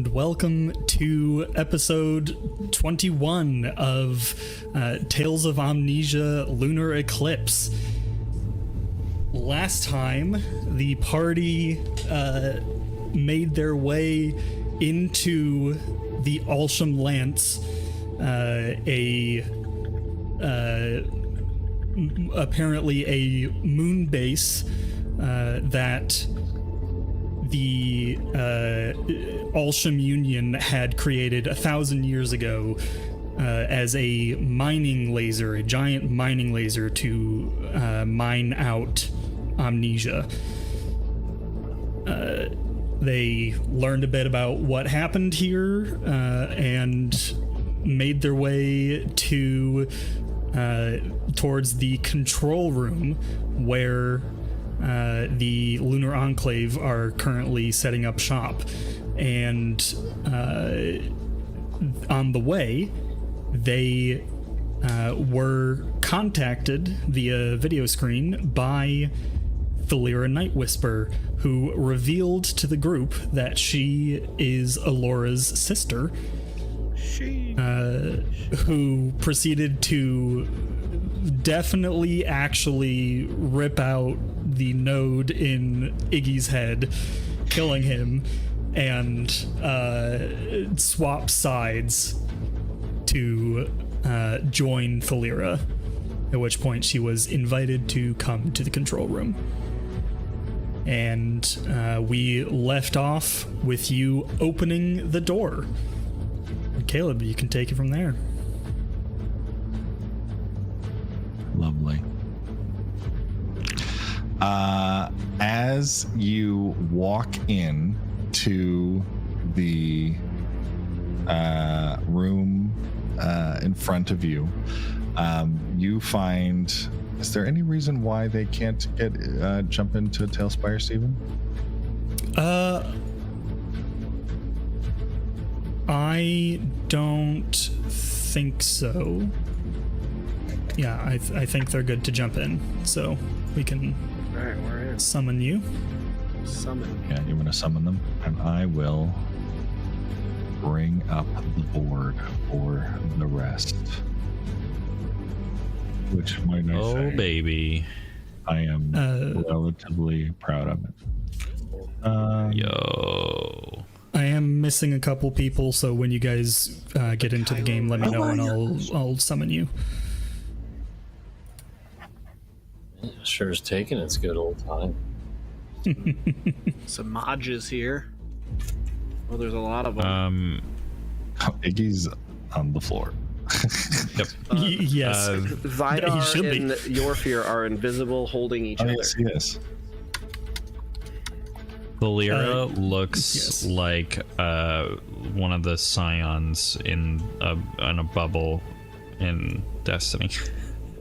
and welcome to episode 21 of Tales of Amnesia Lunar Eclipse. Last time, the party made their way into the Alsham Lance, apparently a moon base that the Alsham Union had created 1,000 years ago as a mining laser, a giant mining laser to mine out amnesia. They learned a bit about what happened here and made their way to towards the control room where the Lunar Enclave are currently setting up shop. And on the way, they were contacted via video screen by Thalira Nightwhisper, who revealed to the group that she is Alora's sister, who proceeded to definitely actually rip out the node in Iggy's head, killing him, and swap sides to join Thalira, at which point she was invited to come to the control room. And we left off with you opening the door. Caleb, you can take it from there. Lovely. As you walk in to the room in front of you, you find... Is there any reason why they can't jump into Tailspire, Stephen? I don't think so. Yeah, I think they're good to jump in, so we can we're in. Summon you. Summon. Yeah, you're going to summon them, and I will bring up the board for the rest. Which might I say? Oh, baby. I am relatively proud of it. Yo. I am missing a couple people, so when you guys get into the game, let me know and I'll summon you. Sure is taking its good old time. Some Majas here. Well, there's a lot of them. Iggy's on the floor. Yep. Yes. Vidar and Yorfir are invisible, holding each other. Yes. Thalira looks like one of the scions in a bubble in Destiny.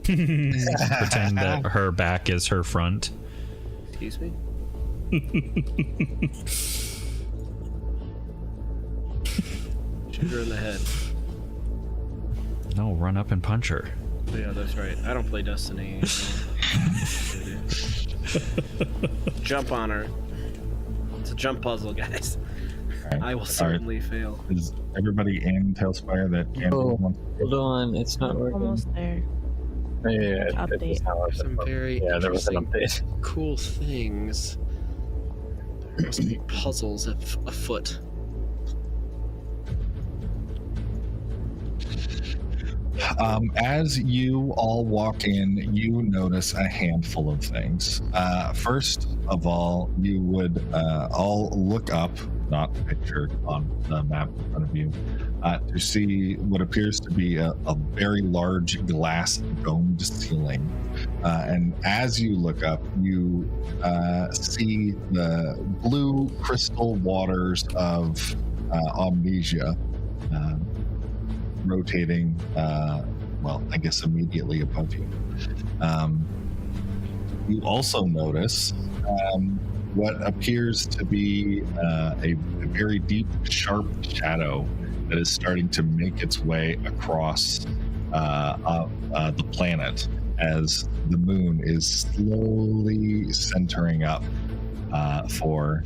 Pretend that her back is her front. Excuse me? Shoot her in the head. No, run up and punch her. Yeah, that's right. I don't play Destiny. Jump on her. It's a jump puzzle, guys. Right. I will certainly fail. Is everybody in Tailspire that can? Hold on, it's not working. Almost there. Yeah, Update. Some very there was an update. cool things. There must be puzzles afoot. As you all walk in, you notice a handful of things. First of all, you would all look up, not pictured on the map in front of you, to see what appears to be a very large glass domed ceiling. And as you look up, you see the blue crystal waters of Amnesia rotating, I guess immediately above you. You also notice what appears to be a very deep, sharp shadow that is starting to make its way across the planet as the moon is slowly centering up for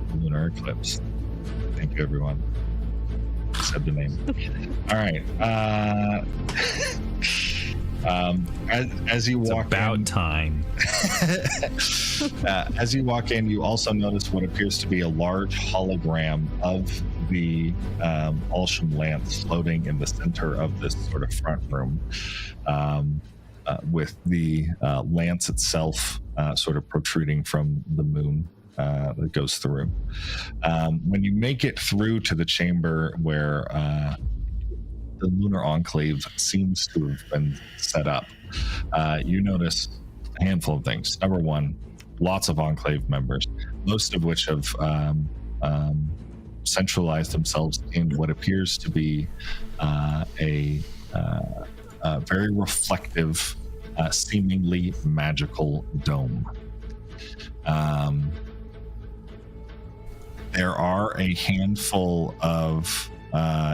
the lunar eclipse. Thank you, everyone. Said the name. All right. As you walk About in, time. as you walk in, you also notice what appears to be a large hologram of the Alsham lance floating in the center of this sort of front room, with the lance itself sort of protruding from the moon that goes through. When you make it through to the chamber where the Lunar Enclave seems to have been set up, you notice a handful of things. Number one, lots of Enclave members, most of which have centralized themselves in what appears to be a very reflective, seemingly magical dome. There are a handful of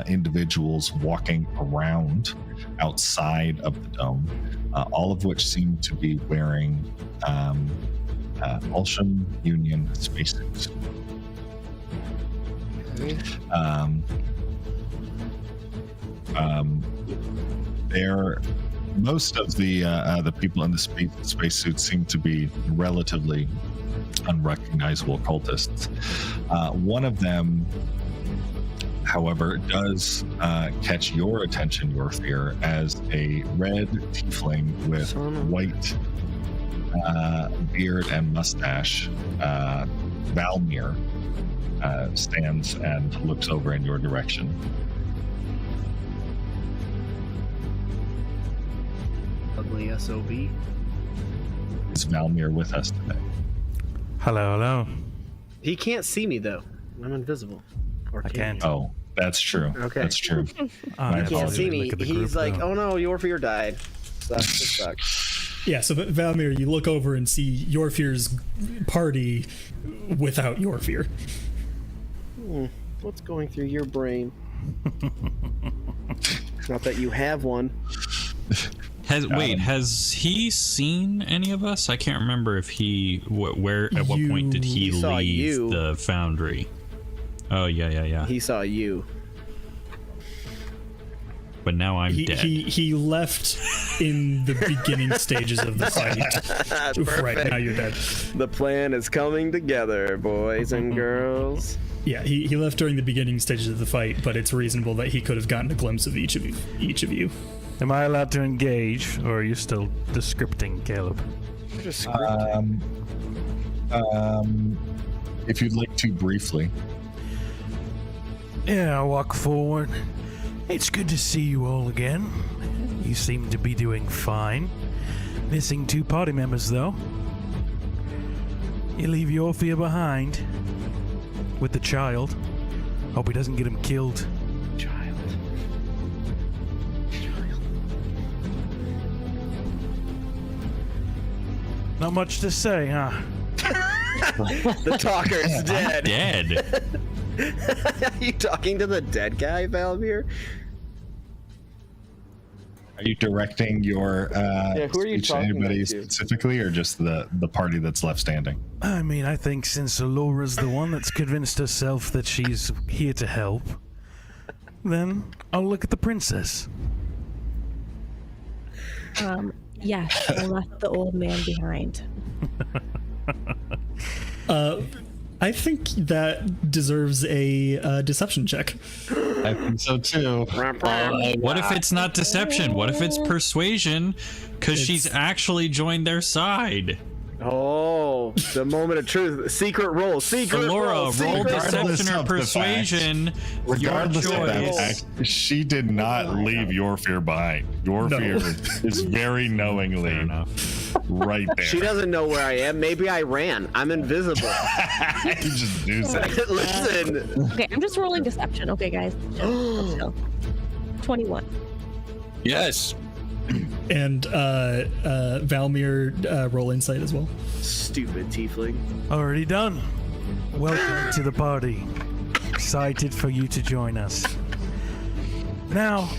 individuals walking around outside of the dome, all of which seem to be wearing Alsham Union spacesuits. Most of the people in the spacesuits seem to be relatively unrecognizable cultists. One of them, however, does catch your attention, your fear, as a red tiefling with white beard and mustache, Valmir, stands and looks over in your direction. Ugly SOB. Is Valmir with us today? Hello. He can't see me though. I'm invisible. Or I can't. Oh, that's true. Okay. That's true. My He can't apologies. see me. Look at the He's group like, now. oh no, Yorfir died. Sucks. Yeah, so Valmir, you look over and see Yorfir's party without Yorfir. What's going through your brain? Not that you have one. Has he seen any of us? I can't remember if he where at what point did he saw leave you. the foundry? Oh yeah. He saw you. But now I'm dead. He left in the beginning stages of the fight. Right, now you're dead. The plan is coming together, boys and girls. Yeah, he left during the beginning stages of the fight, but it's reasonable that he could have gotten a glimpse of each of you. Am I allowed to engage, or are you still descripting, Caleb? If you'd like to briefly. Yeah, I'll walk forward. It's good to see you all again. You seem to be doing fine. Missing 2 party members, though. You leave Yorfir behind. With the child. Hope he doesn't get him killed. Child. Not much to say, huh? The talker's dead. Dead. Are you talking to the dead guy, Valmir? Are you directing your who are you speech to talking anybody to? specifically, or just the party that's left standing? I mean, I think since Alora's the one that's convinced herself that she's here to help, then I'll look at the princess. Yes, I left the old man behind. I think that deserves a deception check. I think so too. What if it's not deception? What if it's persuasion? Because she's actually joined their side. Oh, the moment of truth. Secret roll. Secret Laura, roll. roll Secret deception roll. or persuasion. Regardless your of that choice. fact, she did not leave Yorfir behind. Yorfir is very knowingly Fair enough. right there. She doesn't know where I am. Maybe I ran. I'm invisible. You just do that. Listen. Okay, I'm just rolling deception. Okay, guys. Chill. 21. Yes. And Valmir, roll insight as well. Stupid tiefling. Already done. Welcome to the party. Excited for you to join us. Now,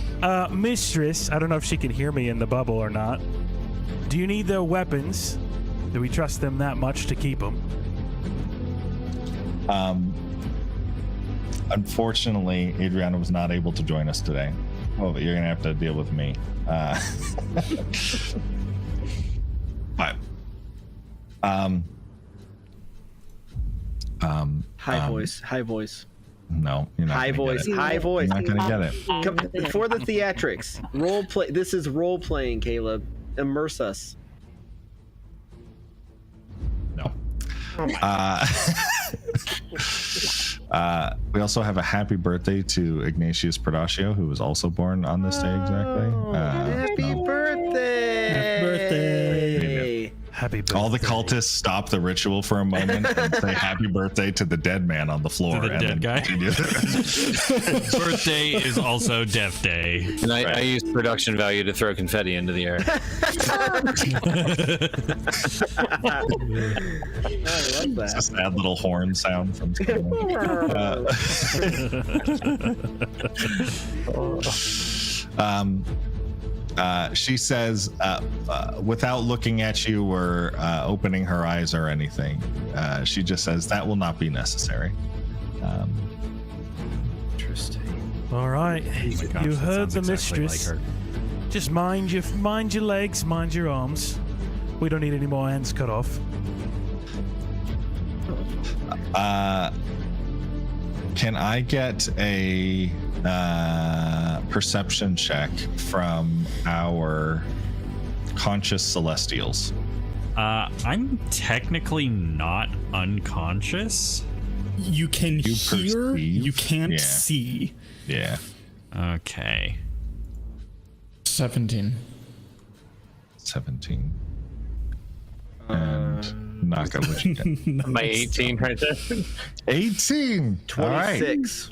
Mistress, I don't know if she can hear me in the bubble or not. Do you need their weapons? Do we trust them that much to keep them? Unfortunately, Adriana was not able to join us today. Oh, but you're gonna have to deal with me. But High voice. No, you're not. High gonna voice. get it. High voice. You're not gonna get it. Come, for the theatrics, role play. This is role playing, Caleb. Immerse us. No. We also have a happy birthday to Ignatius Prodaccio, who was also born on this day exactly. Happy birthday! Happy birthday! Happy birthday. All the cultists stop the ritual for a moment and say happy birthday to the dead man on the floor. To the and dead then guy? continue. Birthday is also death day. And I used production value to throw confetti into the air. I love that. Just add little horn sound from she says, without looking at you or opening her eyes or anything, she just says, that will not be necessary. Interesting. All right. Oh my gosh, You that heard sounds the exactly mistress. like her. Just mind your legs, mind your arms. We don't need any more hands cut off. Can I get a perception check from our conscious celestials? I'm technically not unconscious. You can You hear, perceive? you can't Yeah. see. Yeah. Okay. 17. 17. And Naka, what you get? My 18 right there. 18. All right. 26.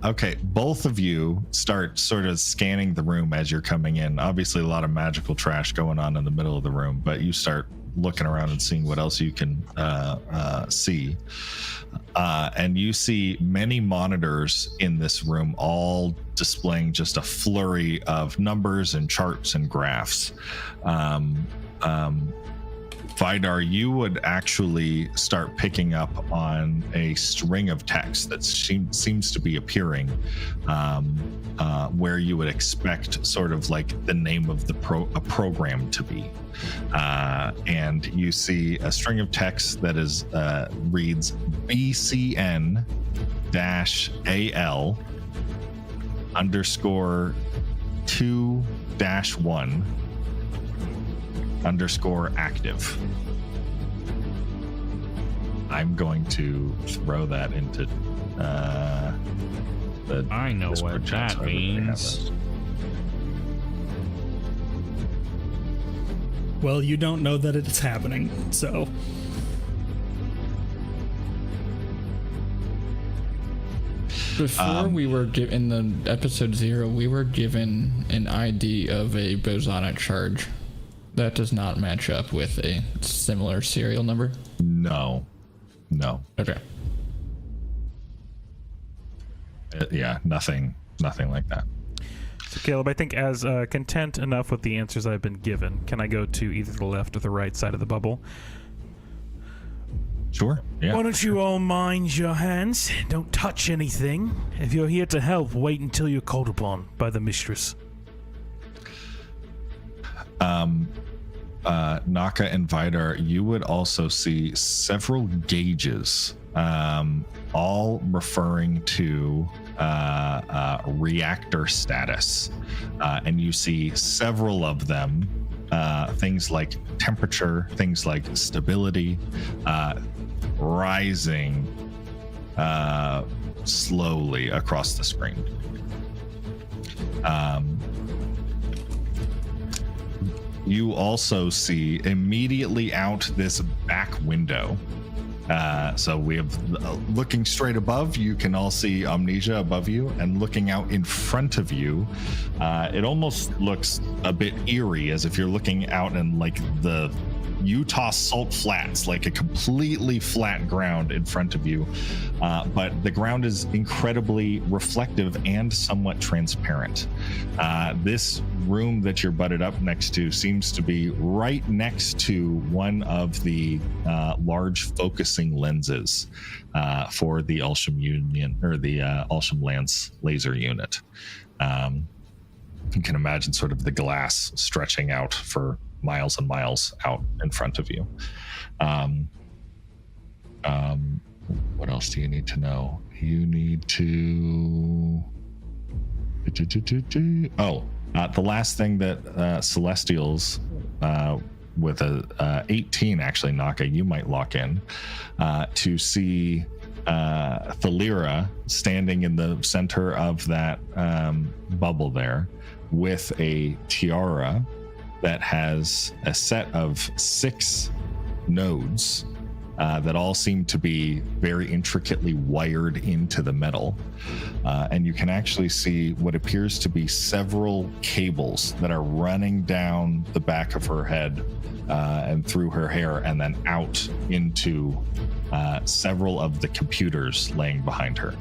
Okay, both of you start sort of scanning the room as you're coming in. Obviously, a lot of magical trash going on in the middle of the room, but you start looking around and seeing what else you can see. And you see many monitors in this room, all displaying just a flurry of numbers and charts and graphs. Vidar, you would actually start picking up on a string of text that seems to be appearing where you would expect sort of like the name of the program to be. And you see a string of text that is reads BCN-AL _2-1 _active. I'm going to throw that into the I know Discord what chat that so everybody has means. those. Well, you don't know that it's happening, so Before we were in the episode 0, we were given an ID of a bosonic charge. That does not match up with a similar serial number. No. Okay. Yeah, nothing like that. So, Caleb, I think as content enough with the answers I've been given, can I go to either the left or the right side of the bubble? Sure. Yeah. Why don't you all mind your hands? Don't touch anything. If you're here to help, wait until you're called upon by the mistress. Naka and Vidar, you would also see several gauges, all referring to reactor status. And you see several of them, things like temperature, things like stability, rising slowly across the screen. You also see immediately out this back window. So we have looking straight above, you can all see Amnesia above you, and looking out in front of you, it almost looks a bit eerie, as if you're looking out in like the Utah salt flats, like a completely flat ground in front of you. But the ground is incredibly reflective and somewhat transparent. This room that you're butted up next to seems to be right next to one of the large focusing lenses for the Ulsham Union, or the Ulsham Lance laser unit. You can imagine sort of the glass stretching out for miles and miles out in front of you. What else do you need to know? You need to... the last thing that Celestials with a 18, actually, Naka, you might lock in to see Thalira standing in the center of that bubble there with a tiara that has a set of 6 nodes that all seem to be very intricately wired into the metal. And you can actually see what appears to be several cables that are running down the back of her head and through her hair, and then out into several of the computers laying behind her.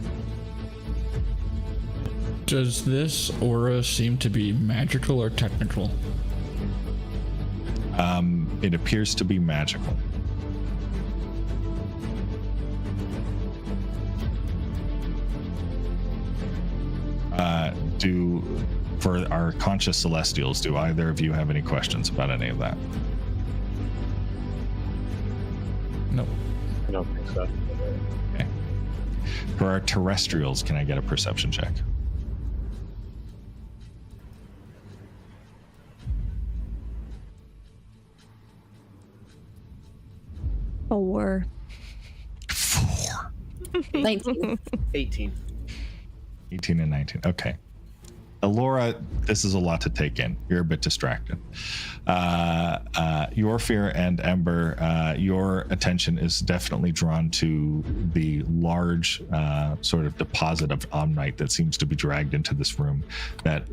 Does this aura seem to be magical or technical? It appears to be magical. For our conscious Celestials, do either of you have any questions about any of that? No. I don't think so. Okay. For our Terrestrials, can I get a perception check? Four. 19. 18. 18 and 19. Okay. Alora, this is a lot to take in. You're a bit distracted. Your fear and Ember, your attention is definitely drawn to the large sort of deposit of omnite that seems to be dragged into this room that,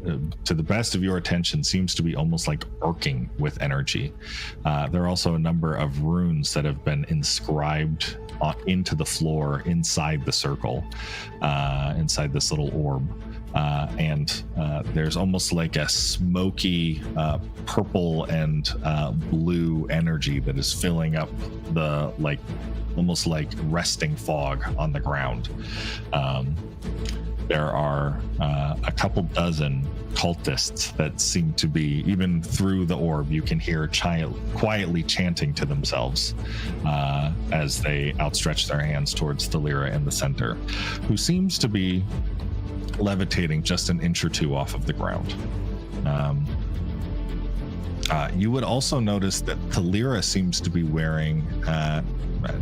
to the best of your attention, seems to be almost like arcing with energy. There are also a number of runes that have been inscribed into the floor inside the circle, inside this little orb. And there's almost like a smoky purple and blue energy that is filling up the, like, almost like resting fog on the ground. There are a couple dozen cultists that seem to be, even through the orb, you can hear quietly chanting to themselves as they outstretch their hands towards Thalira in the center, who seems to be levitating just an inch or two off of the ground. You would also notice that Thalira seems to be wearing,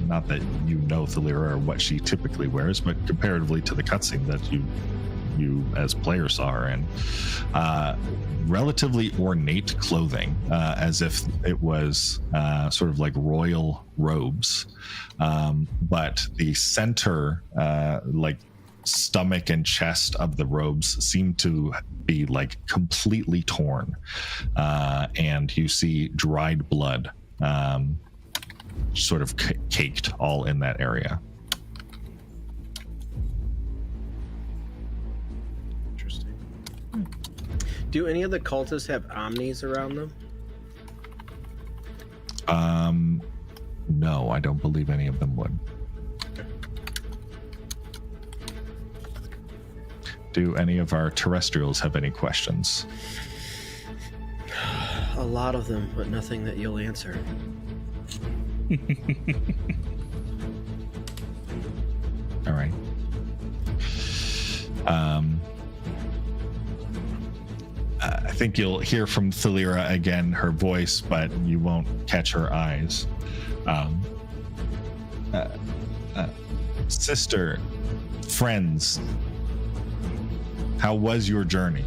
not that you know Thalira or what she typically wears, but comparatively to the cutscene that you as players saw her in, relatively ornate clothing, as if it was sort of like royal robes. But the center, like, stomach and chest of the robes seem to be like completely torn, and you see dried blood sort of caked all in that area. Interesting. Do any of the cultists have omnis around them? No, I don't believe any of them would. Do any of our Terrestrials have any questions? A lot of them, but nothing that you'll answer. All right. I think you'll hear from Thalira again, her voice, but you won't catch her eyes. Sister, friends, how was your journey?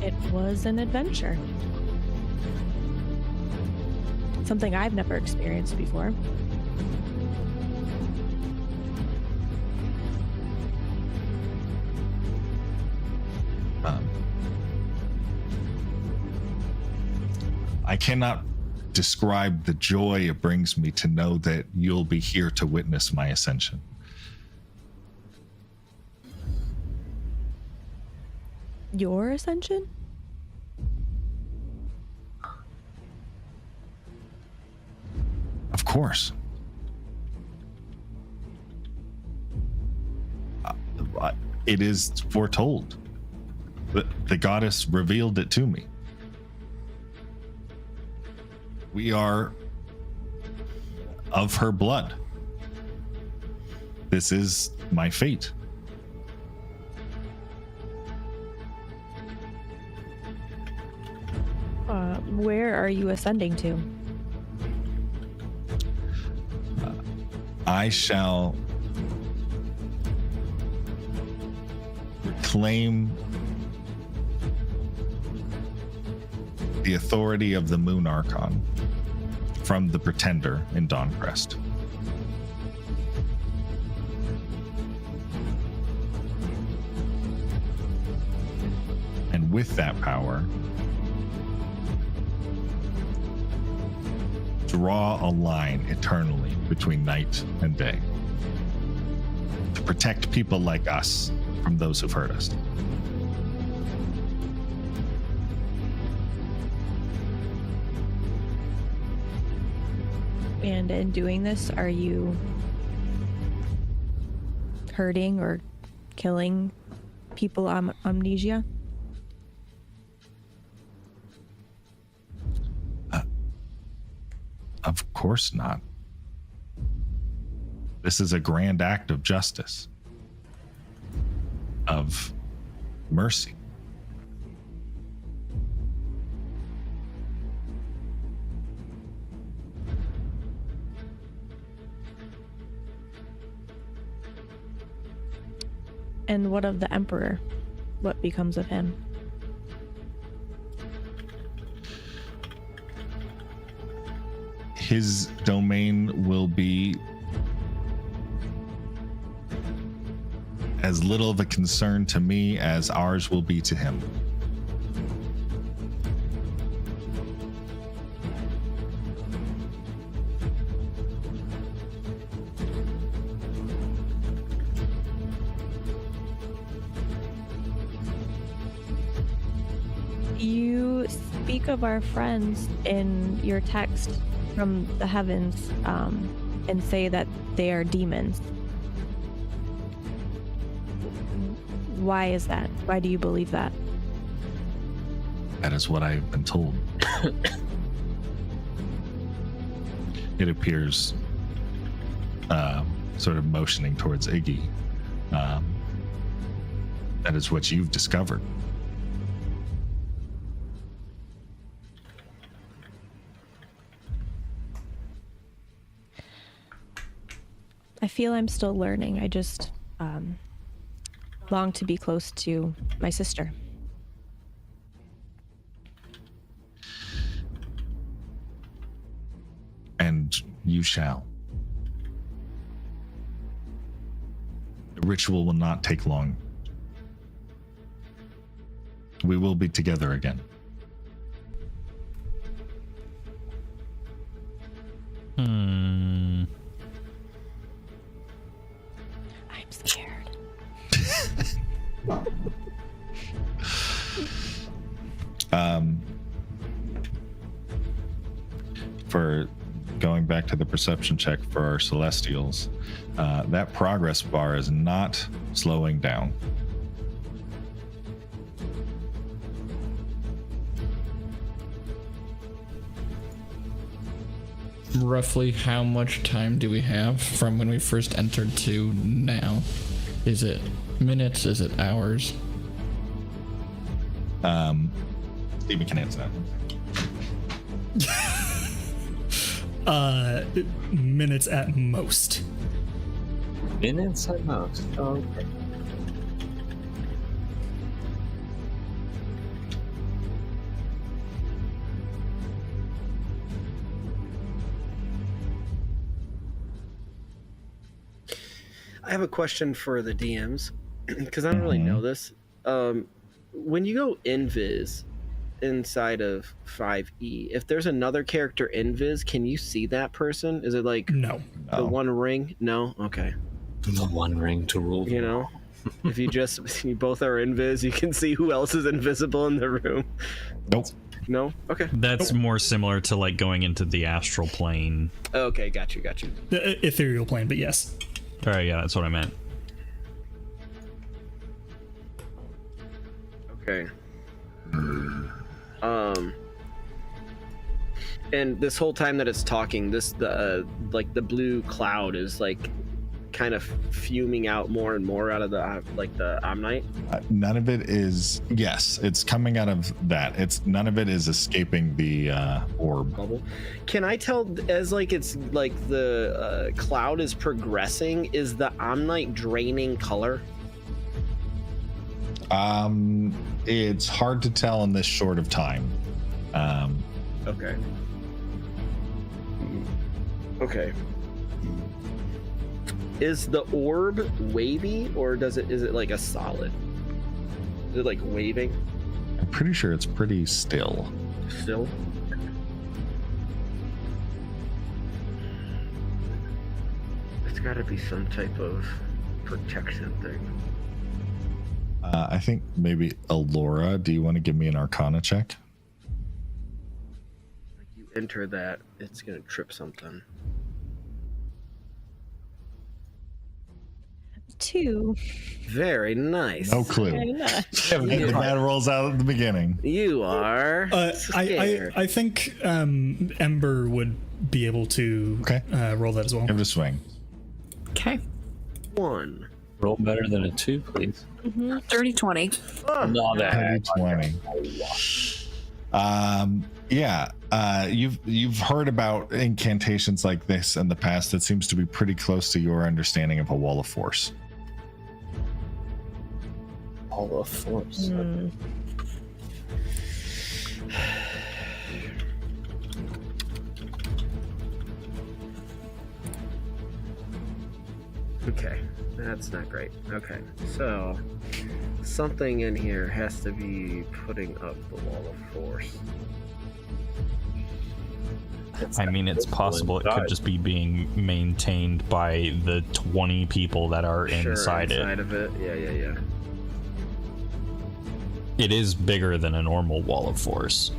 It was an adventure. Something I've never experienced before. I cannot describe the joy it brings me to know that you'll be here to witness my ascension. Your ascension? Of course. It is foretold. The goddess revealed it to me. We are of her blood. This is my fate. Where are you ascending to? I shall reclaim the authority of the Moon Archon from the Pretender in Dawncrest. And with that power, draw a line eternally between night and day to protect people like us from those who've hurt us. And in doing this, are you hurting or killing people on amnesia? Of course not. This is a grand act of justice, of mercy. And what of the Emperor? What becomes of him? His domain will be as little of a concern to me as ours will be to him. You speak of our friends in your text from the heavens and say that they are demons. Why is that? Why do you believe that? That is what I've been told. It appears, sort of motioning towards Iggy. That is what you've discovered. I feel I'm still learning. I just long to be close to my sister. And you shall. The ritual will not take long. We will be together again. I'm scared. For going back to the perception check for our celestials, that progress bar is not slowing down. Roughly how much time do we have from when we first entered to now? Is it minutes? Is it hours? Steven can answer that. Minutes at most. Minutes at most. Oh, okay. I have a question for the DMs because I don't really know this. When you go invis, inside of 5E. If there's another character invis, can you see that person? Is it like No. the one ring? No? Okay. The one ring to rule. You know? If you both are invis, you can see who else is invisible in the room. Nope. No? Okay. That's more similar to like going into the astral plane. Okay, got you. The ethereal plane, but yes. All right, yeah, that's what I meant. Okay. And this whole time that it's talking, the blue cloud is like kind of fuming out more and more out of the Omnite. None of it is. Yes, it's coming out of that. None of it is escaping the orb. Bubble. Can I tell as like it's like the cloud is progressing? Is the Omnite draining color? It's hard to tell in this short of time. Okay. Okay. Is the orb wavy, or is it like a solid? Is it like waving? I'm pretty sure it's pretty still. Still? It's gotta be some type of protection thing. I think maybe Alora, do you want to give me an Arcana check? Like you enter that, it's gonna trip something. 2. Very nice. No clue. Very nice. The bad rolls out at the beginning. You are. Scared. I think Ember would be able to roll that as well. Give it a swing. Okay. 1. Roll better than a 2, please. Dirty 20. No, that 20. You've heard about incantations like this in the past. That seems to be pretty close to your understanding of a wall of force. all of force. Okay, that's not great. Okay, so something in here has to be putting up the wall of force. I mean, it's possible it could just be being maintained by the 20 people that are inside it. Of it. Yeah. It is bigger than a normal wall of force.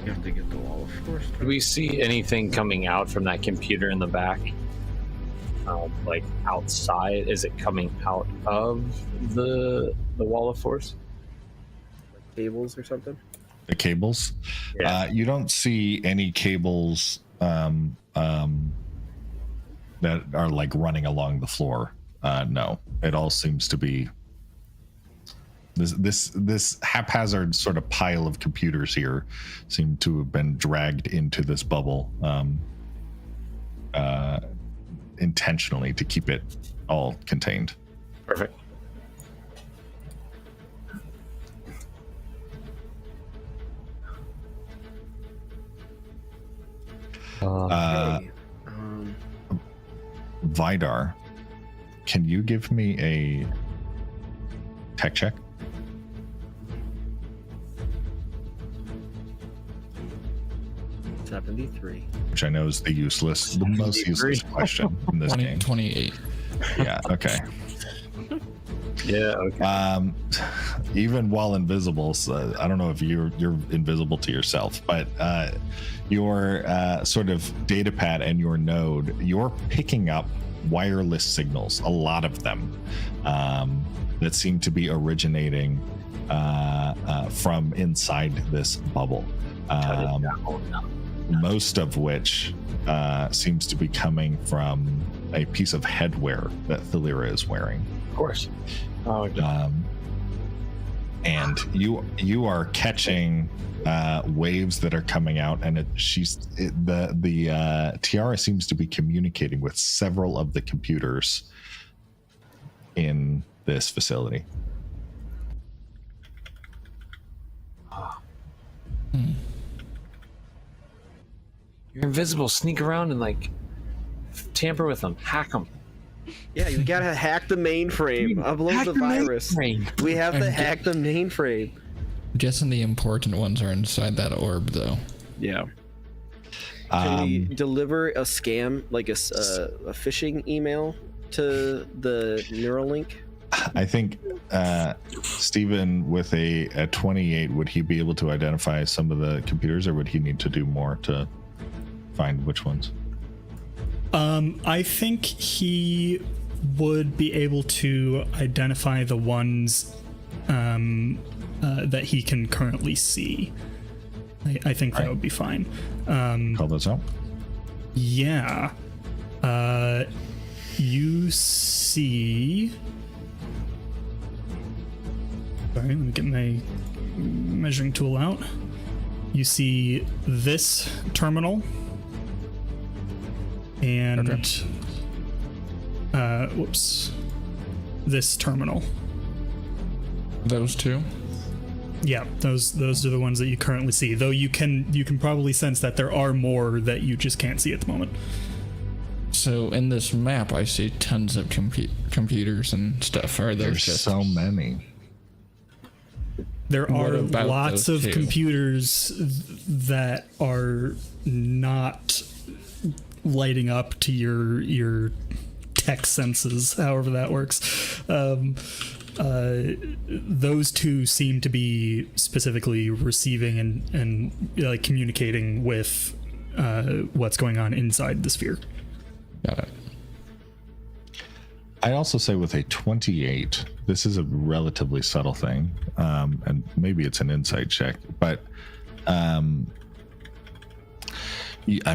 You have to get the wall of force. Do we see anything coming out from that computer in the back? Like outside? Is it coming out of the wall of force? Like cables or something? The cables? Yeah. You don't see any cables that are like running along the floor. No, it all seems to be this haphazard sort of pile of computers here seem to have been dragged into this bubble intentionally to keep it all contained. Perfect. Hey, Vidar, can you give me a tech check? $73. Which I know is the most useless question in this game. 28. Yeah, okay. Yeah, okay. Even while invisible, so I don't know if you're invisible to yourself, but your sort of data pad and your node, you're picking up wireless signals, a lot of them, that seem to be originating from inside this bubble. Most of which seems to be coming from a piece of headwear that Thalira is wearing. Of course. Oh, and you are catching waves that are coming out, and the tiara seems to be communicating with several of the computers in this facility. You're invisible. Sneak around and like tamper with them. Hack them. Yeah, you gotta hack the mainframe. Upload the virus. We have to hack the mainframe. Guessing the important ones are inside that orb, though. Yeah. Can we deliver a scam, like a phishing email to the Neuralink? I think Steven, with a 28, would he be able to identify some of the computers, or would he need to do more to find which ones? I think he would be able to identify the ones that he can currently see. I think that would be fine. Call those out. Yeah. You see... Sorry, let me get my measuring tool out. You see this terminal and whoops, this terminal. Those two? Yeah, those are the ones that you currently see. Though you can probably sense that there are more that you just can't see at the moment. So in this map, I see tons of computers and stuff. Are there There's just so many? There What are about lots those of two? computers that are not lighting up to your tech senses, however that works. Those two seem to be specifically receiving and like communicating with what's going on inside the sphere. Got it. I'd also say with a 28, this is a relatively subtle thing, and maybe it's an insight check, but I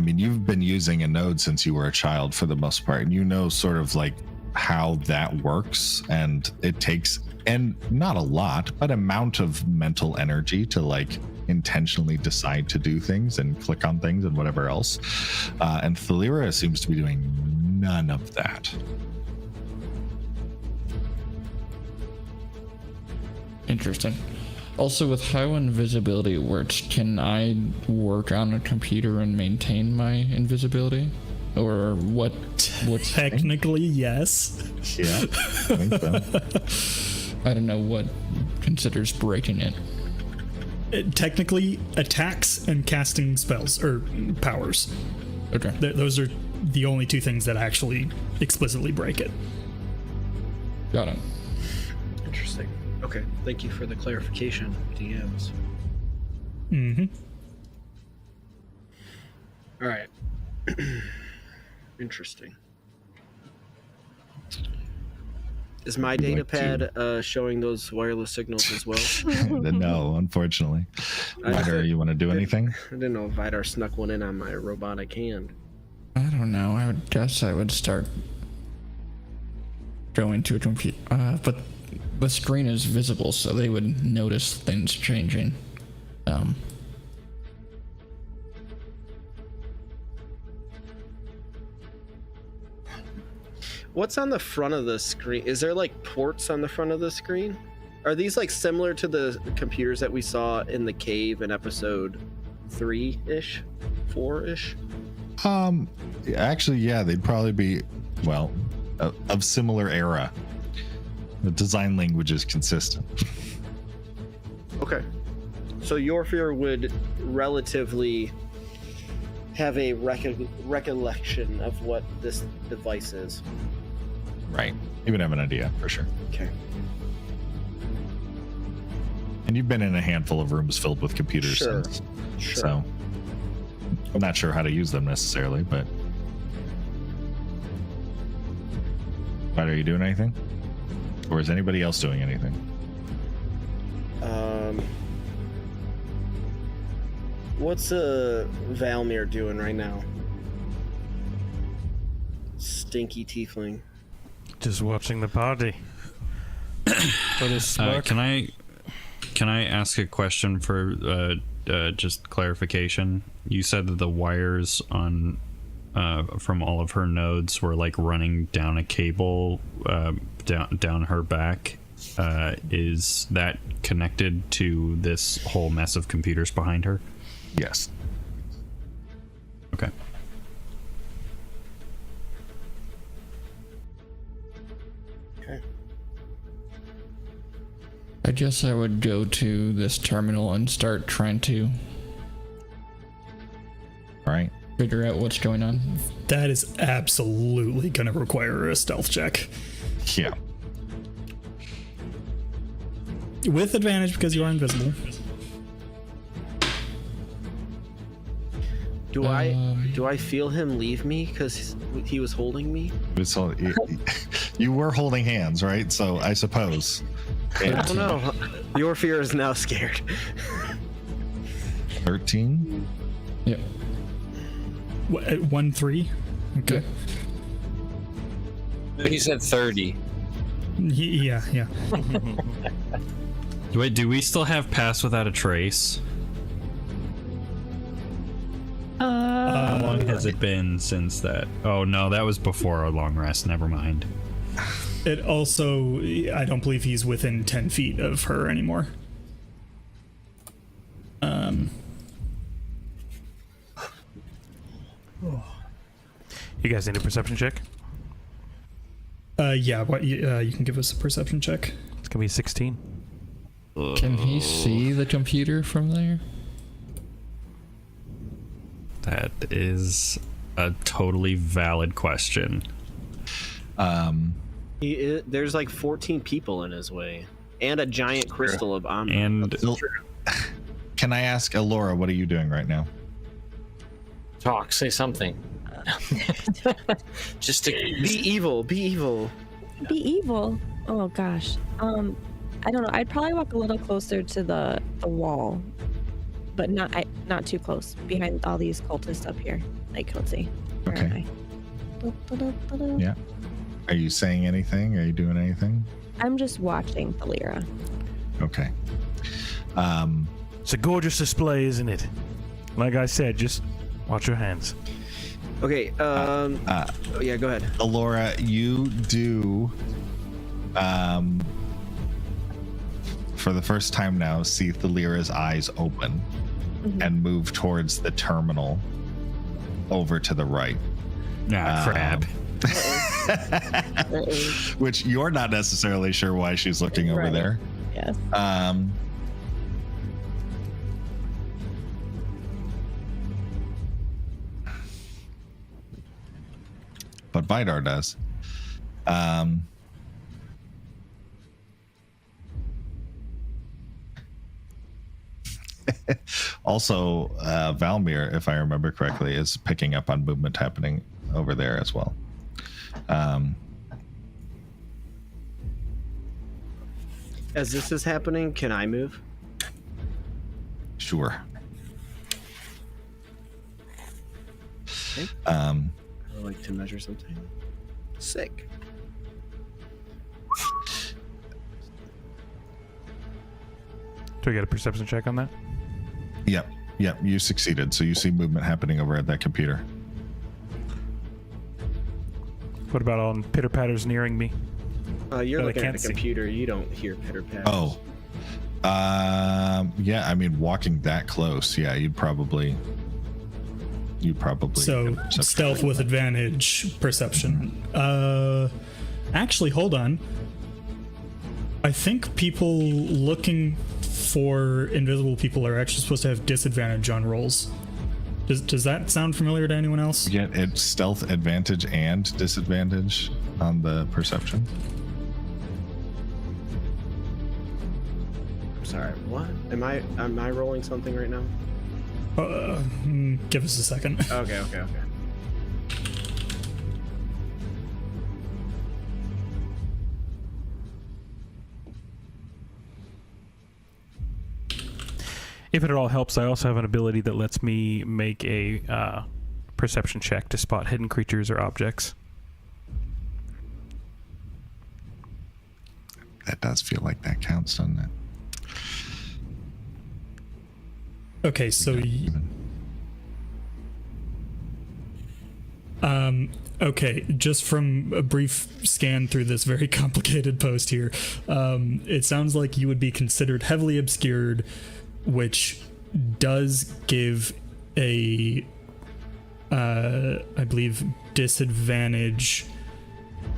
mean, you've been using a node since you were a child for the most part, and you know sort of like how that works, and it takes, and not a lot, but amount of mental energy to like intentionally decide to do things and click on things and whatever else. And Thalira seems to be doing none of that. Interesting. Also, with how invisibility works, can I work on a computer and maintain my invisibility? Or what's Technically, yes. Yeah, I think so. I don't know what considers breaking it. Technically, attacks and casting spells or powers. Okay. Those are the only two things that actually explicitly break it. Got it. Interesting. Okay, thank you for the clarification, DMs. Mm-hmm. All right. Interesting. Is my data pad showing those wireless signals as well? No, unfortunately. Vidar, you want to do anything? I didn't know if Vidar snuck one in on my robotic hand. I don't know. I would guess I would start going to a computer. But the screen is visible, so they would notice things changing. What's on the front of the screen? Is there like ports on the front of the screen? Are these like similar to the computers that we saw in the cave in episode 3-ish? 4-ish? Actually, yeah, they'd probably be, well, of similar era. The design language is consistent. Okay. So Yorfir would relatively have a recollection of what this device is. Right. You would have an idea, for sure. Okay. And you've been in a handful of rooms filled with computers Sure. since. Sure. So I'm not sure how to use them necessarily, but... Are you doing anything? Or is anybody else doing anything? What's Valmir doing right now? Stinky tiefling. Just watching the party. What is smoke? Can I ask a question for just clarification? You said that the wires on from all of her nodes were like running down a cable down her back. Is that connected to this whole mess of computers behind her? Yes. Okay. I guess I would go to this terminal and start trying to All right. figure out what's going on. That is absolutely going to require a stealth check. Yeah. With advantage because you are invisible. Do I feel him leave me because he was holding me? So you were holding hands, right? So I suppose. I don't know. Your fear is now scared. 13. Yep. 1-3. Okay. He said 30. Yeah. Wait, do we still have Pass Without a Trace? How long has it been since that? Oh no, that was before our long rest. Never mind. It also, I don't believe he's within 10 feet of her anymore. You guys need a perception check? Yeah. What? You can give us a perception check. It's gonna be 16. Can he see the computer from there? That is a totally valid question. There's like 14 people in his way, and a giant crystal of Omni. And Can I ask Elora, what are you doing right now? Talk, say something. Just to Be evil. Be evil. Be evil. Oh gosh. I don't know. I'd probably walk a little closer to the wall, but not too close. Behind all these cultists up here. I can't see. Where am Okay. I? Yeah. Are you saying anything? Are you doing anything? I'm just watching Thalira. Okay. It's a gorgeous display, isn't it? Like I said, just watch your hands. Okay. Yeah. Go ahead. Elora, you do, for the first time now, see Thalira's eyes open and move towards the terminal over to the right. crap. Which you're not necessarily sure why she's looking over Right. there. Yes. But Vidar does. Also, Valmir, if I remember correctly, is picking up on movement happening over there as well. As this is happening, can I move? Sure. Okay. I I like to measure something. Sick. Do we get a perception check on that? Yep, you succeeded. So you see movement happening over at that computer. What about on pitter patters nearing me? You're But I looking at can't the see. computer. You don't hear pitter patter. Oh. Yeah, I mean, walking that close, yeah, you'd probably So perception. stealth with advantage, perception. Actually, hold on. I think people looking for invisible people are actually supposed to have disadvantage on rolls. Does that sound familiar to anyone else? You get it stealth advantage and disadvantage on the perception. Sorry. What? Am I rolling something right now? Give us a second. Okay. If it at all helps, I also have an ability that lets me make a perception check to spot hidden creatures or objects. That does feel like that counts, doesn't it? Okay, so okay, just from a brief scan through this very complicated post here, it sounds like you would be considered heavily obscured, which does give a I believe disadvantage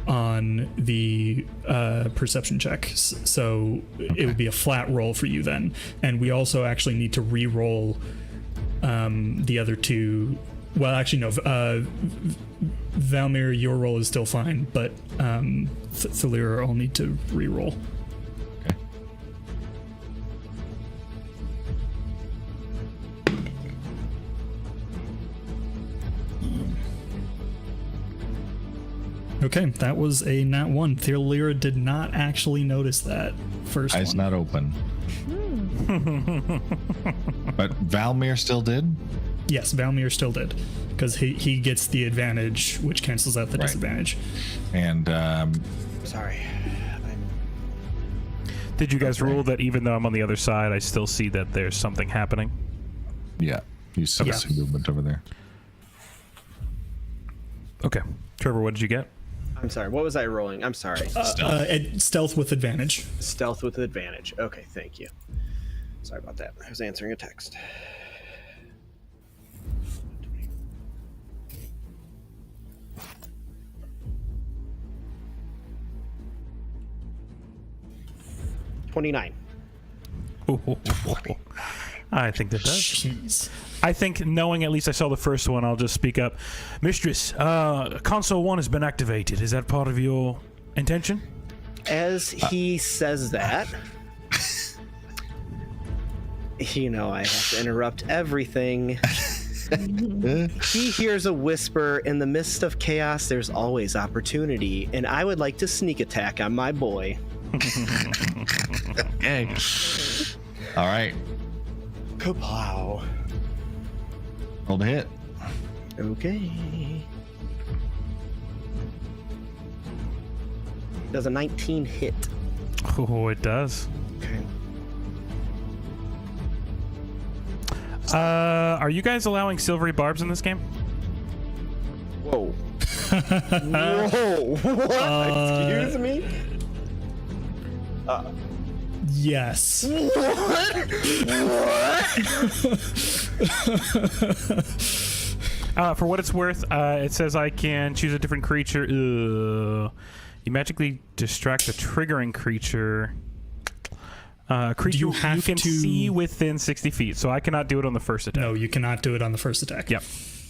on the perception check. So it would be a flat roll for you then. And we also actually need to re-roll the other two. Well, actually, no. Valmir, your roll is still fine, but Thalira will need to re-roll. Okay, that was a nat 1. Thalira did not actually notice that first Eyes one. not open. But Valmir still did? Yes, Valmir still did, because he gets the advantage, which cancels out the disadvantage. And Sorry. Did you guys rule that even though I'm on the other side, I still see that there's something happening? yeah, you still see movement over there. Okay. Trevor, what did you get? I'm sorry. What was I rolling? I'm sorry. Stealth with advantage. Stealth with advantage. Okay, thank you. Sorry about that. I was answering a text. $29. I think that does. Jeez. I think knowing at least I saw the first one, I'll just speak up. Mistress, console 1 has been activated. Is that part of your intention? As he says that, you know, I have to interrupt everything. He hears a whisper, in the midst of chaos, there's always opportunity, and I would like to sneak attack on my boy. Okay. All right. Kaplow. Roll to hit. Okay. Does a 19 hit? Oh, it does. Okay. Are you guys allowing silvery barbs in this game? Whoa. Whoa. What? Excuse me? Yes. For what it's worth, it says I can choose a different creature. You magically distract a triggering creature. Creature you have can to see within 60 feet, so I cannot do it on the first attack. No, you cannot do it on the first attack. Yep.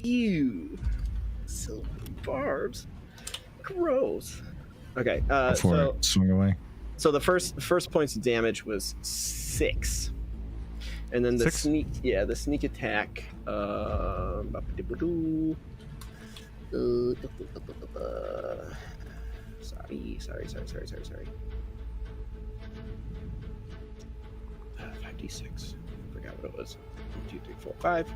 Ew. Silver barbs. Gross. Okay, Before it swing away. So the first points of damage was 6, and then the 6? the sneak attack. Sorry. 5d6. Forgot what it was. 1, 2, 3, 4, 5.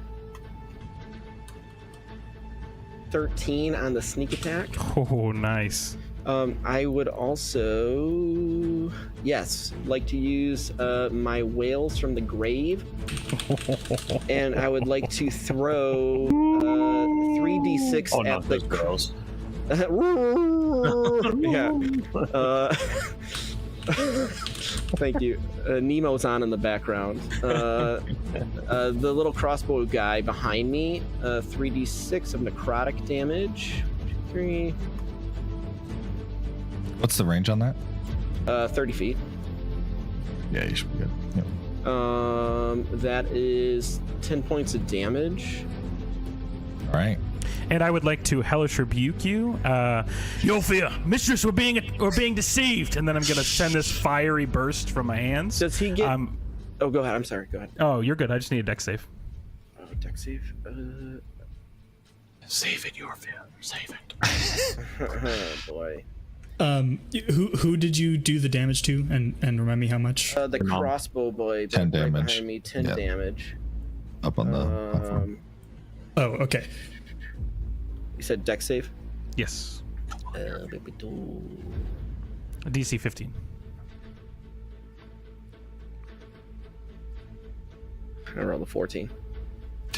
13 on the sneak attack. Oh, nice. I would also, like to use my whales from the grave, and I would like to throw 3d6 at the girls. Yeah. Thank you. Nemo's on in the background. The little crossbow guy behind me. 3d6 of necrotic damage. 1, 2, 3. What's the range on that? 30 feet. Yeah, you should be good. Yep. That is 10 points of damage. All right. And I would like to hellish rebuke you. Yolfia, mistress, we're being deceived. And then I'm going to send this fiery burst from my hands. Does he get... Oh, go ahead. I'm sorry. Go ahead. Oh, you're good. I just need a dex save. Oh, dex save. Save it, Yolfia. Save it. Oh, boy. Who did you do the damage to? And remind me how much? The crossbow boy. 10 right damage. Behind me, 10 Yep. damage. Up on the platform. Oh, okay. You said dex save? Yes. DC 15. I rolled a 14.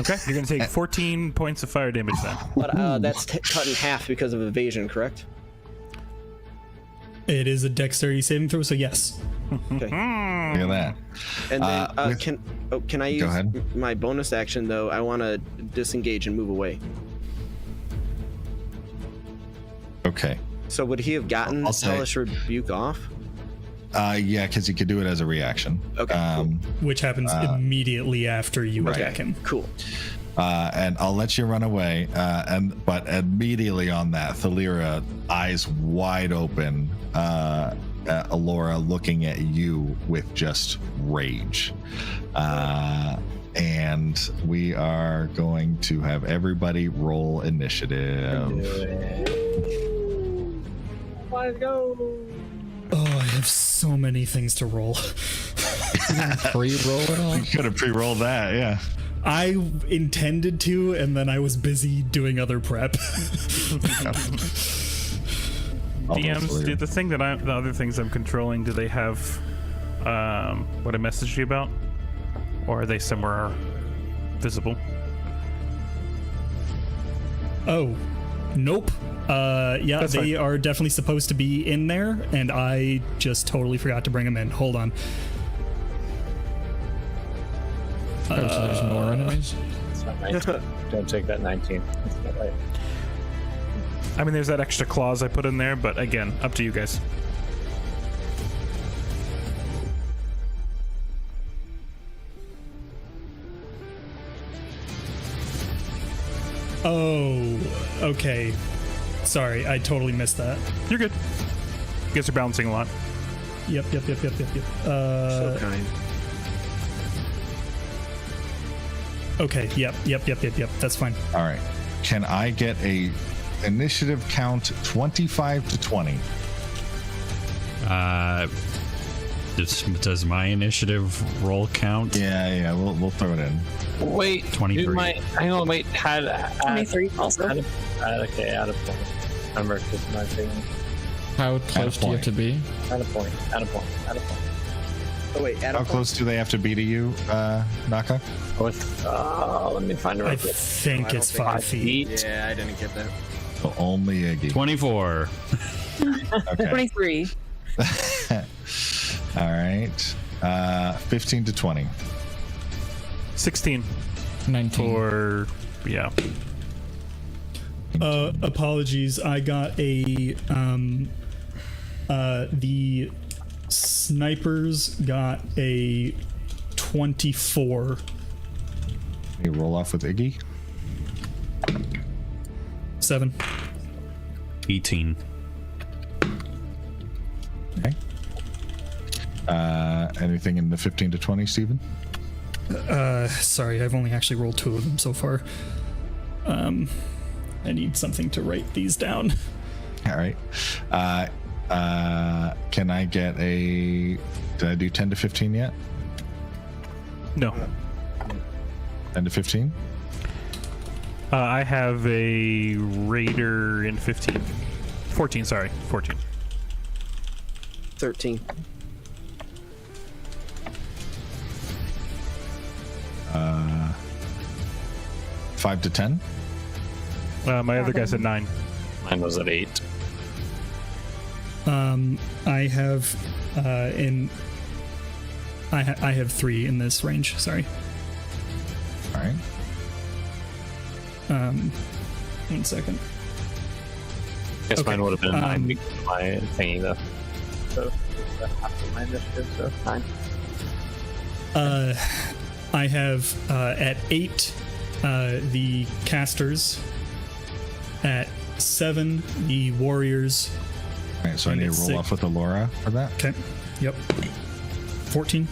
Okay, you're going to take 14 points of fire damage then. But that's cut in half because of evasion, correct? It is a dexterity saving throw, so yes. Okay. Look at that. And then can I use ahead. my bonus action though? I want to disengage and move away. Okay. So would he have gotten I'll say- Hellish Rebuke off? Yeah, because he could do it as a reaction. Okay, cool. Which happens immediately after you attack him. Cool. And I'll let you run away. But immediately on that, Thalira, eyes wide open, Alora looking at you with just rage. And we are going to have everybody roll initiative. Let's go. Oh, I have so many things to roll. Pre-roll it all. You could have pre-rolled that, yeah. I intended to, and then I was busy doing other prep. DMs, do the thing that the other things I'm controlling, do they have what I messaged you about? Or are they somewhere visible? Oh, nope. Yeah, That's they fine. are definitely supposed to be in there, and I just totally forgot to bring them in. Hold on. Oh, so there's more enemies? It's not 19. Don't take that 19. That's not right. I mean, there's that extra clause I put in there, but again, up to you guys. Oh, okay. Sorry, I totally missed that. You're good. You guys are bouncing a lot. Yep. So kind. Okay, yep. That's fine. All right. Can I get a initiative count 25 to 20? Does my initiative roll count? Yeah, we'll throw it in. Wait, 23. Hang on, wait. Had 23 also. add a point. Remember, because my thing. How close do you have to be? Add a point. Oh wait, How close do they have to be to you, Naka? Let me find I it. think it's 5 feet. Yeah, I didn't get that. So only Iggy. 24. Okay. 23. All right. 15 to 20. 16 19. for, yeah. Apologies. I got a the snipers got a 24. You roll off with Iggy. 7. 18. Okay. Anything in the 15 to 20, Steven? Sorry, I've only actually rolled 2 of them so far. I need something to write these down. All right. Can I get a... Did I do 10 to 15 yet? No. 10 to 15? I have a Raider in 15. 14, sorry. 14. 13. Uh, 5 to 10? My other guy's at 9. Mine was at 8. I have I have 3 in this range. Sorry. All right. 1 second. Guess Okay, mine would have been 9 because of my thingy though. So half of my initiative, so 9. I have at 8 the casters. At 7 the warriors. All right, so I And need to it's roll six. off with Alora for that. Okay. Yep. 14.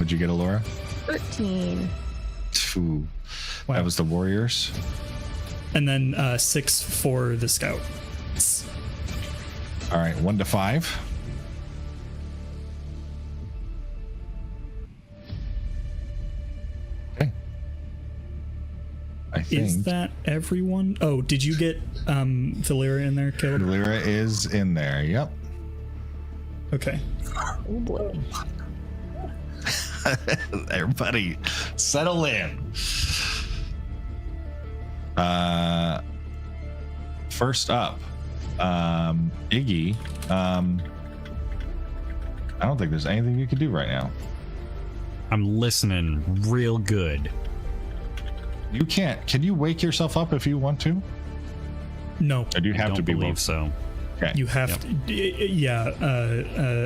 Would you get Alora? 13. Ooh. Wow. That was the Warriors. And then 6 for the scout. All right, 1 to 5. Okay. I think Is that everyone? Oh, did you get Thalira in there, Caleb? Lyra is in there. Yep. Okay. Oh boy. Everybody, settle in. First up, Iggy. I don't think there's anything you can do right now. I'm listening real good. You can't. Can you wake yourself up if you want to? No, Or do you have Don't to be believe woke? so. Okay. you have to. Yeah,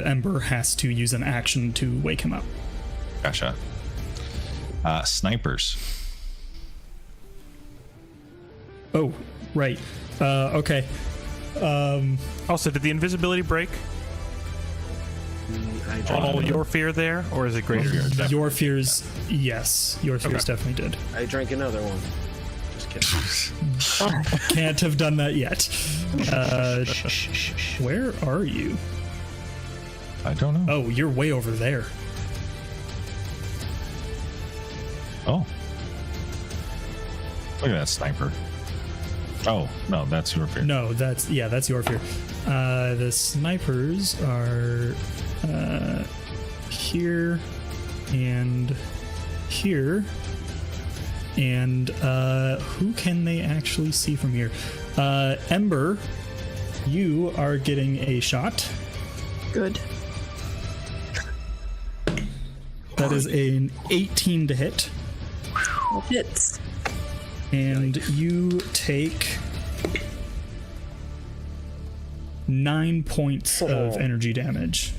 Ember has to use an action to wake him up. Gotcha. Snipers. Oh, right. Okay. Also, did the invisibility break? All your fear there, or is it greater? Your fears, yes. Your fears definitely did. I drank another one. Just kidding. Can't have done that yet. Where are you? I don't know. Oh, you're way over there. Oh. Look at that sniper. Oh, no, that's your fear. No, that's your fear. The snipers are here and here. And who can they actually see from here? Ember, you are getting a shot. Good. That is an 18 to hit. Hits. And you take 9 points of energy damage.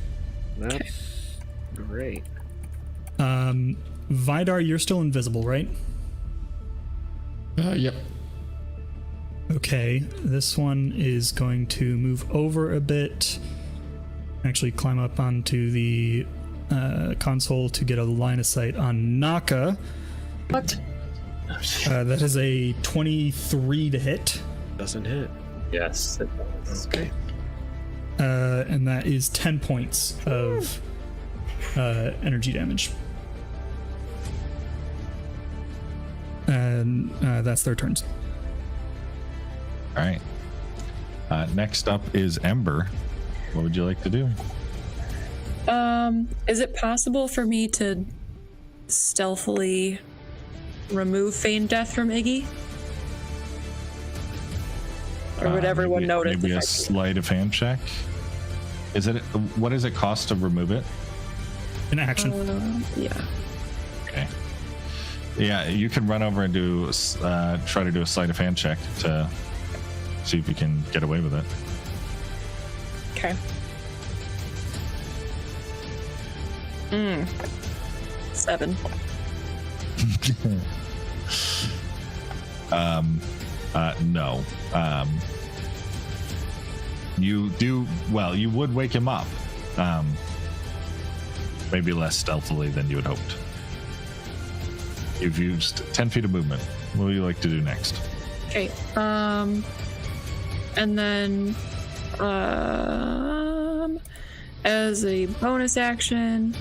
That's great. Vidar, you're still invisible, right? Yep. Okay, this one is going to move over a bit. Actually, climb up onto the console to get a line of sight on Naka. What? That is a 23 to hit. Doesn't hit. Yes, it does. Okay. And that is 10 points of energy damage. And that's their turns. All right. Next up is Ember. What would you like to do? Is it possible for me to stealthily remove feigned death from Iggy? Or would everyone notice? Maybe if a I do? sleight of hand check. Is it? What does it cost to remove it? An action. Yeah. Okay. Yeah, you can run over and do try to do a sleight of hand check to see if you can get away with it. Okay. 7. No. You do well. You would wake him up. Maybe less stealthily than you had hoped. You've used 10 feet of movement. What would you like to do next? Okay. And then as a bonus action,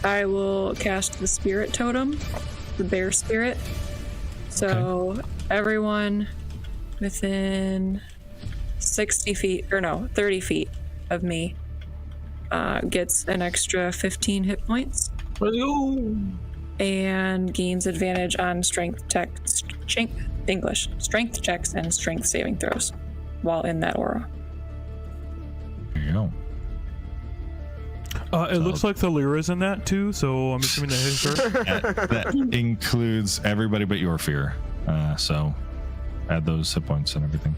I will cast the spirit totem, the bear spirit. So everyone within 60 feet, or no, 30 feet of me gets an extra 15 hit points. Let's go. And gains advantage on strength checks and strength saving throws while in that aura. There you go. It looks like the Lyra's in that too, so I'm assuming that is her. That includes everybody but your fear. So add those hit points and everything.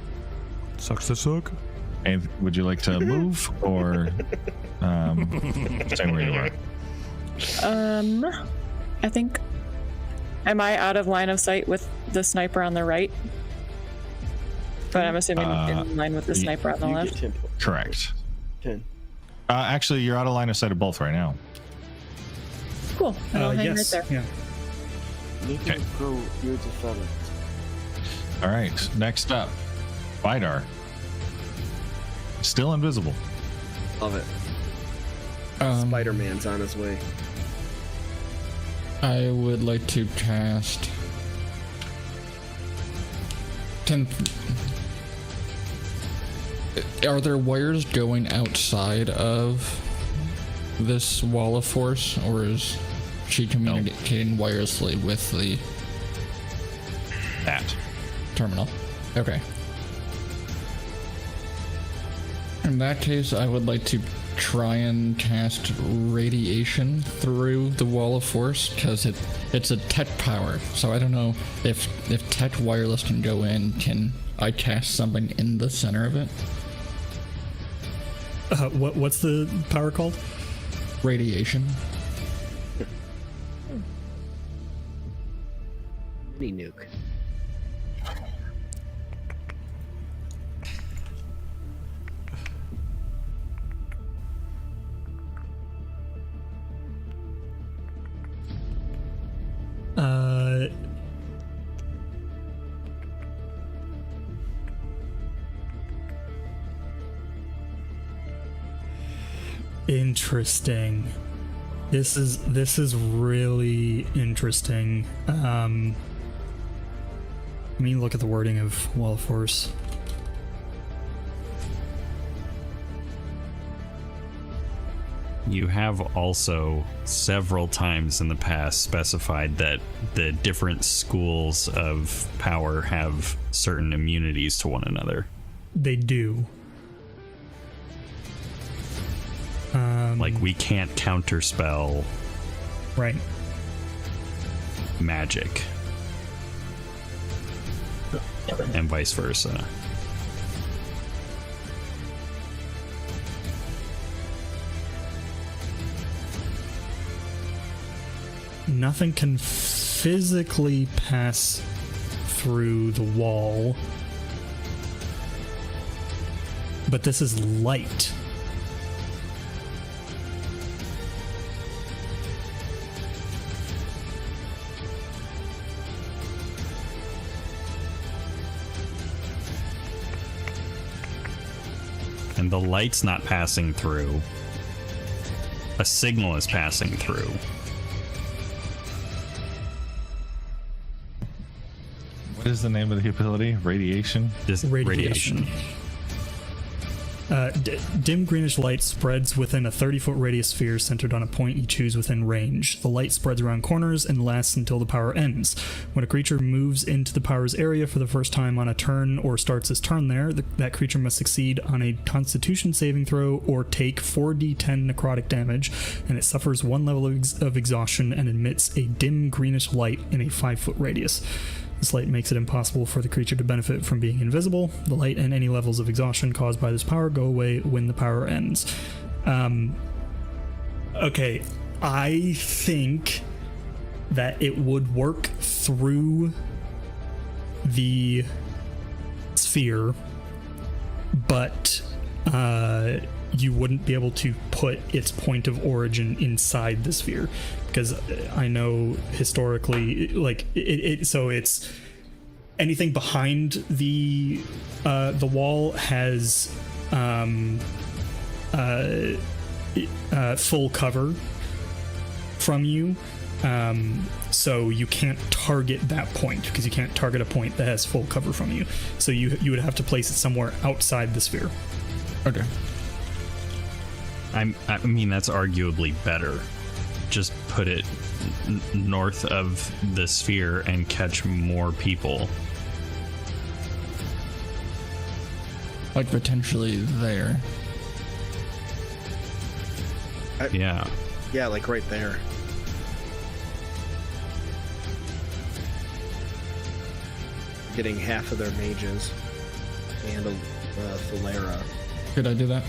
Sucks to suck. And would you like to move or stay where you are? I think. Am I out of line of sight with the sniper on the right? But I'm assuming in line with the sniper on the You left. get 10 points. Correct. 10. Actually, you're out of line of sight of both right now. Cool. I'll hang Yes. right there. Yeah. Okay. Go, you're developed. All right. Next up, Vidar. Still invisible. Love it. Spider-Man's on his way. I would like to cast 10. Are there wires going outside of this wall of force, or is she communicating wirelessly with the That. terminal? Okay. In that case, I would like to try and cast radiation through the wall of force, because it's a Tet power. So I don't know if Tet wireless can go in. Can I cast something in the center of it? What's the power called? Radiation. Mini nuke. Interesting. This is really interesting. Let me look at the wording of Wall of Force. You have also several times in the past specified that the different schools of power have certain immunities to one another. They do. Like, we can't counterspell Right. magic. And vice versa. Nothing can physically pass through the wall. But this is light. And the light's not passing through. A signal is passing through. What is the name of the ability? Radiation? This Radiation. Dim greenish light spreads within a 30-foot radius sphere centered on a point you choose within range. The light spreads around corners and lasts until the power ends. When a creature moves into the power's area for the first time on a turn or starts its turn there, that creature must succeed on a Constitution saving throw or take 4d10 necrotic damage, and it suffers 1 level of exhaustion and emits a dim greenish light in a 5-foot radius. This light makes it impossible for the creature to benefit from being invisible. The light and any levels of exhaustion caused by this power go away when the power ends. Okay, I think that it would work through the sphere, but you wouldn't be able to put its point of origin inside the sphere, because I know historically, like so it's anything behind the wall has full cover from you, so you can't target that point, because you can't target a point that has full cover from you. So you would have to place it somewhere outside the sphere. Okay. I mean, that's arguably better. Just put it north of the sphere and catch more people. Like potentially there. Yeah. Yeah, like right there. Getting half of their mages and a Thalera. Could I do that?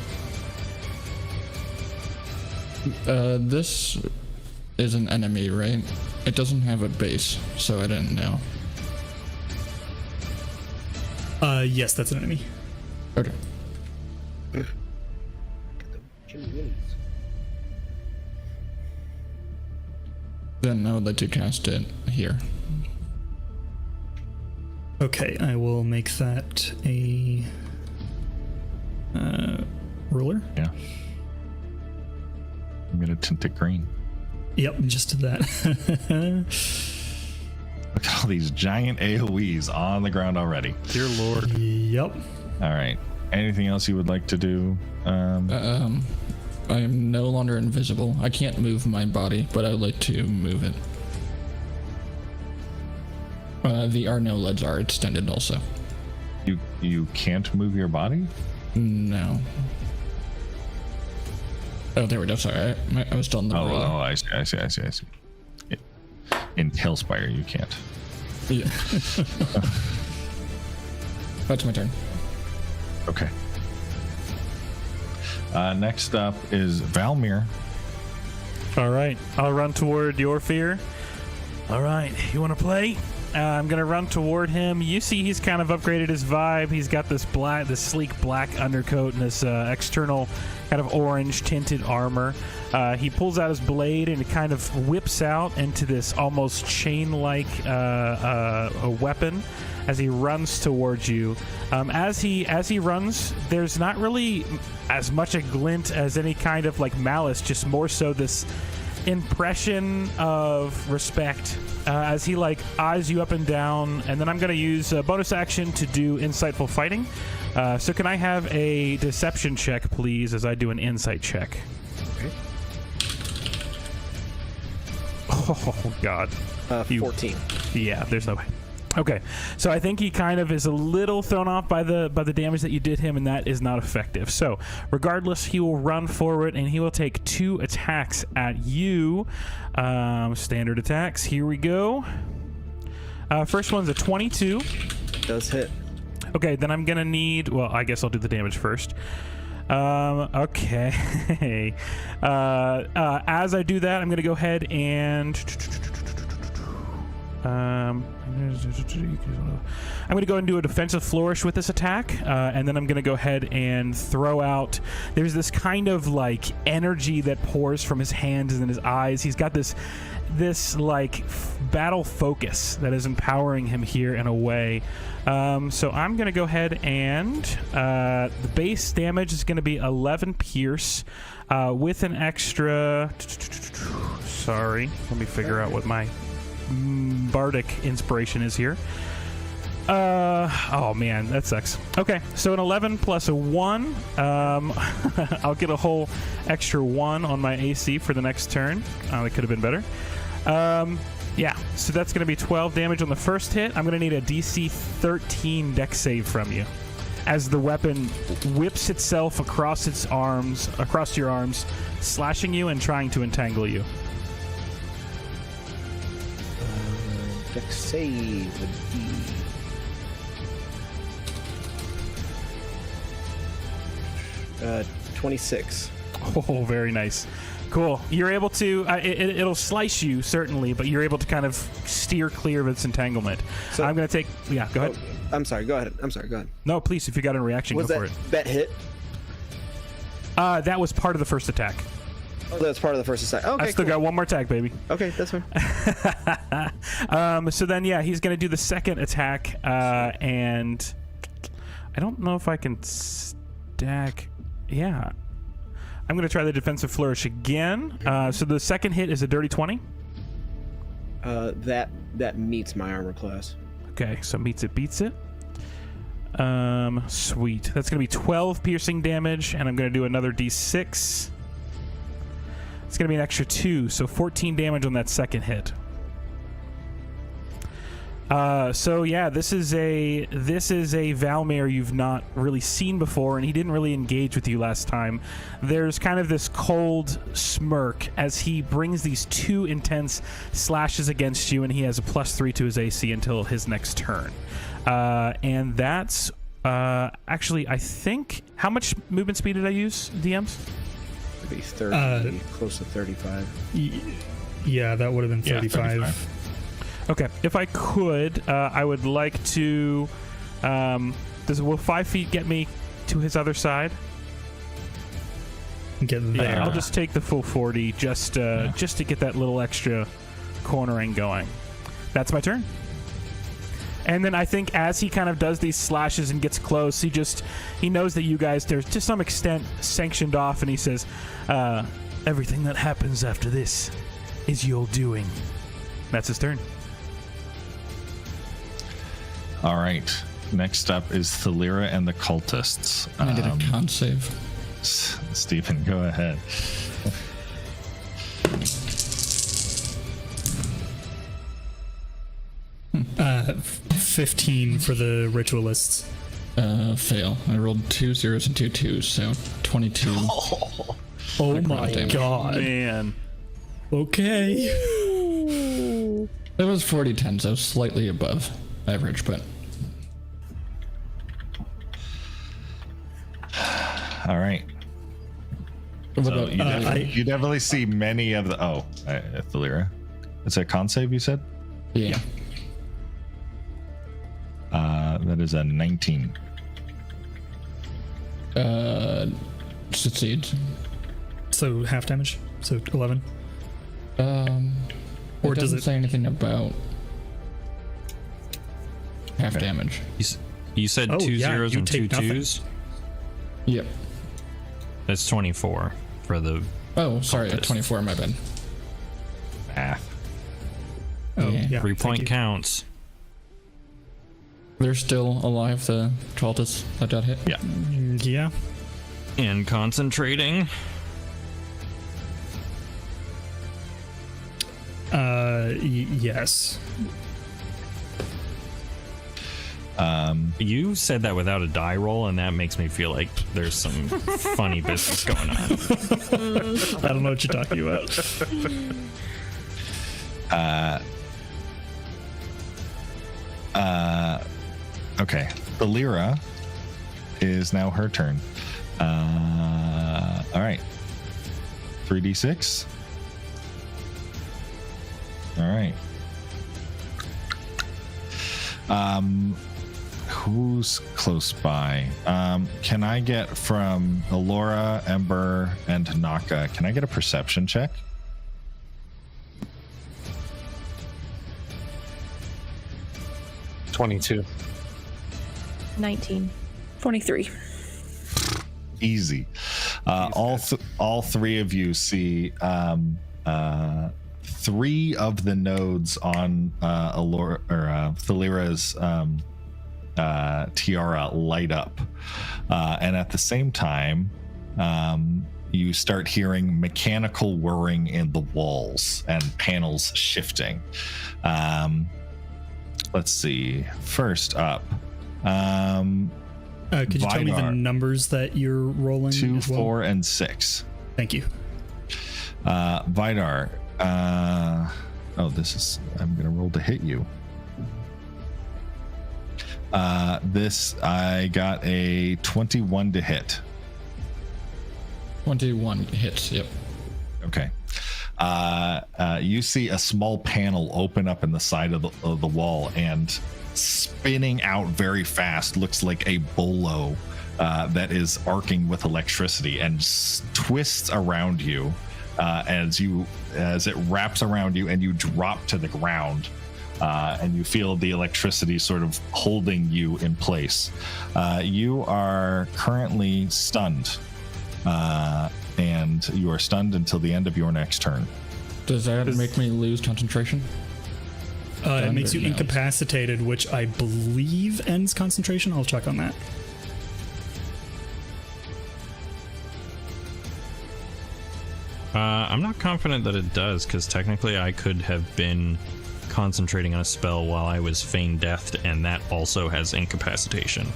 This is an enemy, right? It doesn't have a base, so I didn't know. Yes, that's an enemy. Okay. Then I would like to cast it here. Okay, I will make that a ruler. Yeah. I'm gonna tint it green. Yep, just did that. Look at all these giant AoEs on the ground already. Dear Lord. Yep. All right. Anything else you would like to do? I am no longer invisible. I can't move my body, but I would like to move it. The Arno-leds are extended also. You can't move your body? No. Oh, there we go. Sorry, I was still in the roller. Oh, I see. In Tailspire, you can't. Yeah. That's my turn. Okay. Next up is Valmir. All right, I'll run toward your fear. All right, you want to play? I'm gonna run toward him. You see, he's kind of upgraded his vibe. He's got this sleek black undercoat and this external kind of orange tinted armor. He pulls out his blade and it kind of whips out into this almost chain-like a weapon as he runs towards you. As he runs, there's not really as much a glint as any kind of like malice, just more so this impression of respect as he like eyes you up and down. And then I'm going to use a bonus action to do insightful fighting. So can I have a deception check, please, as I do an insight check? Okay. Oh God. 14. Yeah, there's no way. Okay, so I think he kind of is a little thrown off by the damage that you did him, and that is not effective. So regardless, he will run forward and he will take 2 attacks at you. Standard attacks. Here we go. First one's a 22. Does hit. Okay, then I'm gonna need. Well, I guess I'll do the damage first. Okay. As I do that, I'm gonna go ahead and. I'm going to go and do a defensive flourish with this attack, and then I'm going to go ahead and throw out. There's this kind of like energy that pours from his hands and his eyes. He's got this like battle focus that is empowering him here in a way. So I'm going to go ahead and the base damage is going to be 11 pierce with an extra. Sorry, let me figure out what my bardic inspiration is here. Oh man, that sucks. Okay, so an 11 plus a 1. I'll get a whole extra 1 on my AC for the next turn. That could have been better. Yeah, so that's going to be 12 damage on the first hit. I'm going to need a DC 13 dex save from you as the weapon whips itself across your arms, slashing you and trying to entangle you. Dex save would be 26. Oh, very nice. Cool. You're able to it'll slice you certainly, but you're able to kind of steer clear of its entanglement. So I'm going to take go ahead. Oh, I'm sorry, go ahead. No, please, if you got a reaction, go for it. That hit? That was part of the first attack. Oh, that's part of the first attack. Okay, I still got one more attack, baby. Okay, that's fine. So then, yeah, he's going to do the second attack, and I don't know if I can stack. Yeah. I'm going to try the defensive flourish again. So the second hit is a dirty 20. That meets my armor class. Okay, so meets it, beats it. Sweet. That's going to be 12 piercing damage, and I'm going to do another d6. It's going to be an extra 2, so 14 damage on that second hit. So yeah, this is a Valmir you've not really seen before, and he didn't really engage with you last time. There's kind of this cold smirk as he brings these 2 intense slashes against you, and he has a +3 to his AC until his next turn. And that's actually, I think, how much movement speed did I use, DMs? Be 30, close to 35. Yeah, that would have been 35. Okay, if I could, I would like to. Will 5 feet get me to his other side? Get there. Yeah, I'll just take the full 40 just to get that little extra cornering going. That's my turn. And then I think as he kind of does these slashes and gets close, he knows that you guys, they're to some extent sanctioned off, and he says, everything that happens after this is your doing. That's his turn. All right. Next up is Thalira and the cultists. I did a con save. Stephen, go ahead. 15 for the ritualists. Fail. I rolled 2 zeros and 2 2s, so 22. Oh Necrotic my damage. god. Man. Okay. It was 40-10, so slightly above average, but All right. what So about you, you definitely see many of the. Oh, Thalira. It's a con save, you said? yeah. That is a 19. Succeeds. So half damage. So 11. Or Or it does doesn't it- say anything about half Okay. damage. You said Oh, two yeah, zeros you and two take nothing. twos? Yep. That's 24 for the. Oh, sorry, Cultist. 24, my bad. Math. Oh, Yeah. yeah. 3 thank point you. counts. They're still alive, the cultists that got hit. Yeah. Yeah. And concentrating. Yes. You said that without a die roll, and that makes me feel like there's some funny business going on. I don't know what you're talking about. Okay. Thalira is now her turn. All right. 3d6. All right. Who's close by? Can I get from Alora, Ember, and Tanaka? Can I get a perception check? 22. 19. 23. Easy. All three of you see three of the nodes on Alora or Thalira's tiara light up, and at the same time, you start hearing mechanical whirring in the walls and panels shifting. Let's see. First up, Could you tell me the Vidar. numbers that you're rolling? 2, as well? 4, and 6. Thank you. Vidar. I'm gonna roll to hit you. This I got a 21 to hit. 21 hits, yep. Okay. You see a small panel open up in the side of the wall, and spinning out very fast looks like a bolo that is arcing with electricity and twists around you as it wraps around you, and you drop to the ground. And you feel the electricity sort of holding you in place. You are currently stunned, and you are stunned until the end of your next turn. Does that make me lose concentration? It makes you No. incapacitated, which I believe ends concentration. I'll check on that. I'm not confident that it does, because technically I could have been concentrating on a spell while I was feigned deathed, and that also has incapacitation.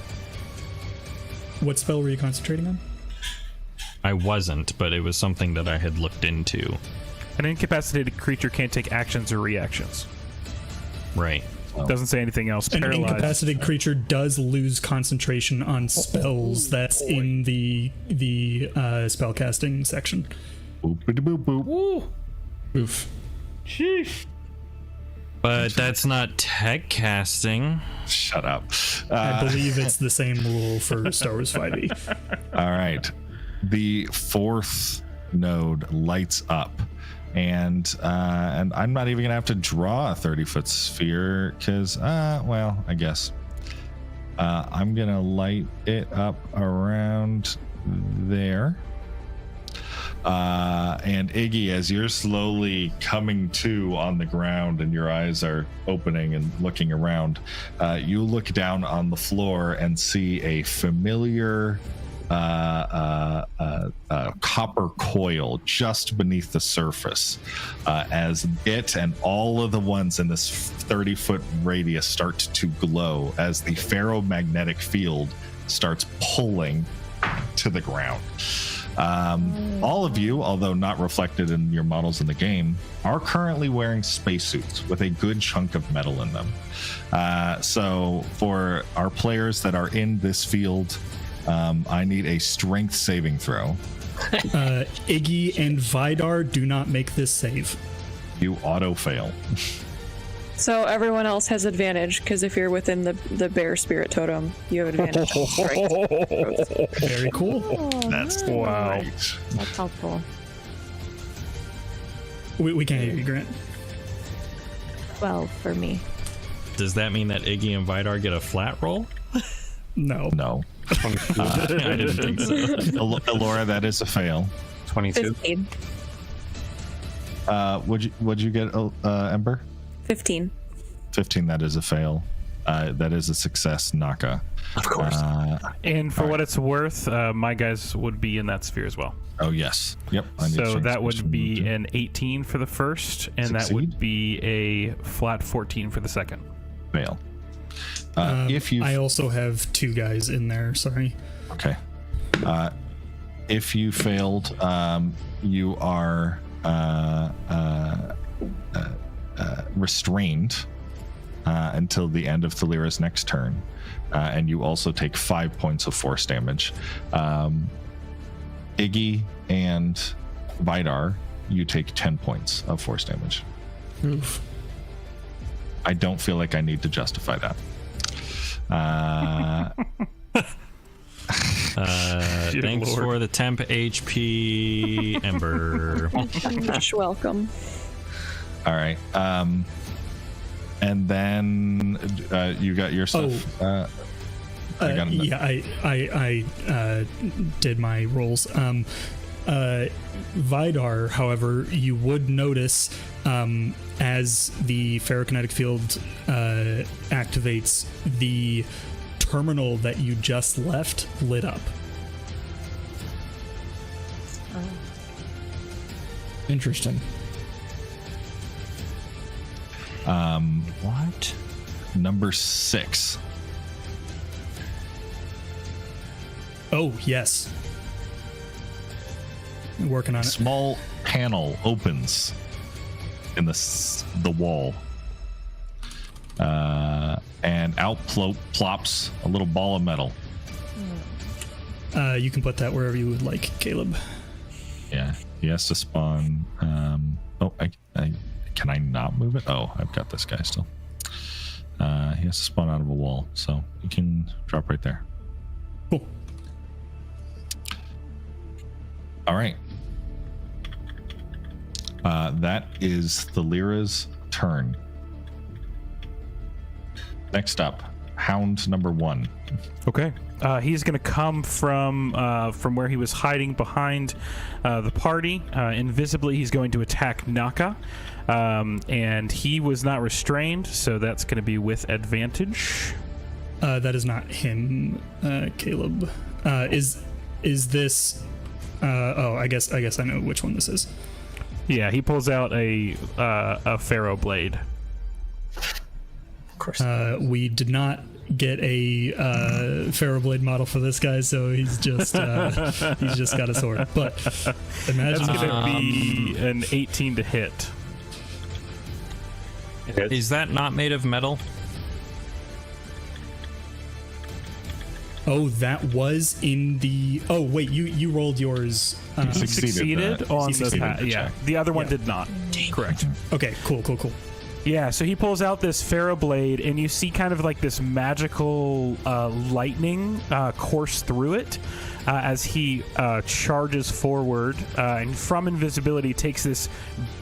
What spell were you concentrating on? I wasn't, but it was something that I had looked into. An incapacitated creature can't take actions or reactions. Right. Doesn't say anything else. An Paralyzed. incapacitated creature does lose concentration on spells. That's in the spellcasting section. Boop boop boop. Oof. But that's not tech casting. Shut up. I believe it's the same rule for Star Wars 5e. All right. The fourth node lights up, and I'm not even gonna have to draw a 30-foot sphere because, well, I guess I'm gonna light it up around there. And Iggy, as you're slowly coming to on the ground and your eyes are opening and looking around, you look down on the floor and see a familiar copper coil just beneath the surface, as it and all of the ones in this 30-foot radius start to glow as the ferromagnetic field starts pulling to the ground. All of you, although not reflected in your models in the game, are currently wearing spacesuits with a good chunk of metal in them. So for our players that are in this field, I need a strength saving throw. Iggy and Vidar do not make this save. You auto fail. So everyone else has advantage because if you're within the bear spirit totem, you have advantage. Very cool. That's Wow. great. That's helpful. We can't hear you, Grant. 12 for me. Does that mean that Iggy and Vidar get a flat roll? No. No. I didn't think so. Elora, that is a fail. 22. 15. What'd you get, Ember? 15. 15, that is a fail. That is a success, Naka. Of course. And for All what right. it's worth, my guys would be in that sphere as well. Oh, yes. Yep. I need So strength that would saving be to an 18 for the first, and that would Succeed? be a flat 14 for the second. fail. If you I also have 2 guys in there. Sorry. Okay. If you failed, you are restrained until the end of Thalira's next turn, and you also take 5 points of force damage. Iggy and Vidar, you take 10 points of force damage. Oof. I don't feel like I need to justify that. Dear Thanks Lord. for the temp HP, Ember. You're welcome. All right. And then you got your stuff. I got it. Yeah, I did my rolls. Vidar, however, you would notice as the ferrokinetic field activates, the terminal that you just left lit up. Interesting. What? Number 6. Oh, yes. Working on it. Small panel opens in the wall, and out plops a little ball of metal. You can put that wherever you would like, Caleb. Yeah, he has to spawn. Can I not move it? Oh, I've got this guy still. He has to spawn out of a wall, so you can drop right there. Cool. All right. That is Thalira's turn. Next up, Hound number 1. Okay. He's going to come from where he was hiding behind the party. Invisibly, he's going to attack Naka. And he was not restrained, so that's going to be with advantage. That is not him, Caleb. Is this? I guess I know which one this is. Yeah, he pulls out a Pharaoh blade. Of course. We did not get a Pharaoh blade model for this guy, so he's just got a sword. But imagine That's if going to be an 18 to hit. Is that not made of metal? Oh, that was in the. Oh wait, you rolled yours. He succeeded on succeeded the the yeah. check. The other one Yeah. did not. Correct. Okay, cool. Yeah, so he pulls out this Pharaoh blade, and you see kind of like this magical lightning course through it as he charges forward, and from invisibility takes this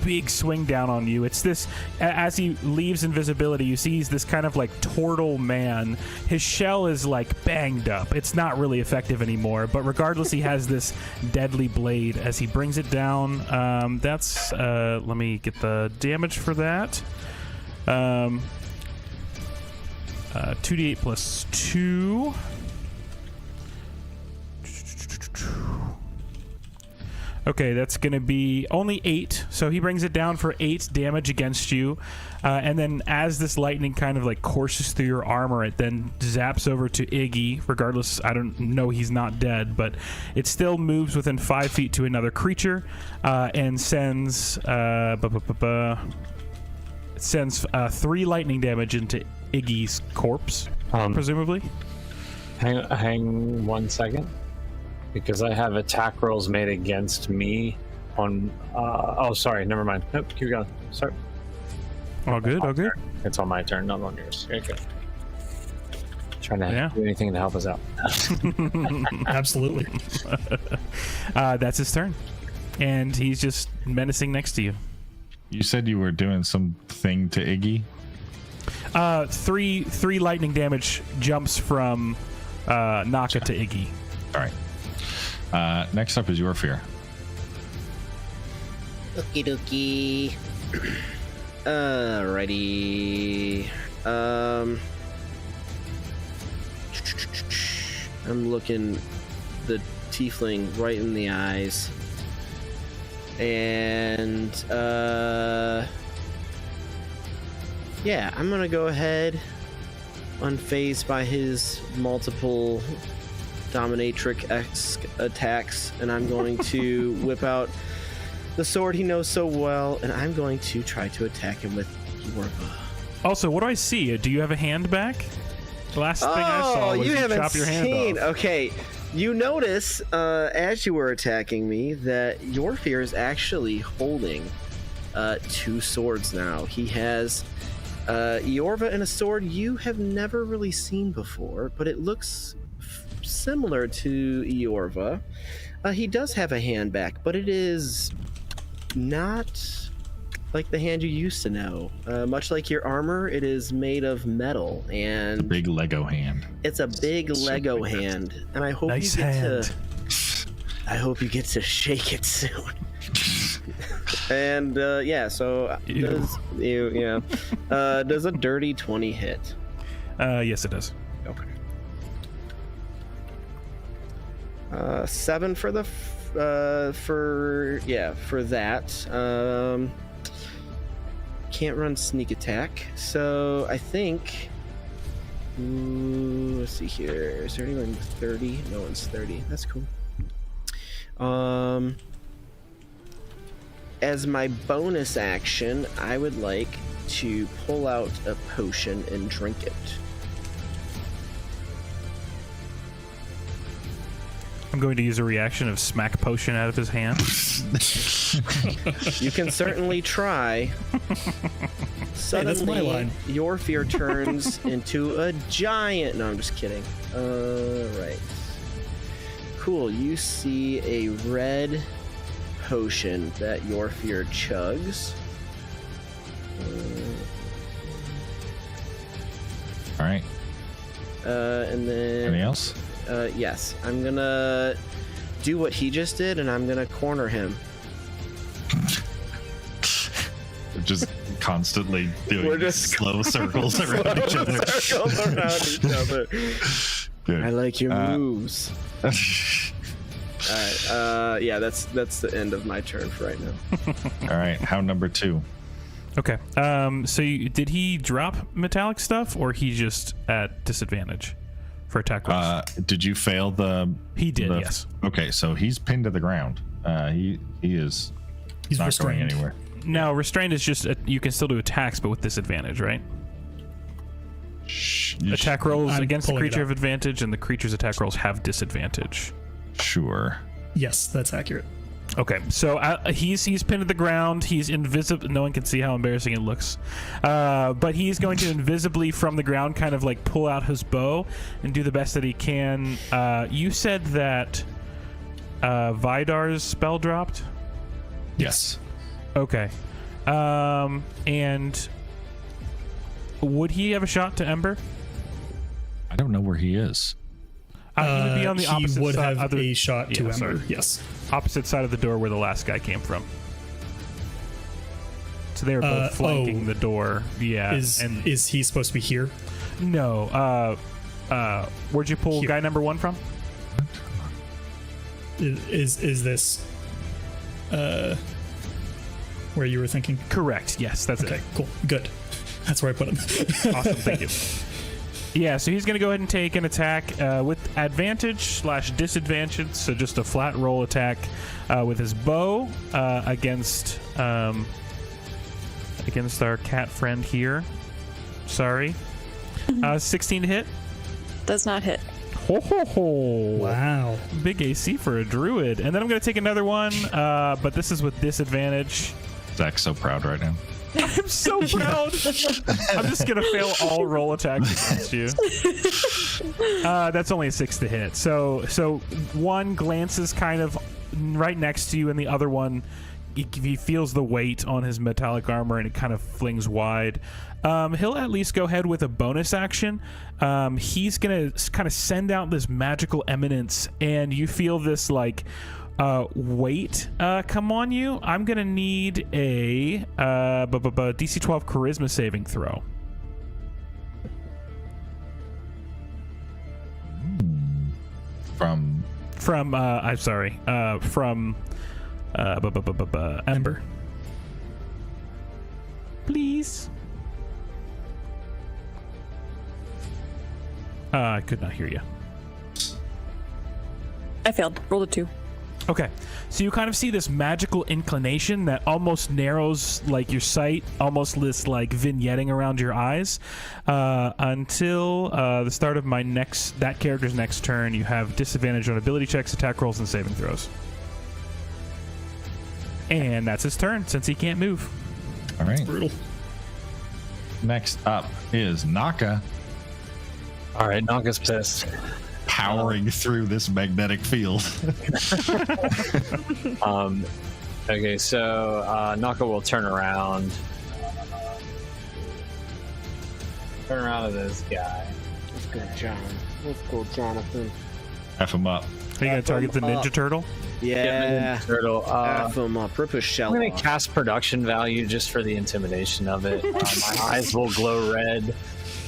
big swing down on you. It's this, as he leaves invisibility, you see he's this kind of like turtle man. His shell is like banged up. It's not really effective anymore, but regardless, he has this deadly blade as he brings it down. That's, let me get the damage for that. 2d8 plus 2. Okay, that's going to be only 8. So he brings it down for 8 damage against you. And then as this lightning kind of like courses through your armor, it then zaps over to Iggy. Regardless, I don't know, he's not dead, but it still moves within 5 feet to another creature and sends 3 lightning damage into Iggy's corpse, presumably. Hang 1 second. Because I have attack rolls made against me on... oh, sorry. Never mind. Nope, keep going. Sorry. All good, all good. It's on my turn, not on yours. Okay. Trying to do anything to help us out. Absolutely. That's his turn. And he's just menacing next to you. You said you were doing something to Iggy? 3 lightning damage jumps from Naka to Iggy. All right. Next up is your fear. Okie dokie. Alrighty. I'm looking the tiefling right in the eyes. And, yeah, I'm gonna go ahead, unfazed by his multiple dominatrix attacks, and I'm going to whip out the sword he knows so well, and I'm going to try to attack him with Yorva. Also, what do I see? Do you have a hand back? The last thing I saw was you chop your hand off. Okay, you notice as you were attacking me that your fear is actually holding 2 swords now. He has Yorva and a sword you have never really seen before, but it looks similar to Yorva. He does have a hand back, but it is not like the hand you used to know. Much like your armor, it is made of metal, and a big Lego hand. It's a big Lego hand, and I hope nice you get hand. I hope you get to shake it soon. And yeah, so does a dirty 20 hit? Yes, it does. Okay. 7 for the for that. Can't run sneak attack, so I think. Let's see here. Is there anyone 30? No one's 30. That's cool. As my bonus action, I would like to pull out a potion and drink it. I'm going to use a reaction of smack potion out of his hand. You can certainly try. Suddenly, that's my line. Your fear turns into a giant... No, I'm just kidding. Right. Cool, you see a red potion that your fear chugs. All right. And then... Anything else? Yes. I'm gonna do what he just did, and I'm gonna corner him. Just constantly doing We're just slow circles around each other. Circles around each other. Good. I like your moves. All right. Yeah, that's the end of my turn for right now. All right. Hound number 2. Okay. So did he drop metallic stuff, or he just at disadvantage for attack rolls? Did you fail the? He did. Yes. Okay, so he's pinned to the ground. He's not restrained. going anywhere. No, restrained is just you can still do attacks, but with disadvantage, right? Attack rolls I'm against the pulling it creature up. have advantage, and the creature's attack rolls have disadvantage. Sure. Yes, that's accurate. Okay, so he's pinned to the ground. He's invisible. No one can see how embarrassing it looks. But he's going to invisibly from the ground kind of like pull out his bow and do the best that he can. You said that Vidar's spell dropped? Yes. Okay. And would he have a shot to Ember? I don't know where he is. He would be on the opposite he would side. have a shot to Ember. sorry. Yes. Opposite side of the door where the last guy came from. So they were both flanking the door. Yeah. Is he supposed to be here? No. Where'd you pull Here. guy number 1 from? Is this where you were thinking? Correct. Yes, that's Okay, it. cool. Good. That's where I put him. Awesome. Thank you. Yeah, so he's going to go ahead and take an attack with advantage/disadvantage, so just a flat roll attack with his bow against our cat friend here. Sorry. 16 to hit. Does not hit. Ho, ho, ho. Wow. Big AC for a druid. And then I'm going to take another one, but this is with disadvantage. Zach's so proud right now. I'm so proud. I'm just going to fail all roll attacks against you. That's only a 6 to hit. So one glances kind of right next to you, and the other one, he feels the weight on his metallic armor, and it kind of flings wide. He'll at least go ahead with a bonus action. He's going to kind of send out this magical eminence, and you feel this, like, weight come on you. I'm going to need a DC 12 charisma saving throw. From I'm sorry. From Ember. Please. I could not hear you. I failed. Rolled a 2. Okay, so you kind of see this magical inclination that almost narrows like your sight, almost this like vignetting around your eyes, until the start of that character's next turn. You have disadvantage on ability checks, attack rolls, and saving throws. And that's his turn since he can't move. all right. Brutal. Next up is Naka, All right, Naga's pissed. powering through this magnetic field. Okay, so Naka will turn around. Turn around to this guy. Let's go, John. Let's go, Jonathan. F him up. Are you going to target the Ninja Turtle? Yeah. Turtle. F him up. Rip his shell I'm going off. to cast production value just for the intimidation of it. My eyes will glow red.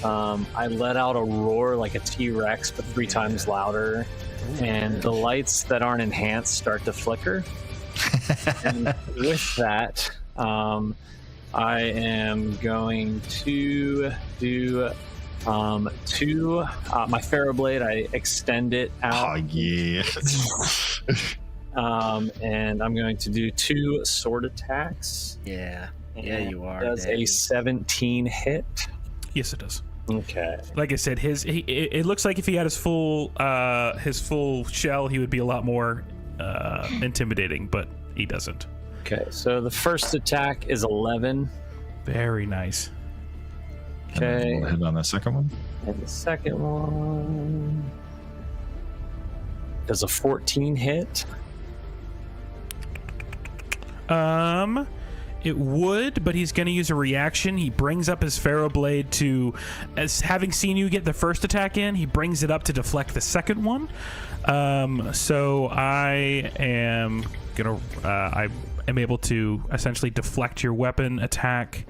I let out a roar like a T-Rex, but 3 times louder. And the lights that aren't enhanced start to flicker. And with that, I am going to do 2. My Ferroblade, I extend it Oh out. yeah. And I'm going to do 2 sword attacks. Yeah. Yeah, And you are. Does Daddy. a 17 hit? Yes, it does. Okay. Like I said, it looks like if he had his full shell, he would be a lot more intimidating, but he doesn't. Okay, so the first attack is 11. Very nice. And then Okay. we'll hit on the second one. And the second one does a 14 hit. It would, but he's going to use a reaction. He brings up his Pharaoh Blade to, as having seen you get the first attack in, he brings it up to deflect the second one. So I am gonna, I am able to essentially deflect your weapon attack.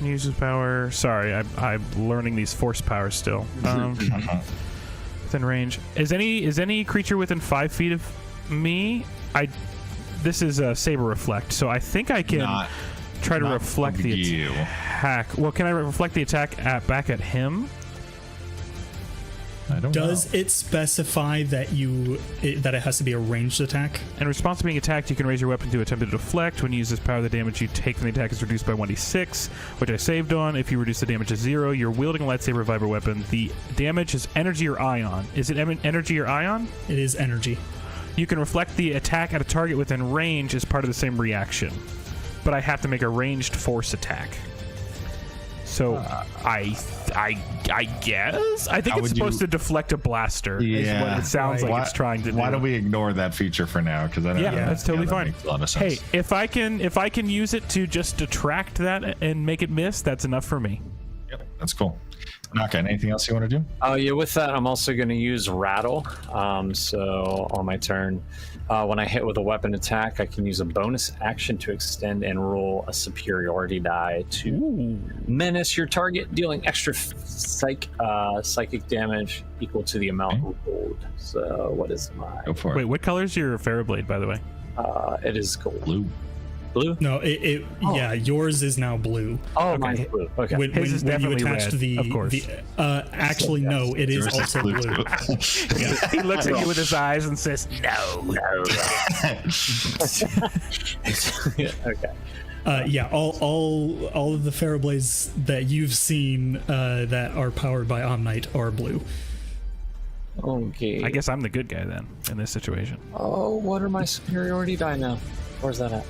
Uses power. Sorry, I'm learning these force powers still. Within range. Is any creature within 5 feet of me? This is a saber reflect, so I think I can try to reflect the attack. Well, can I reflect the attack back at him? I don't know. Does it specify that that it has to be a ranged attack? In response to being attacked, you can raise your weapon to attempt to deflect. When you use this power, the damage you take from the attack is reduced by 1d6, which I saved on. If you reduce the damage to 0, you're wielding a lightsaber vibra weapon. The damage is energy or ion. Is it energy or ion? It is energy. You can reflect the attack at a target within range as part of the same reaction, but I have to make a ranged force attack. So I guess I think it's supposed to deflect a blaster. Is what it sounds like it's trying to do. Why don't we ignore that feature for now? Because I don't. Yeah, that's totally fine. Makes a lot of Hey, sense. if I can use it to just detract that and make it miss, that's enough for me. Yep, that's cool. Naka, anything else you want to do? Oh yeah, with that, I'm also going to use rattle. So on my turn, when I hit with a weapon attack, I can use a bonus action to extend and roll a superiority die to menace your target, dealing extra psychic damage equal to the amount rolled. So what is my? Go for Wait, it. what color is your Ferroblade, by the way? It is gold. Blue. Blue? No, yeah, yours is now blue. Oh, mine's blue. Okay. When, His is when you definitely attached red, of course. actually, no, it is Yours also blue. too. He looks at you with his eyes and says, "No." Okay. Yeah, all of the Ferroblades that you've seen that are powered by Omnite are blue. Okay. I guess I'm the good guy then in this situation. Oh, what are my superiority die now? Where's that at?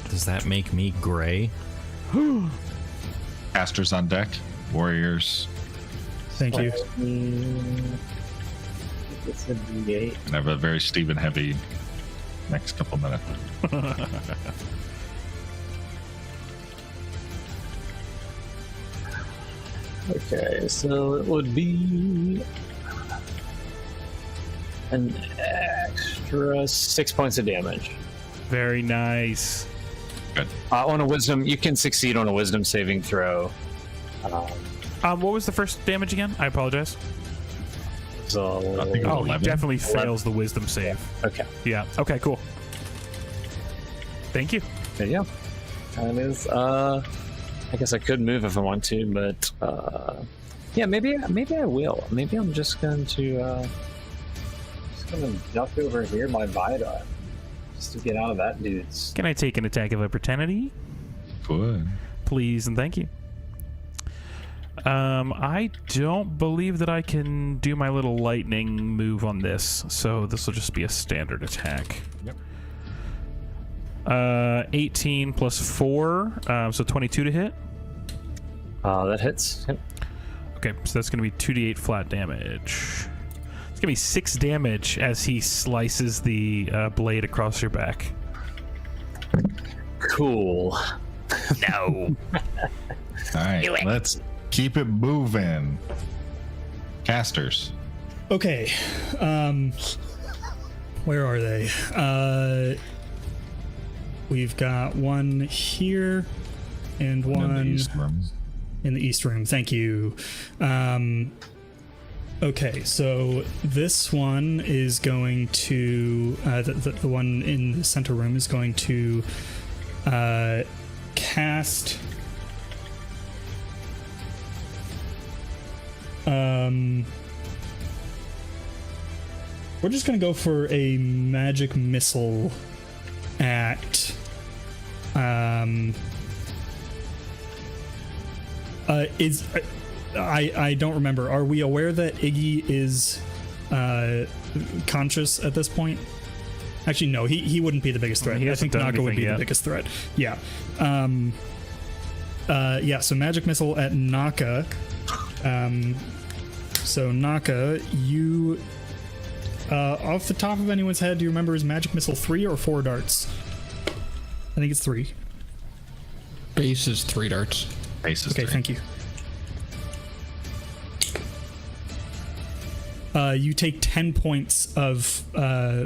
Does that make me gray? Casters on deck. Warriors. Thank you. It's a D8. And have a very Stephen heavy next couple minutes. Okay, so it would be an extra 6 points of damage. Very nice. Good. On a wisdom, you can succeed on a wisdom saving throw. What was the first damage again? I apologize. So, I think it was Oh, he 11. definitely fails the wisdom save. okay, Yeah. Okay, cool. Thank you. there you go. That is, I guess I could move if I want to, but yeah, maybe I will. Maybe I'm just going to duck over here by Vida just to get out of that dude's. Can I take an attack of opportunity? Good. Please and thank you. I don't believe that I can do my little lightning move on this, so this will just be a standard attack. Yep. 18 plus 4, so 22 to hit. That hits. Yep. Okay, so that's going to be 2d8 flat damage. It's going to be 6 damage as he slices the blade across your back. Cool. No. All right. Let's keep it moving. Casters. Okay, where are they? We've got one here and In the one east room. in the east room. Thank you. Okay, so this one is going to the one in the center room is going to cast we're just gonna go for a magic missile at I don't remember. Are we aware that Iggy is conscious at this point? Actually, no. He wouldn't be the biggest threat. He I hasn't think done Naka would anything be yet. the biggest threat. Yeah. Yeah. So magic missile at Naka. So Naka, you off the top of anyone's head, do you remember, is magic missile 3 or 4 darts? I think it's 3. Base is 3 darts. Bases. Okay, thank you. You take 10 points of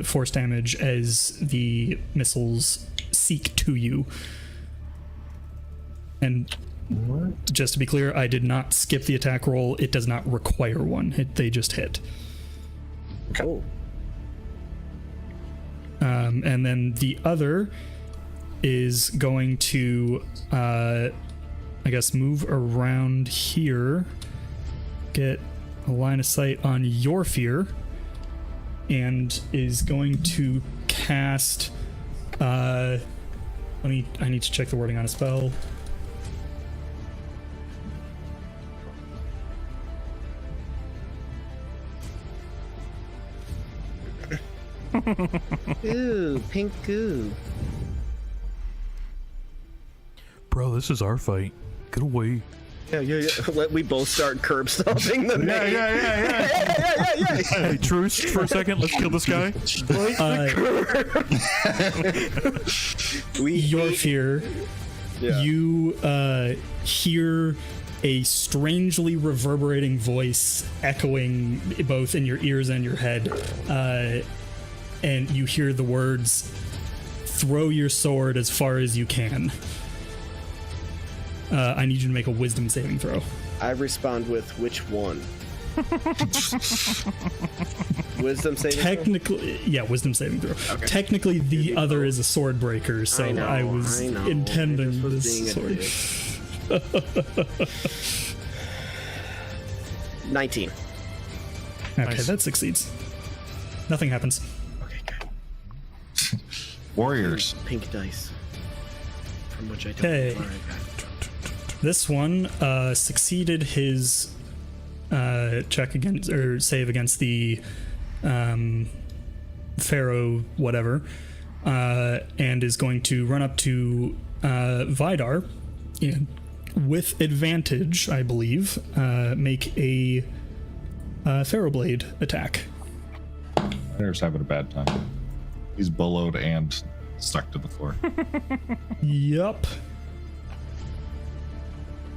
force damage as the missiles seek to you. And just to be clear, I did not skip the attack roll. It does not require one. They just hit. Cool. And then the other is going to, I guess, move around here, get a line of sight on your fear, and is going to cast. I need to check the wording on a spell. Ooh, pink goo. Bro, this is our fight. Get away. Yeah. We both start curb stomping the main. Yeah. Hey, truce for a second. Let's kill this guy. We Your hate- fear. Yeah. You hear a strangely reverberating voice echoing both in your ears and your head, and you hear the words, "Throw your sword as far as you can." I need you to make a wisdom saving throw. I respond with which one? Wisdom saving throw? Technically, yeah, wisdom saving throw. Okay. Technically, the other is a sword breaker, so I was intending Just was this being a sword. dick. 19. Okay, Nice. that succeeds. Nothing happens. Okay, good. Warriors. Pink dice. From which I don't Okay. know where I got. This one succeeded his check against or save against the Pharaoh whatever, and is going to run up to Vidar and with advantage, I believe, make a Pharaoh Blade attack. Vidar's having a bad time. He's bullowed and stuck to the floor. Yup.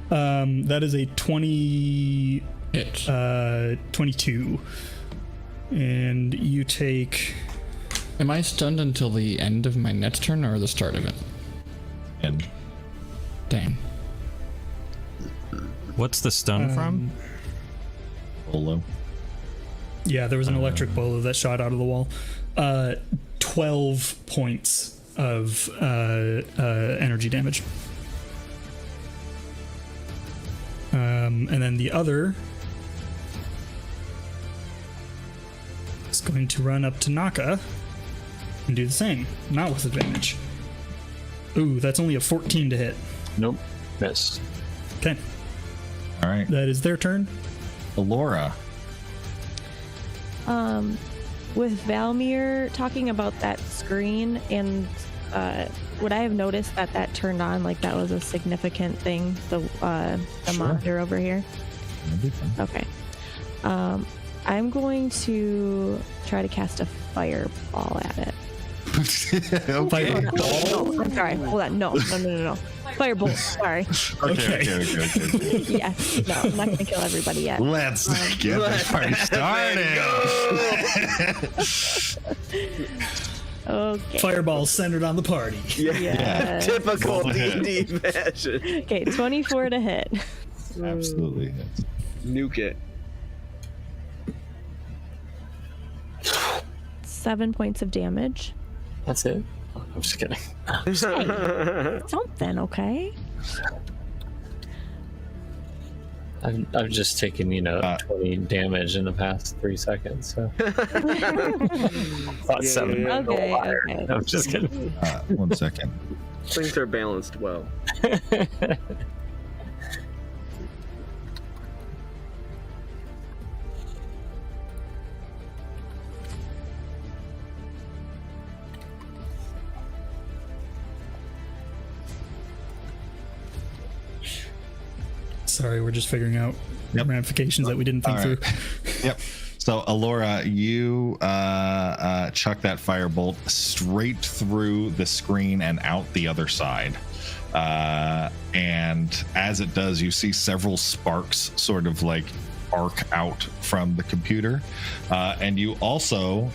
That is a 20, Hit. 22. And you take... Am I stunned until the end of my next turn or the start of it? And Dang. What's the stun from? Bolo. Yeah, there was an electric bolo that shot out of the wall. 12 points of energy damage. And then the other is going to run up to Naka and do the same, not with advantage. Ooh, that's only a 14 to hit. Nope. Miss. Okay, All right. that is their turn. Alora. With Valmir talking about that screen, and would I have noticed that turned on, like that was a significant thing, the Sure. monitor over here? That'd be fun. Okay. I'm going to try to cast a fireball at it. Okay. No, I'm sorry. Hold on. No. Firebolt. Sorry. Okay. Yes. No, I'm not going to kill everybody yet. Let's get this party started. Okay. Fireball centered on the party. Yeah. Typical Roll ahead. D&D fashion. Okay, 24 to hit. Absolutely. Yes. Nuke it. 7 points of damage. That's it. I'm just kidding. Something, okay? I've just taken 20 damage in the past 3 seconds. So thought 7 would go Okay, higher. okay. I'm just kidding. 1 second. Things are balanced well. Sorry, we're just figuring out ramifications that we didn't think All right. through. Yep. So, Alora, you chuck that firebolt straight through the screen and out the other side. And as it does, you see several sparks sort of like arc out from the computer. And you also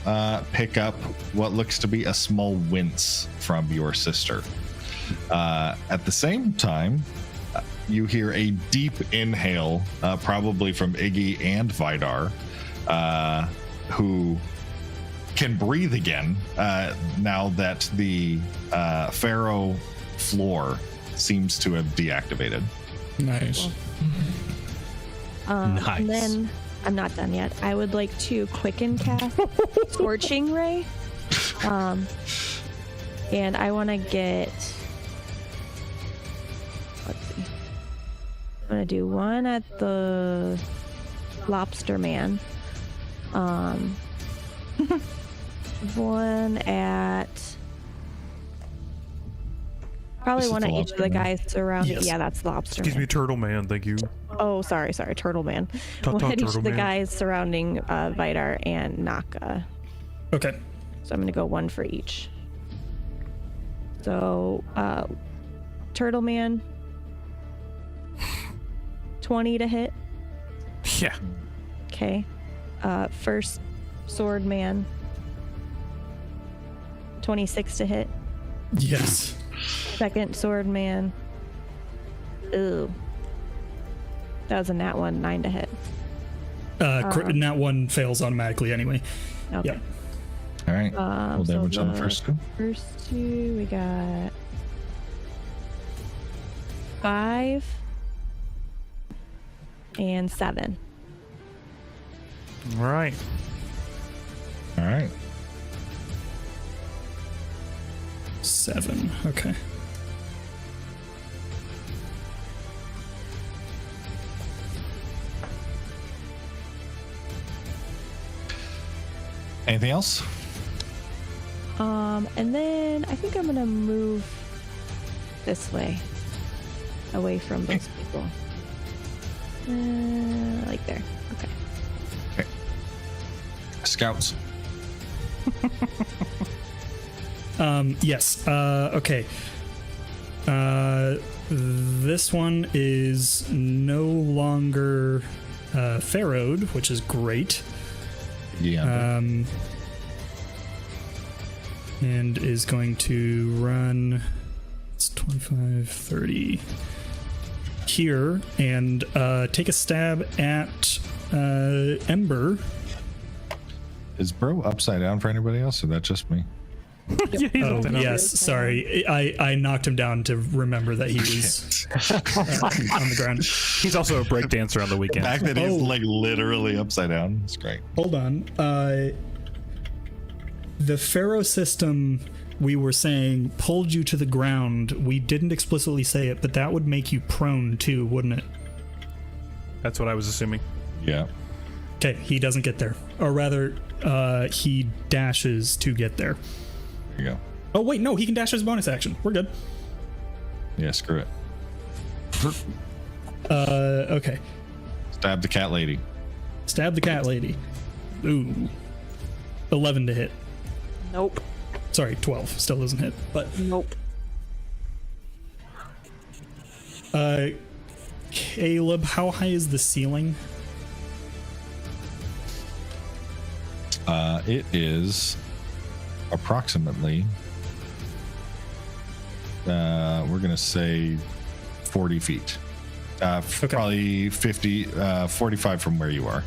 pick up what looks to be a small wince from your sister. At the same time, you hear a deep inhale, probably from Iggy and Vidar, who can breathe again now that the Pharaoh floor seems to have deactivated. Nice. Nice. And then, I'm not done yet. I would like to quicken cast Scorching Ray. And I want to get... Let's see. I'm going to do one at the Lobster Man. One at... Probably This is one the at each of Lobster the Man. guys surrounding. Yes. Yeah, that's the Lobster Excuse Man. me, Turtle Man. Thank you. Oh, sorry, Turtle Man. Talk, One at each Turtle of the Man. guys surrounding Vidar and Naka. Okay. So I'm gonna go one for each. So, Turtle Man, 20 to hit. Yeah. Okay. First sword man. 26 to hit. Yes. Second sword man. Ooh. That was a nat 1, 9 to hit. Nat 1 fails automatically anyway. Okay. Yep. All right. Roll So damage on the first two. First two, we got 5 and 7. All right. All right. 7. Okay. Anything else? And then I think I'm gonna move this way, away from those people. Like there. Okay. Scouts. Yes. Okay. This one is no longer pharaohed, which is great. Yeah. And is going to run. It's 25, 30 here, and take a stab at Ember. Is Bro upside down for anybody else, or that just me? Yeah, he's Oh up and up. yes, sorry. I knocked him down to remember that he was on the ground. He's also a break dancer on the The weekend. fact that he's like literally upside down is great. Hold on. The Pharaoh system we were saying pulled you to the ground. We didn't explicitly say it, but that would make you prone too, wouldn't it? That's what I was assuming. Yeah. Okay, he doesn't get there. Or rather, he dashes to get there. There you go. Oh wait, no, he can dash as a bonus action. We're good. Yeah, screw it. Okay. Stab the cat lady. Stab the cat lady. Ooh. 11 to hit. Nope. Sorry, 12. Still doesn't hit, but Nope. Caleb, how high is the ceiling? It is approximately, we're gonna say 40 feet. Probably 50, 45 from where you are.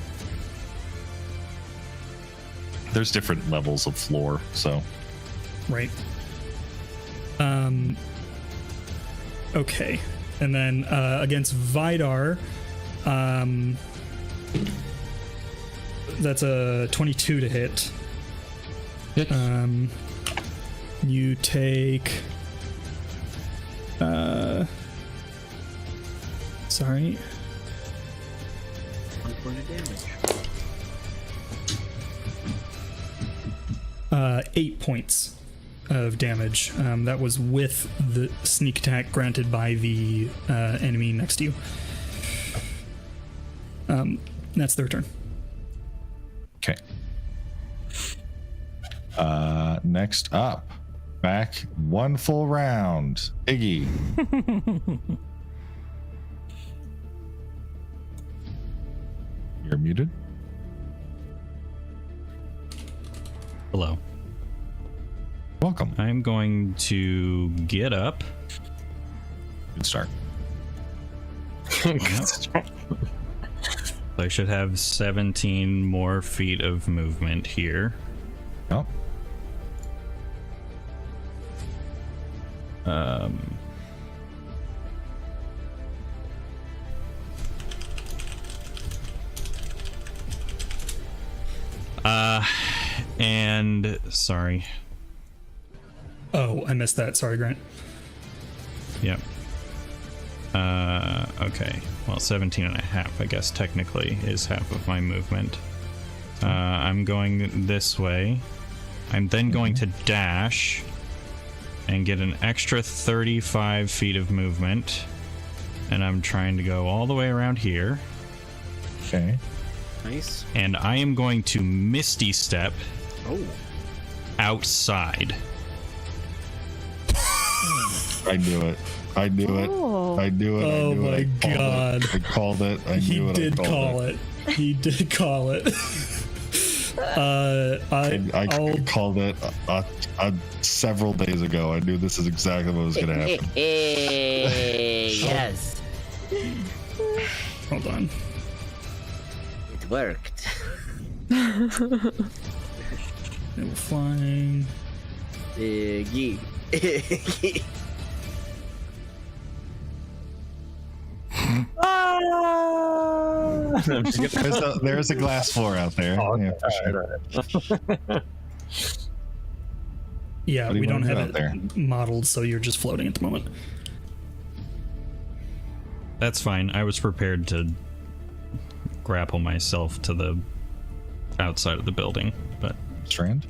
There's different levels of floor, so. Right. Okay. And then against Vidar, that's a 22 to hit. Hits. You take sorry. 1 point of damage. 8 points of damage. That was with the sneak attack granted by the enemy next to you. That's their turn. Okay. Next up, back one full round. Iggy. You're muted. Hello. Welcome. I'm going to get up. Good start. I should have 17 more feet of movement here. Oh. And sorry. Oh, I missed that. Sorry, Grant. Yep. Okay. Well, 17 and a half, I guess, technically, is half of my movement. I'm going this way. I'm then going to dash and get an extra 35 feet of movement. And I'm trying to go all the way around here. Okay. Nice. And I am going to Misty Step Oh. outside. I knew it. I knew it. Oh. Oh. I knew it. Oh my God. I called it. I He knew it. did I call it. He did call it. I I'll called it several days ago. I knew this is exactly what was going to happen. Yes, hold on. it worked. They were flying. Iggy. There's a glass floor out there. Oh, okay. Yeah, for sure. Yeah, What do you we don't wanna have do it out there? modeled, so you're just floating at the moment. That's fine. I was prepared to grapple myself to the outside of the building, but Strand?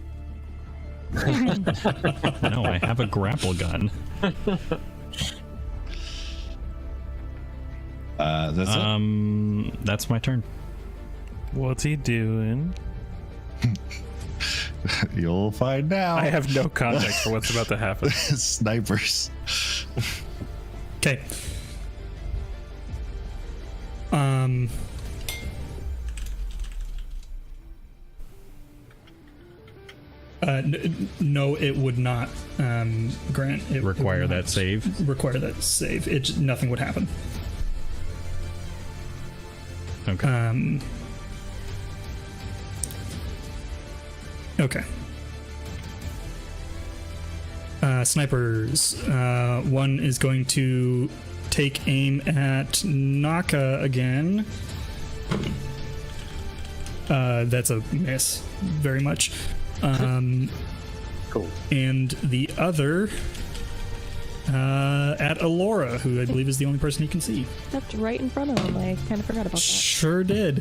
no, I have a grapple gun. That's it. That's my turn. What's he doing? You'll find out. I have no context for what's about to happen. Snipers. Okay. No, it would not. Grant, it would Require not that save. Require that save. Nothing would happen. Okay. Okay. Snipers. One is going to take aim at Naka again. That's a miss, very much. Cool. And the other at Alora, who I believe is the only person he can see. Stepped right in front of him. I kind of forgot about that. Sure did.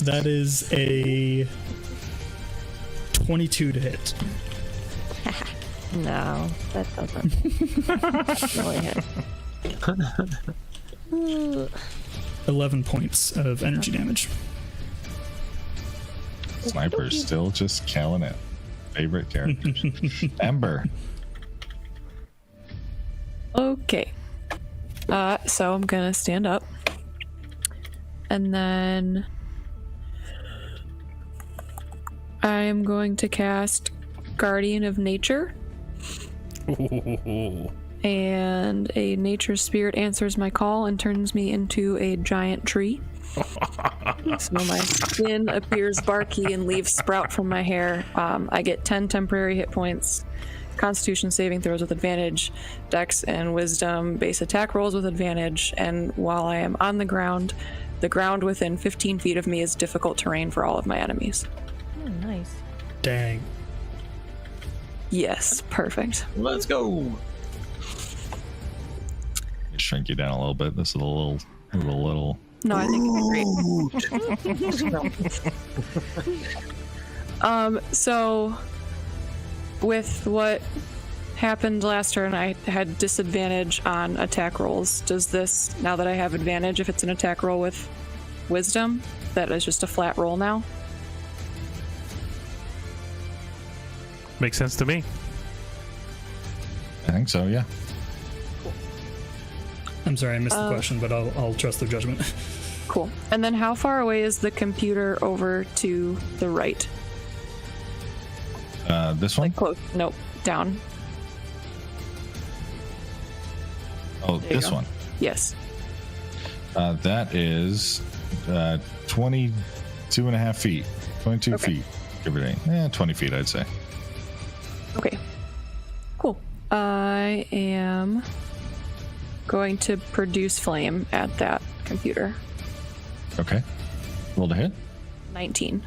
That is a 22 to hit. No, that doesn't really hit. 11 points of energy damage. Snipers still just killing it. Favorite characters. Ember. Okay. So I'm gonna stand up. And then I'm going to cast Guardian of Nature. And a nature spirit answers my call and turns me into a giant tree. So my skin appears barky and leaves sprout from my hair. I get 10 temporary hit points, Constitution saving throws with advantage, Dex and Wisdom base attack rolls with advantage, and while I am on the ground within 15 feet of me is difficult terrain for all of my enemies. Oh, nice. Dang. Yes, perfect. Let's go. Shrink you down a little bit. This is a little. No, I think it'd be great. So with what happened last turn, I had disadvantage on attack rolls. Does this, now that I have advantage, if it's an attack roll with Wisdom, that is just a flat roll now? Makes sense to me. I think so. Yeah. I'm sorry, I missed the question, but I'll trust their judgment. Cool. And then how far away is the computer over to the right? This one. Like close? Nope. Down. Oh, There you this go. one. Yes. That is 22 and a half feet. 22 Okay. feet. Give or take. 20 feet, I'd say. Okay. Cool. I am going to produce flame at that computer. Okay. Roll to hit. 19.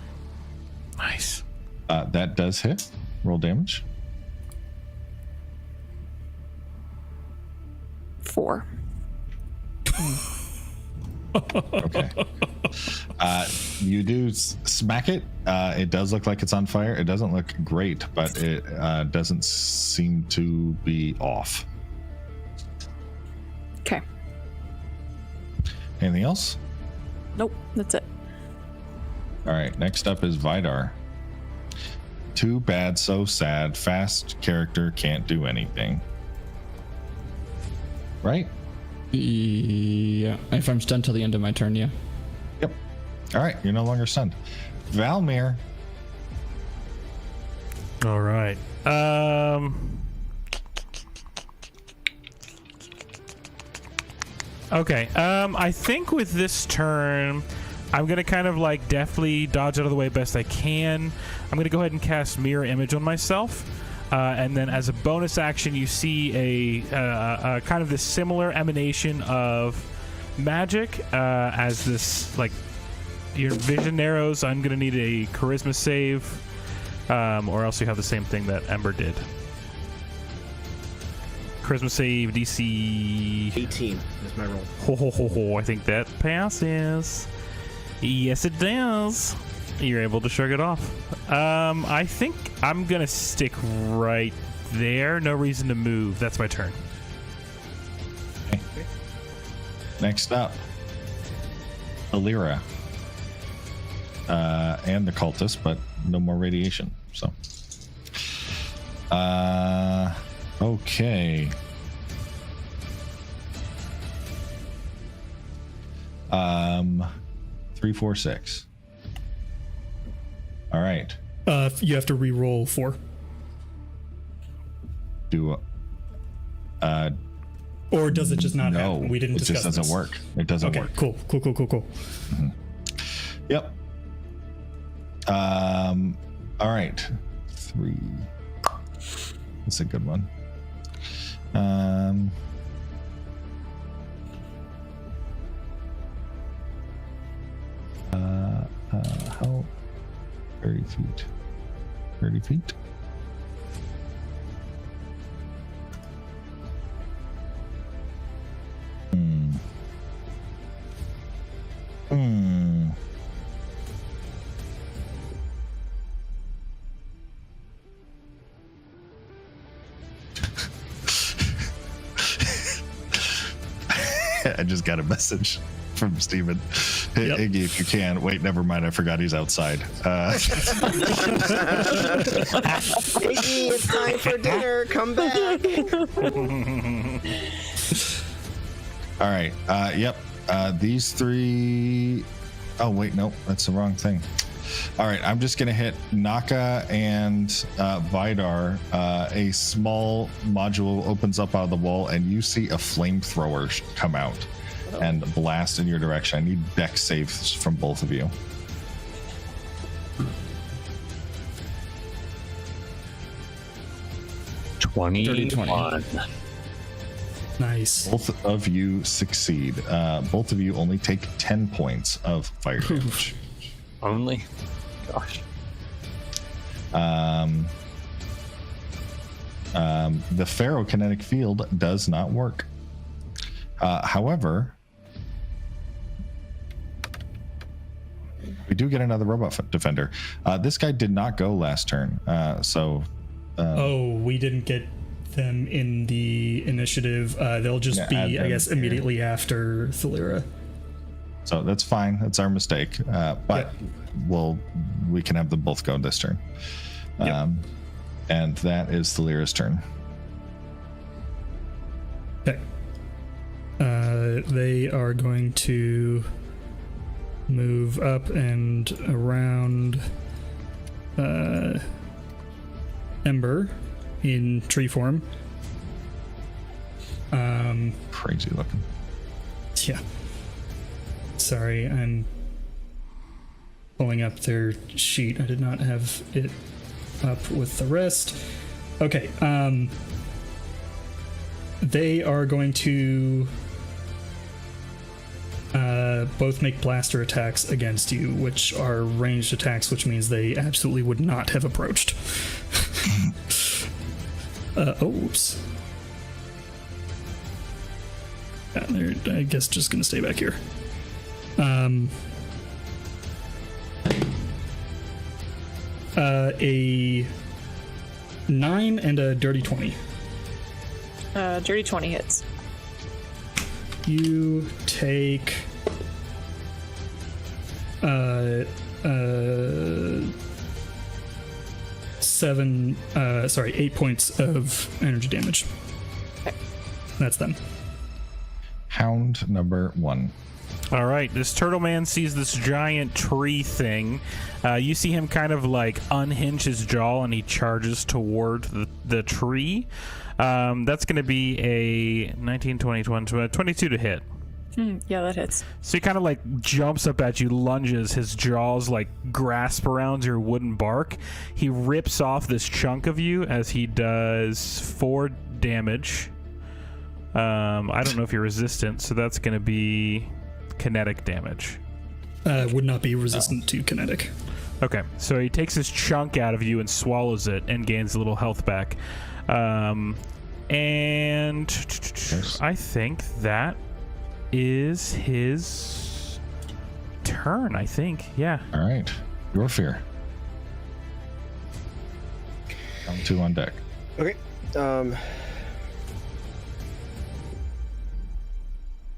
Nice. That does hit. Roll damage. 4. Okay. You do smack it. It does look like it's on fire. It doesn't look great, but it doesn't seem to be off. Okay. Anything else? Nope. That's it. All right. Next up is Vidar. Too bad, so sad. Fast character can't do anything. right? Yeah. If I'm stunned till the end of my turn, yeah. Yep. All right, you're no longer stunned. Valmir. All right. Okay. I think with this turn, I'm gonna kind of like deftly dodge out of the way best I can. I'm gonna go ahead and cast Mirror Image on myself, and then as a bonus action, you see a kind of this similar emanation of magic as this like your vision narrows. I'm gonna need a Charisma save, or else you have the same thing that Ember did. Charisma save DC 18 is my roll. I think that passes. Yes, it does. You're able to shrug it off. I think I'm gonna stick right there. No reason to move. That's my turn. Okay. Next up, Alira. And the cultist, but no more radiation. So, okay. 3, 4, 6. All right. You have to re-roll 4. Or does it just not happen? We didn't discuss it just doesn't work. It doesn't work. Cool. Mm-hmm. Yep. All right. 3. That's a good one. How 30 feet? 30 feet? I just got a message from Steven. Yep. Iggy, if you can. Wait, never mind. I forgot he's outside. Iggy, it's time for dinner. Come back. All right. Yep. These 3. Oh, wait. Nope. That's the wrong thing. All right. I'm just going to hit Naka and Vidar. A small module opens up out of the wall, and you see a flamethrower come out and blast in your direction. I need dex saves from both of you. Dirty 20. Nice. Both of you succeed. Both of you only take 10 points of fire damage. Only? Gosh. The ferrokinetic field does not work. However, we do get another robot defender. This guy did not go last turn, so. We didn't get them in the initiative. They'll just be, I guess, immediately after Thalira. So that's fine. That's our mistake. But we can have them both go this turn. And that is Thalira's turn. Okay. They are going to move up and around Ember in tree form. Crazy looking. Yeah. Sorry, I'm pulling up their sheet. I did not have it up with the rest. Okay. They are going to both make blaster attacks against you, which are ranged attacks, which means they absolutely would not have approached. Oops. Yeah, they're, I guess, just gonna stay back here. A 9 and a dirty 20. Dirty 20 hits. You take 8 points of energy damage. Okay. That's them. Hound number 1. All right, this turtle man sees this giant tree thing. You see him kind of like unhinge his jaw, and he charges toward the tree. That's going to be a 19, 20, 22 to hit. Yeah, that hits. So he kind of like jumps up at you, lunges, his jaws like grasp around your wooden bark. He rips off this chunk of you as he does 4 damage. I don't know if you're resistant, so that's going to be kinetic damage. Would not be resistant to kinetic. Okay, so he takes this chunk out of you and swallows it and gains a little health back. And I think that is his turn, I think. Yeah. All right. Your fear. Round 2 on deck. Okay.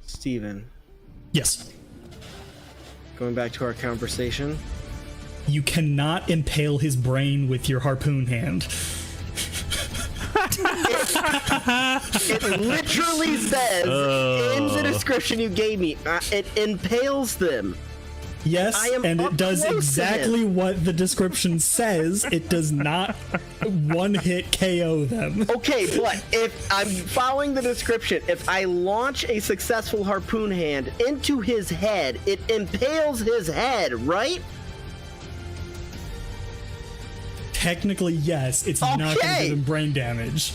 Steven, Yes. going back to our conversation. You cannot impale his brain with your harpoon hand. It literally says in the description you gave me, it impales them. Yes, I am and up it does close to exactly what the description says. It does not one-hit KO them. Okay, but if I'm following the description, if I launch a successful harpoon hand into his head, it impales his head, right? Technically, yes. It's not going to give him brain damage.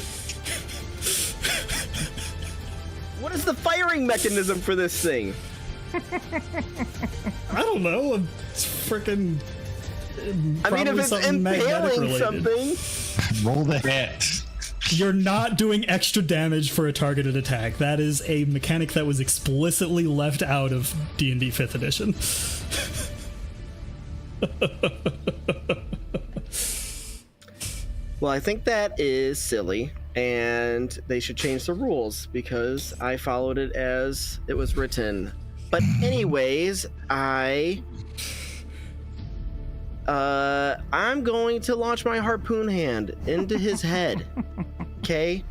What is the firing mechanism for this thing? I don't know. It's freaking. I mean, if it's impaling something. Roll the hit. You're not doing extra damage for a targeted attack. That is a mechanic that was explicitly left out of D&D 5th edition. Well, I think that is silly, and they should change the rules because I followed it as it was written. But anyways, I'm going to launch my harpoon hand into his head. Okay.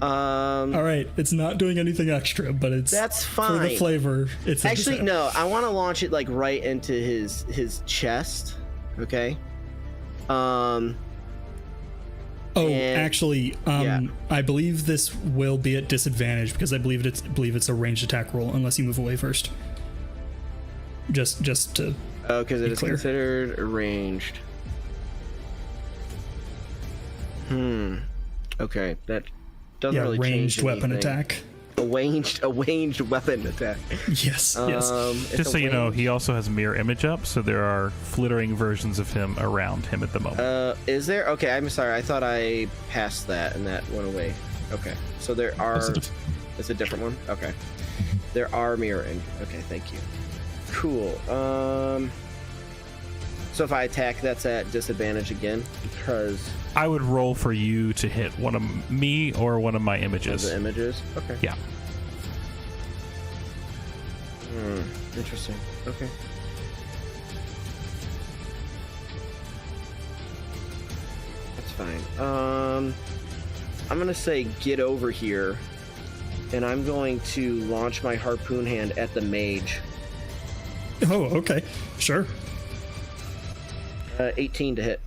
All right, it's not doing anything extra, but it's that's fine. For the flavor. It's actually no. I want to launch it like right into his chest. Okay. Actually, yeah. I believe this will be at disadvantage because I believe it's a ranged attack roll unless you move away first. Just to. Oh, because it is clear. considered ranged. Okay, that doesn't really change ranged weapon anything. attack. A ranged weapon attack. Yes. Yes. Just so you know, he also has mirror image up, so there are flittering versions of him around him at the moment. Is there? Okay, I'm sorry. I thought I passed that and that went away. Okay, so there are. It's a different one. Okay, there are mirror image. Okay, thank you. Cool. So if I attack, that's at disadvantage again because I would roll for you to hit one of me or one of my images. the images. Okay. Yeah. Interesting. Okay. That's fine. I'm gonna say get over here, and I'm going to launch my harpoon hand at the mage. Oh, okay. Sure. 18 to hit.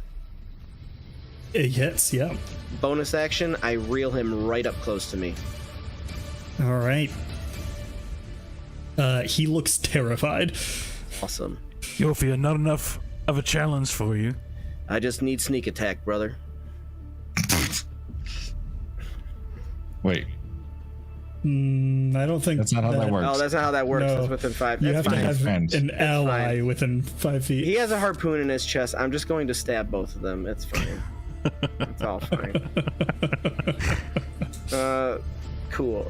It hits. Yeah. Bonus action, I reel him right up close to me. All right. He looks terrified. Awesome. Yophia, not enough of a challenge for you. I just need sneak attack, brother. Wait. I don't think That's not how that works. Oh, that's not how that works. No. That's within 5. You That's have to fine. have Defense. an ally fine. within 5 feet. He has a harpoon in his chest. I'm just going to stab both of them. It's fine. It's all fine. Cool.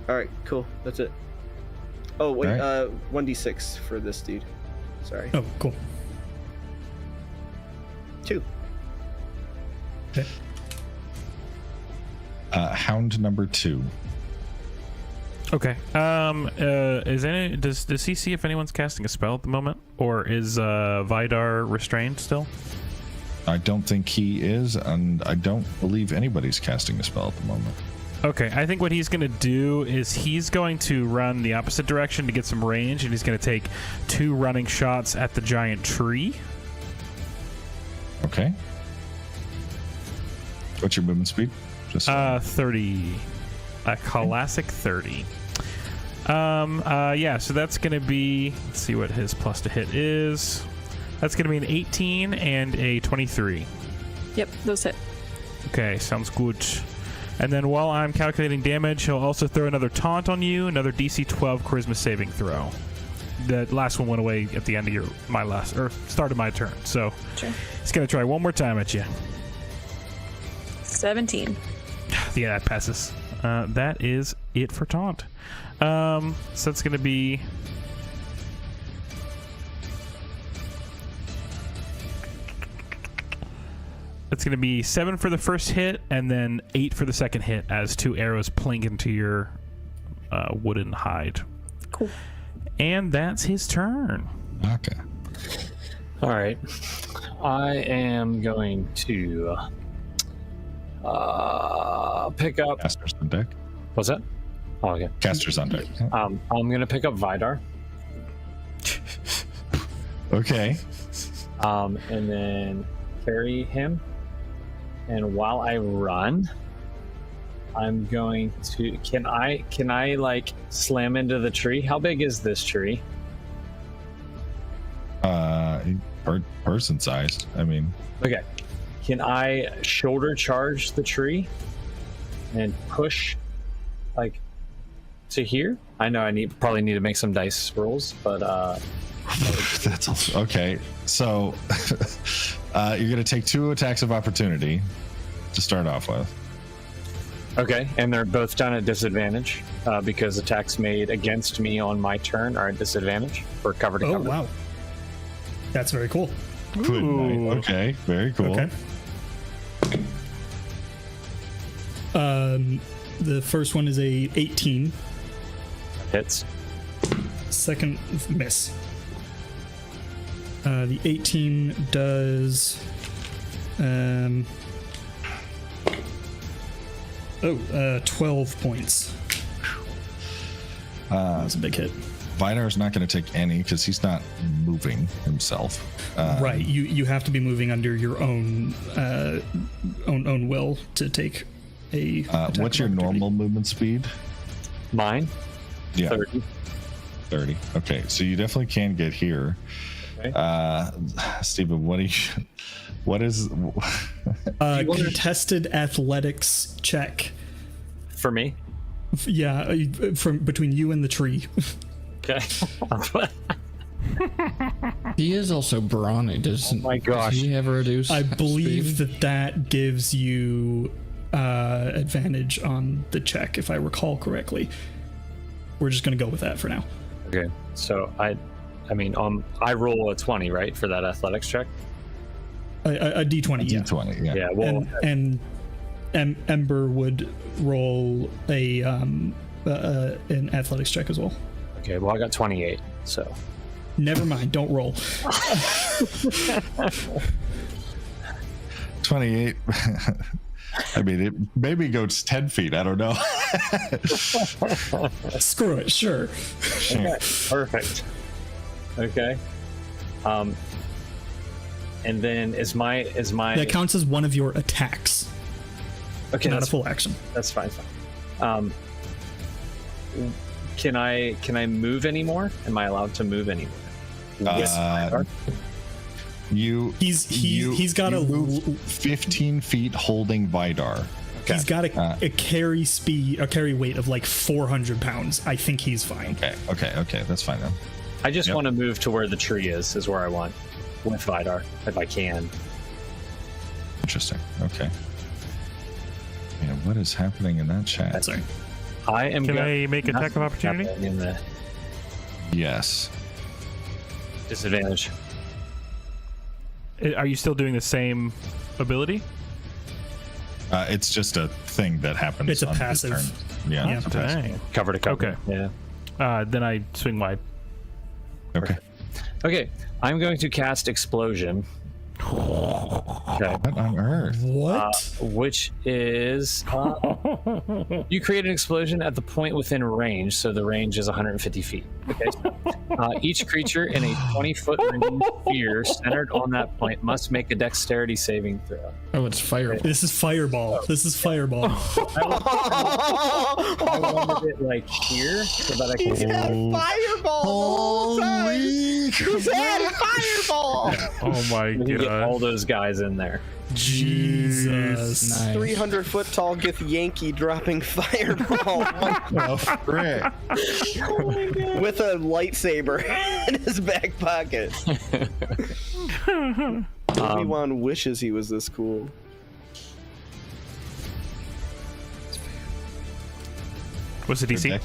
All right, cool. That's it. Oh wait, All 1d6 for this dude. Sorry. Oh, cool. 2. Okay. Hound number 2. Okay. Does he see if anyone's casting a spell at the moment, or is Vidar restrained still? I don't think he is, and I don't believe anybody's casting a spell at the moment. Okay, I think what he's going to do is he's going to run the opposite direction to get some range, and he's going to take 2 running shots at the giant tree. Okay. What's your movement speed? Just 30. A classic 30. Yeah, so that's going to be, let's see what his plus to hit is. That's going to be an 18 and a 23. Yep, those hit. Okay, sounds good. And then while I'm calculating damage, he'll also throw another taunt on you, another DC 12 charisma saving throw. The last one went away at the end of start of my turn. So Sure. he's going to try one more time at you. 17. Yeah, that passes. That is it for taunt. So that's going to be... It's going to be 7 for the first hit, and then 8 for the second hit as 2 arrows plink into your wooden hide. Cool. And that's his turn. Okay. All right. I am going to pick up. Caster's on deck. What's that? Oh, okay. Caster's on deck. I'm going to pick up Vidar. Okay. And then carry him. And while I run, I'm going to. Can I like slam into the tree? How big is this tree? Person size. I mean. Okay. Can I shoulder charge the tree and push like to here? I know I probably need to make some dice rolls, but That's also, okay. So you're gonna take 2 attacks of opportunity to start off with. okay, and they're both done at disadvantage because attacks made against me on my turn are at disadvantage for cover to Oh, cover. wow. That's very cool. Good night. Okay, very cool. Okay. The first one is a 18. Hits. Second miss. The 18 does 12 points. That's a big hit. Vidar's not going to take any because he's not moving himself. Right. You have to be moving under your own will to take a. attack What's your of opportunity. normal movement speed? Mine. Yeah, 30. 30. Okay, so you definitely can get here. Okay. Stephen, what is Contested athletics check. For me. Yeah, from between you and the tree. Okay. He is also brawny. Does my gosh. Does he have a reduced I believe speed? that gives you advantage on the check, if I recall correctly. We're just going to go with that for now. Okay. So I mean, I roll a 20, right, for that athletics check. A d20, yeah. D20? Yeah. Yeah. Well, And Ember would roll an athletics check as well. okay. Well, I got 28. So. Never mind, don't roll. 28. I mean, it maybe goes 10 feet. I don't know. Screw it, sure. Okay, perfect. Okay. And then is my That counts as one of your attacks, okay? not a That's full action. That's fine. Can I move anymore? Am I allowed to move anymore? He's got you a move 15 feet holding Vidar. he's got a carry speed, a carry weight of like 400 pounds. I think he's fine. Okay, that's fine then. I just want to move to where the tree is where I want with Vidar if I can. Interesting. Okay. Yeah, what is happening in that chat? Sorry. I am. Can gonna, I make attack of opportunity? in the Yes. disadvantage? Are you still doing the same ability? It's just a thing that happens. It's a on his passive. turn. Yeah. Yeah. It's a passive. Dang. Cover to cover. Okay. Yeah. Then I swing wide. Okay. Okay. I'm going to cast Explosion Okay. What on earth? What? Which is you create an explosion at the point within range, so the range is 150 feet. Okay. Each creature in a 20-foot sphere centered on that point must make a dexterity saving throw. Oh, it's fireball. This is fireball. This is fireball. I wanted it like here so that I can He's had fireball the whole time. He's had fireball. Oh my get all god. those guys in there. Jesus. Nice. 300-foot tall Gith Yankee dropping fireball Oh, frick. with a lightsaber in his back pocket. Obi-Wan wishes he was this cool. What's the DC? Okay.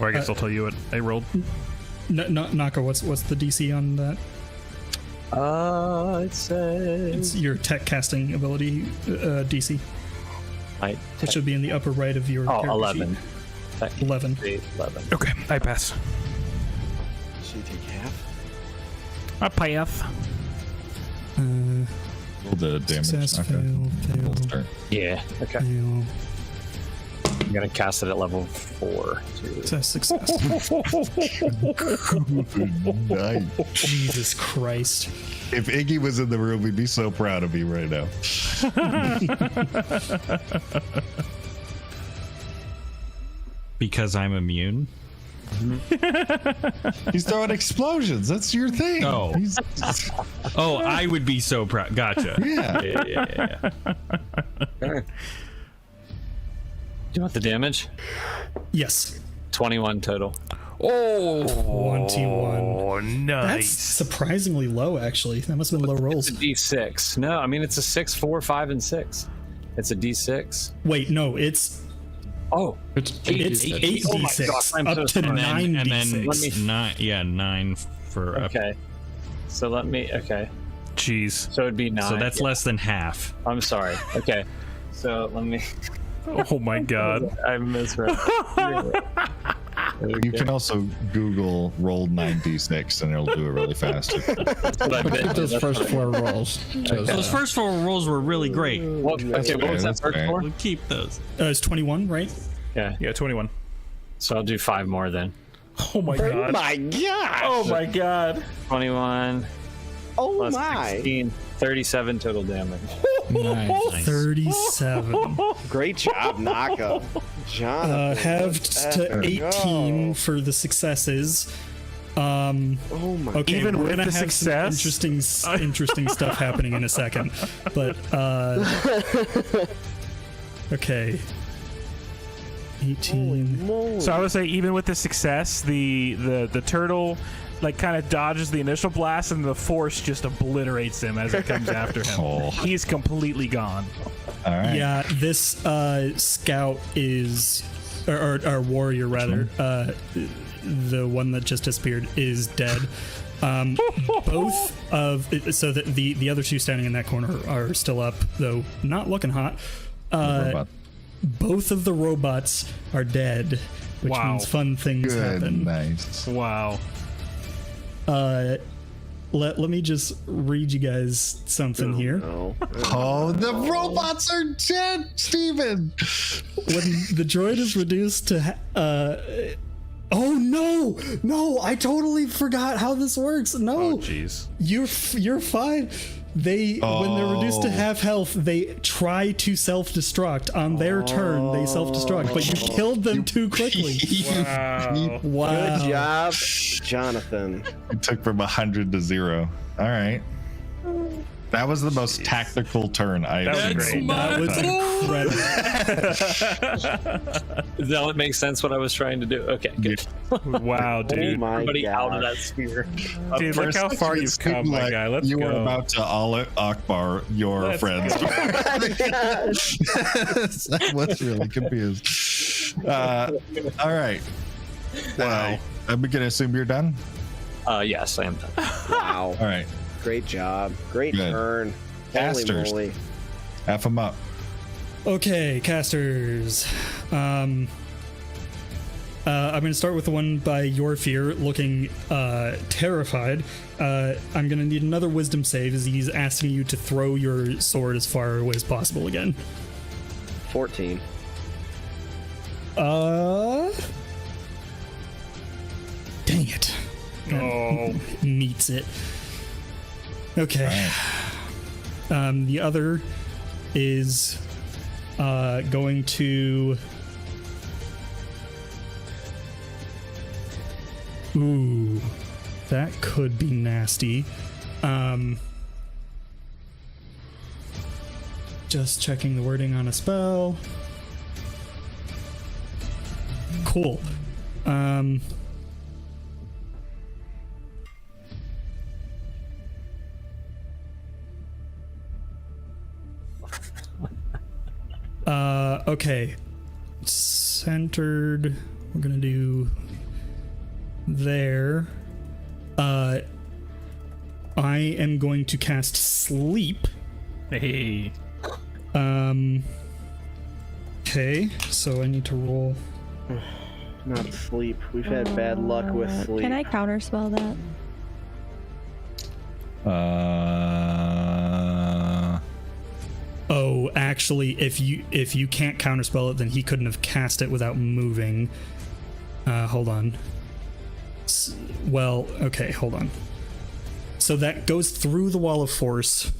Or I guess I'll tell you what I rolled. Naka, what's the DC on that? It says It's your tech casting ability DC. It should be in the upper right of your character 11. sheet. 11. 11. Okay, I pass. Should you take half? I pass. Roll the damage. Success, Okay. fail, We'll start. Yeah. Okay. fail. I'm gonna cast it at level 4. Success. Nice. Jesus Christ. If Iggy was in the room, he'd be so proud of me right now. Because I'm immune. He's throwing explosions. That's your thing. Oh. Oh, I would be so proud. Gotcha. Yeah. Yeah. Do you want the damage? Yes. 21 total. 21. Oh, That's nice. surprisingly low, actually. That must have been low rolls. It's a D6. No, I mean it's a 6, 4, 5, and 6. It's a D6. Wait, no, it's Oh, It's it's 8d6 gosh, I'm up so to sorry. And then 9d6. 9 for up. okay. So let me. Okay. Jeez. So it'd be 9. So that's less than half. I'm sorry. Okay. So let me. Oh my god. I misread. You can also Google roll 9d6 and it'll do it really fast. Look at those first 4 rolls. Those first 4 rolls were really great. What, That's okay, what was fair, that first that's for? We'll keep those. It's 21, right? Yeah. Yeah, 21. So I'll do 5 more then. Oh my Oh god. my gosh! Oh my god. 21 Oh plus my! 16, 37 total damage. Nice. 37. Great job, Naka. Jonathan. Halved to 18 for the successes. Oh my! Okay, Even we're with gonna the have success? some interesting stuff happening in a second. But okay. 18. Moly. So I would say even with the success, the turtle like kind of dodges the initial blast and the force just obliterates him as it comes after him. Oh. He's completely gone. All right. Yeah, this scout is, or warrior rather, the one that just disappeared is dead. Both of so that the other two standing in that corner are still up, though not looking hot. Robot. Both of the robots are dead, which Wow. means fun things Good. happen. Nice. Wow. Let me just read you guys something here. No. Oh, the robots are dead, Steven. When the droid is reduced to oh no, I totally forgot how this works. No, Jeez. you're fine. When they're reduced to half health, they try to self-destruct. On their turn, they self-destruct, but you killed them too quickly. Wow. Wow. Good job, Jonathan. It took from 100 to 0. All right. That was the most tactical turn I've That was seen. great. That was incredible. Now it makes sense what I was trying to do. Okay, good. Wow, Oh dude. my Everybody out of gosh. that sphere. Dude, look how far you've come, my guy. Let's you go. were about to Allah Akbar your Let's friends. go. I was really confused. All right. Wow. I'm going to assume you're done. Yes, I am done. Wow. All right. Great job. Great Good. turn. Casters. Holy moly. F them up. Okay, casters. I'm going to start with the one by your fear, looking terrified. I'm going to need another wisdom save as he's asking you to throw your sword as far away as possible again. 14. Dang it. Oh. Meets it. Okay. The other is going to... Ooh, that could be nasty. Just checking the wording on a spell. Cool. Okay. Centered. We're gonna do there. I am going to cast Sleep. Hey. Okay, so I need to roll. Not sleep. We've had bad luck with sleep. Can I counterspell that? Oh, actually, if you can't counterspell it, then he couldn't have cast it without moving. Hold on. Well, okay, hold on. So that goes through the wall of force.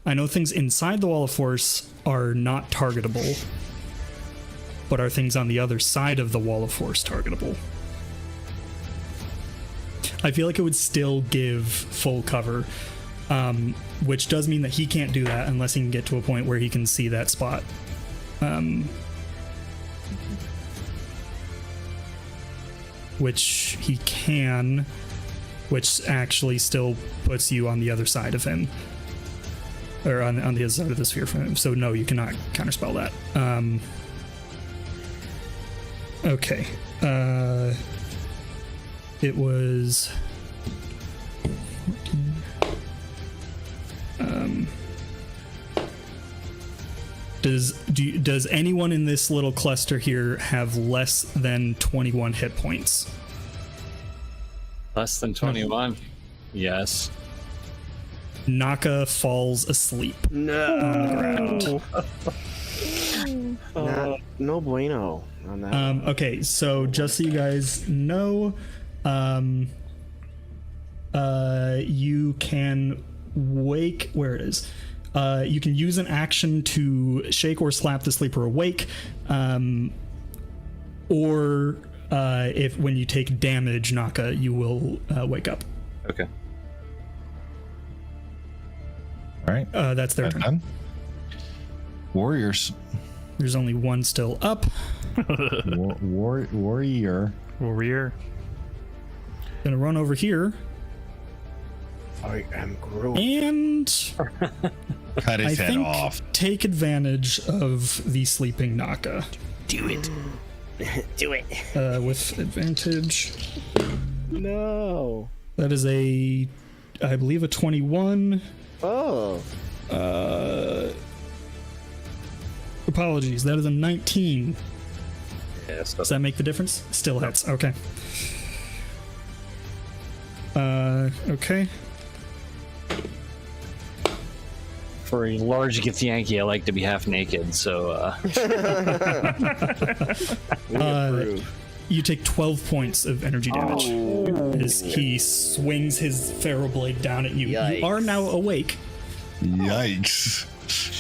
I know things inside the wall of force are not targetable, but are things on the other side of the wall of force targetable? I feel like it would still give full cover, which does mean that he can't do that unless he can get to a point where he can see that spot. Which he can, which actually still puts you on the other side of him, or on the other side of the sphere from him. So no, you cannot counterspell that. Okay. It was 14. Does anyone in this little cluster here have less than 21 hit points? Less than 21. Yes. Naka falls asleep on the ground. No bueno on that. Okay, so just so you guys know, you can wake. Where it is? You can use an action to shake or slap the sleeper awake, or if when you take damage, Naka, you will wake up. Okay. All right. That's their turn. Done. Warriors. There's only one still up. Warrior. Gonna run over here. I am Groot. And Cut his head off. Take advantage of the sleeping Naka. Do it. Do it. With advantage. No. That is I believe, a 21. Oh. Apologies. That is a 19. Yes. Does that make the difference? Still hits. Okay. Okay. For a large Githyanki, I like to be half naked, so You take 12 points of energy damage as he swings his ferro blade down at you. Yikes. You are now awake. Yikes.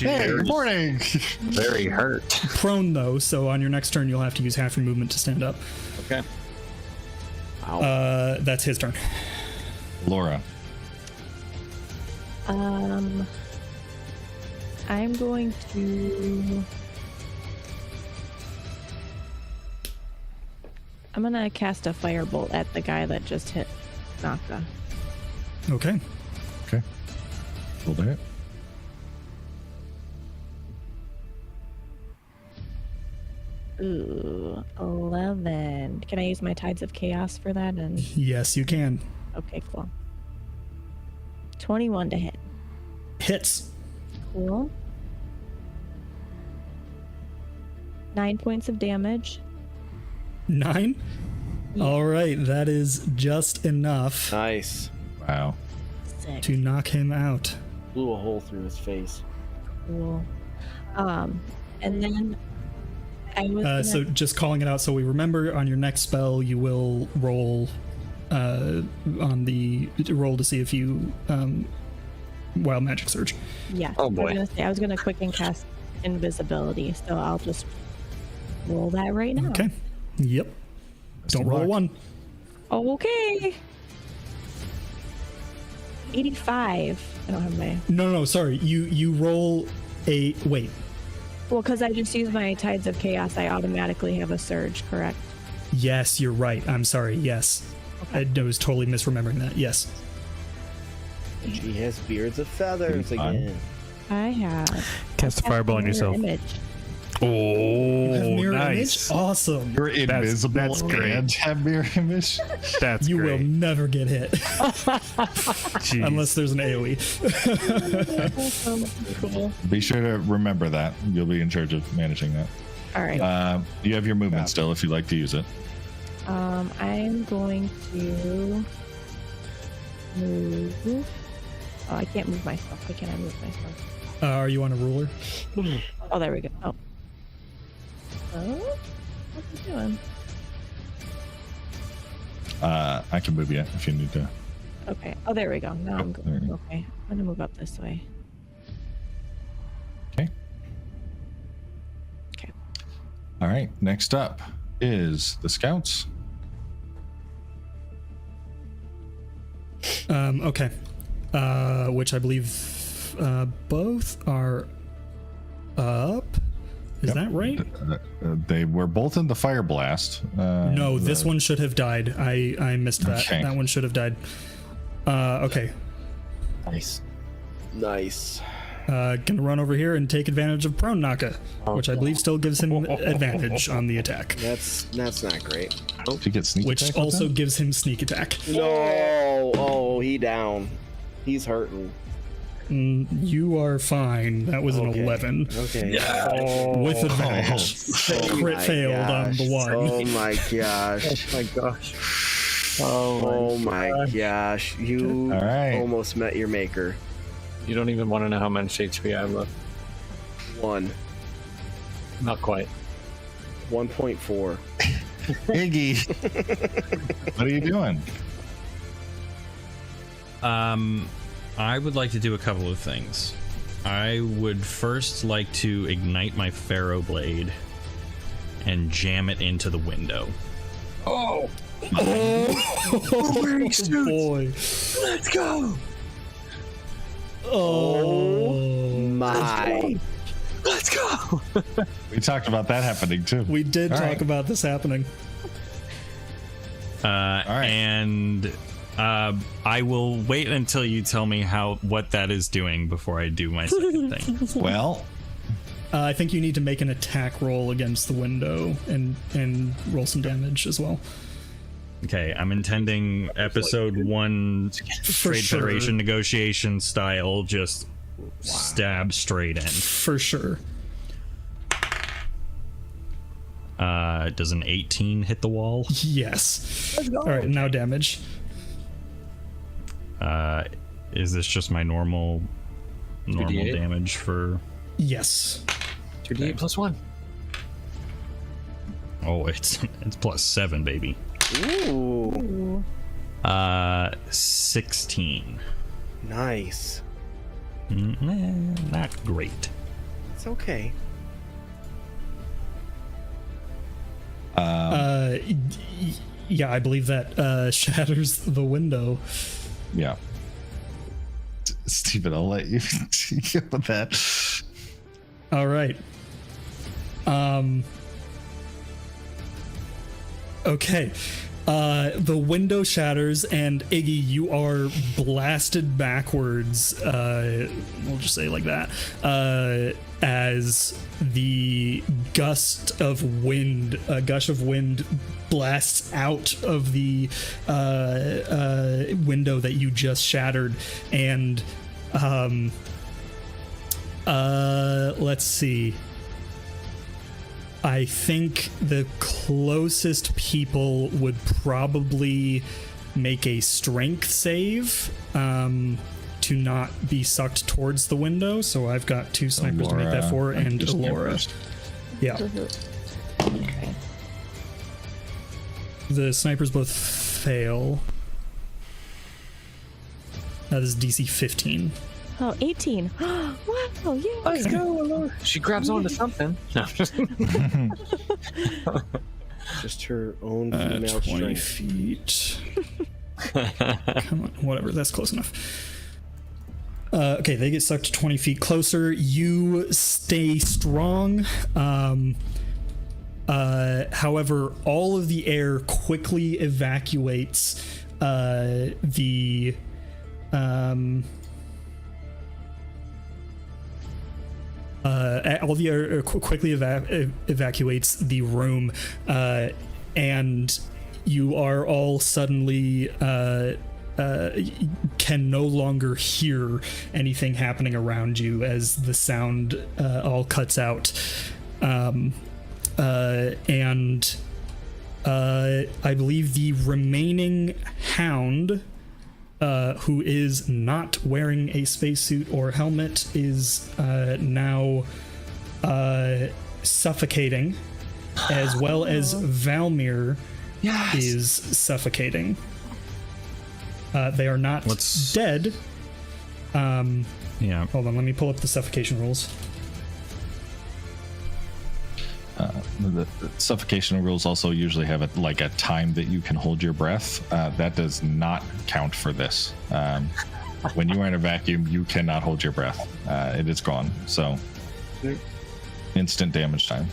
Hey, good morning. very hurt. Prone, though, so on your next turn, you'll have to use half your movement to stand up. Okay. That's his turn. Laura. I'm going to... I'm gonna cast a firebolt at the guy that just hit Naka. Okay. Okay. Roll to hit. Ooh, 11. Can I use my Tides of Chaos for that? And Yes, you can. okay, cool. 21 to hit. Hits. Cool. 9 points of damage. 9? All right, that is just enough Nice. Wow. Sick. to knock him out. Blew a hole through his face. Cool. And then I was gonna, So just calling it out so we remember, on your next spell you will roll on the roll to see if you wild magic surge. yeah. Oh, boy. I was gonna quicken cast invisibility, so I'll just roll that right now. Okay. Yep. Don't roll a 1. Okay. 85. I don't have my. No, sorry. You roll a wait. Well, because I just used my Tides of Chaos, I automatically have a surge, correct? Yes, you're right. I'm sorry. Yes. I was totally misremembering that. Yes. She has beards of feathers Fine. again. I have. Cast a fireball on Mirror yourself. Image. Have Oh, mirror nice. image? Awesome. You're invisible that's great. and have mirror image. That's You will great. never get hit Jeez. unless there's an AoE. Cool. Be sure to remember that. You'll be in charge of managing that. All right. You have your movement still if you'd like to use it. I'm going to move. Oh, I can't move myself. Why can't I move myself? Are you on a ruler? Oh, there we go. Oh. Oh? What's he doing? I can move you if you need to. Okay. Oh, there we go. Now I'm there you going. go. Okay. I'm going to move up this way. Okay. Okay. All right. Next up is the scouts. Okay. Which I believe both are up. Is Yep. that right? They were both in the fire blast. No, this one should have died. I missed that. Okay. That one should have died. Okay. Nice. Nice. Gonna run over here and take advantage of prone Naka, which I believe still gives him advantage on the attack, That's not great. Did you get sneak which attack with also that? gives him sneak attack. No. Oh, he down. He's hurting. You are fine. That was an Okay. 11 Okay. with advantage. Oh Crit my failed on gosh. the 1. Oh my gosh. Oh my gosh. Oh my gosh. You All right. almost met your maker. You don't even want to know how much HP I have left. 1. Not quite. 1.4. Iggy. What are you doing? I would like to do a couple of things. I would first like to ignite my Pharaoh Blade and jam it into the window. Oh boy. Let's go! Oh My. Let's go! We talked about that happening too. We did All talk right. about this happening. right. And I will wait until you tell me what that is doing before I do my second thing. Well, I think you need to make an attack roll against the window and roll some damage as well. Okay, I'm intending episode 1 Trade sure. Federation negotiation style, just stab straight in. For sure. Does an 18 hit the wall? Yes. All right, now damage. Is this just my normal 2d8? damage for? Yes. 2d8 plus 1. Oh, it's +7, baby. Ooh. 16. Nice. Not great. It's okay. Yeah, I believe that shatters the window. yeah. Stephen, I'll let you deal with that. All right. Okay. The window shatters, and Iggy, you are blasted backwards. We'll just say it like that. As the gush of wind blasts out of the window that you just shattered, and let's see. I think the closest people would probably make a strength save to not be sucked towards the window. So I've got 2 snipers to make that for, and Laura. Yeah. Okay. The snipers both fail. That is DC 15. Oh, 18. Wow, yeah. Let's go. She grabs onto something. No. Just her own female 20 strength. feet. Come on, whatever, that's close enough. Okay, they get sucked 20 feet closer. You stay strong. However, all of the air quickly evacuates the all the air quickly evacuates the room, and you are all suddenly can no longer hear anything happening around you as the sound all cuts out. And I believe the remaining hound, who is not wearing a spacesuit or helmet, is now suffocating, as well as Valmir is suffocating. They are not dead. Yeah. Hold on, let me pull up the suffocation rules. The suffocation rules also usually have a time that you can hold your breath. That does not count for this. When you are in a vacuum, you cannot hold your breath. It is gone. So, instant damage time.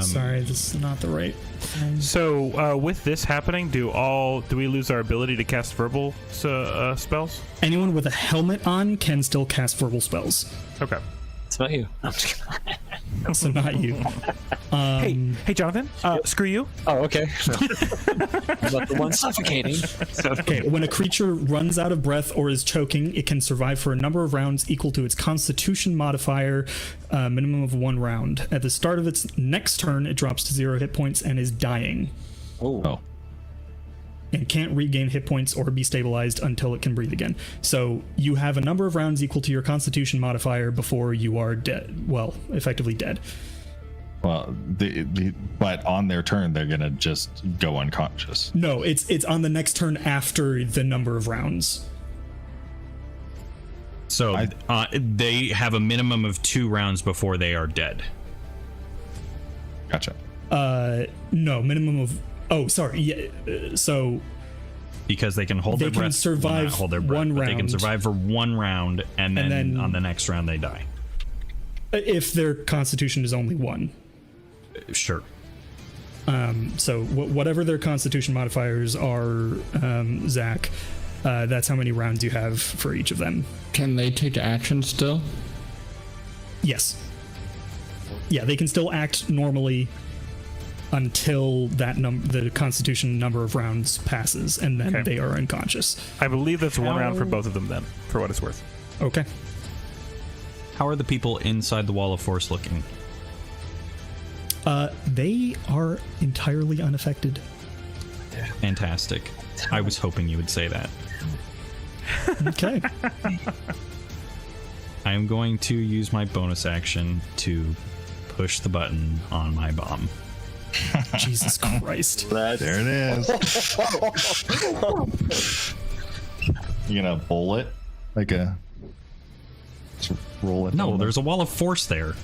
Sorry, this is not the right thing. So, with this happening, do we lose our ability to cast verbal spells? Anyone with a helmet on can still cast verbal spells. Okay. It's not you. I'm just kidding. So not you. Hey, Jonathan. Screw you. Oh, okay. But the one suffocating. Okay, when a creature runs out of breath or is choking, it can survive for a number of rounds equal to its Constitution modifier, minimum of 1 round. At the start of its next turn, it drops to 0 hit points and is dying. Oh. And can't regain hit points or be stabilized until it can breathe again. So you have a number of rounds equal to your Constitution modifier before you are dead. Well, effectively dead. Well, but on their turn, they're gonna just go unconscious. No, it's on the next turn after the number of rounds. So they have a minimum of 2 rounds before they are dead. Gotcha. No, minimum of. Oh, sorry. Yeah. So because they can hold their breath, survive hold their breath, one but round. They can survive for 1 round, and then on the next round they die. If their Constitution is only 1. Sure. So whatever their Constitution modifiers are, Zach, that's how many rounds you have for each of them. Can they take action still? Yes. Yeah, they can still act normally until that the Constitution number of rounds passes, and then they are unconscious. I believe that's 1 round for both of them then, for what it's worth. Okay. How are the people inside the wall of force looking? They are entirely unaffected. Fantastic. I was hoping you would say that. Okay. I'm going to use my bonus action to push the button on my bomb. Jesus Christ. There it is. You gonna bowl it? Just roll it? No, there's a wall of force there.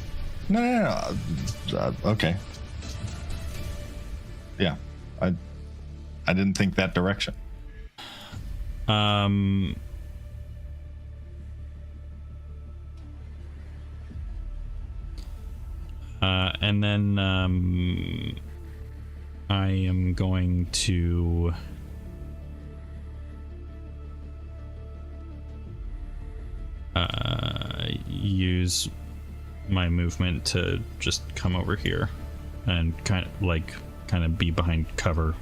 No. Okay. Yeah. I didn't think that direction. And then I am going to use my movement to just come over here and kind of be behind cover.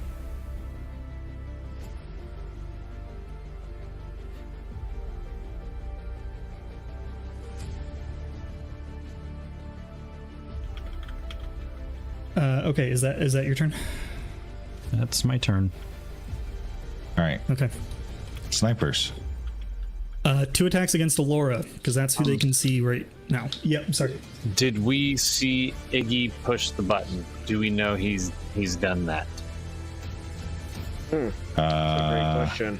Okay, is that your turn? That's my turn. All right. Okay. Snipers. 2 attacks against Alora, because that's who they can see right now. Yep, sorry. Did we see Iggy push the button? Do we know he's done that? That's a great question.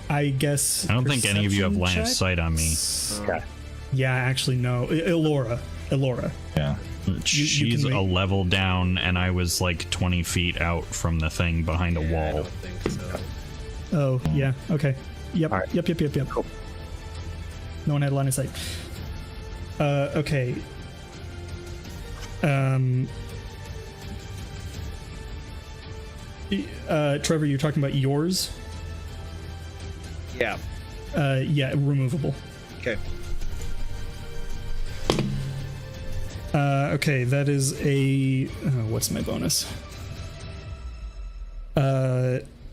I guess. I don't think any of you have perception line of check? sight on me. Okay. Yeah, actually, no. Elora. Yeah. She's can a make- level down, and I was like 20 feet out from the thing behind a I wall. don't think so. Oh, yeah. Okay. Yep. All right. Yep. Cool. No one had line of sight. Okay. Trevor, you're talking about yours? Yeah. Yeah, removable. Okay. Okay, that is a. What's my bonus?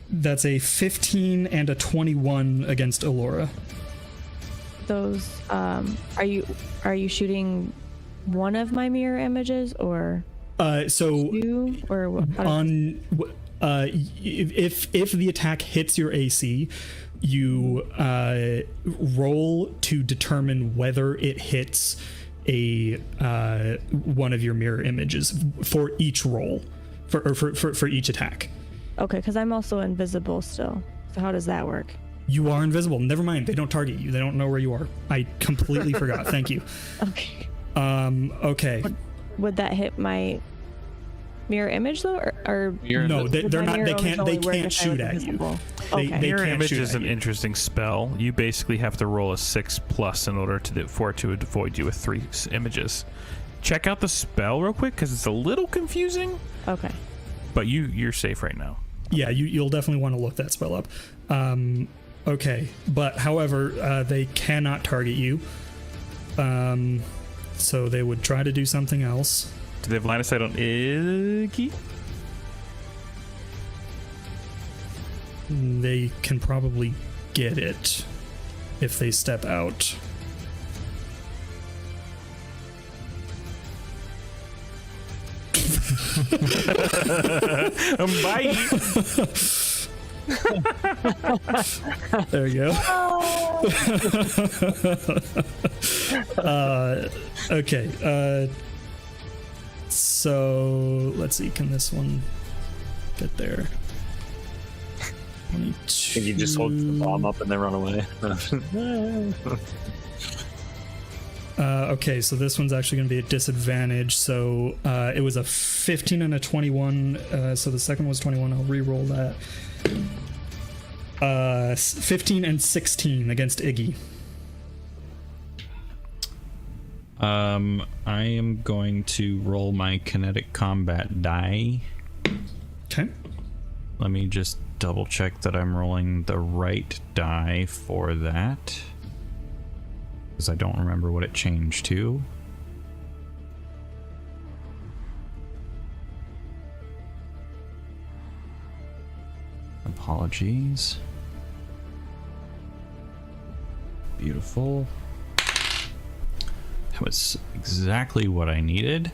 That's a 15 and a 21 against Alora. Those are you shooting one of my mirror images or So two or what? if the attack hits your AC, you roll to determine whether it hits a one of your mirror images for each roll for each attack. Okay, because I'm also invisible still. So how does that work? You are invisible. Never mind. They don't target you. They don't know where you are. I completely forgot. Thank you. Okay. Okay. Would that hit my mirror image though, or No, they're would my not. mirror They image can't. only They work can't if I shoot was at you. invisible? They Okay. Mirror can't image shoot is at an you. interesting spell. You basically have to roll a 6+ in order for it to avoid you with 3 images. Check out the spell real quick because it's a little confusing, Okay. but you're safe right now. Yeah, you'll definitely want to look that spell up. Okay, but however, they cannot target you. So they would try to do something else. Do they have line of sight on Iggy? They can probably get it if they step out. Bye. There you go. Okay. So let's see. Can this one get there? 22. Iggy just holds the bomb up and then run away. Okay, so this one's actually going to be a disadvantage. So it was a 15 and a 21. So the second was 21. I'll re-roll that. 15 and 16 against Iggy. I am going to roll my kinetic combat die. Okay. Let me just double check that I'm rolling the right die for that, because I don't remember what it changed to. Apologies. Beautiful. That was exactly what I needed.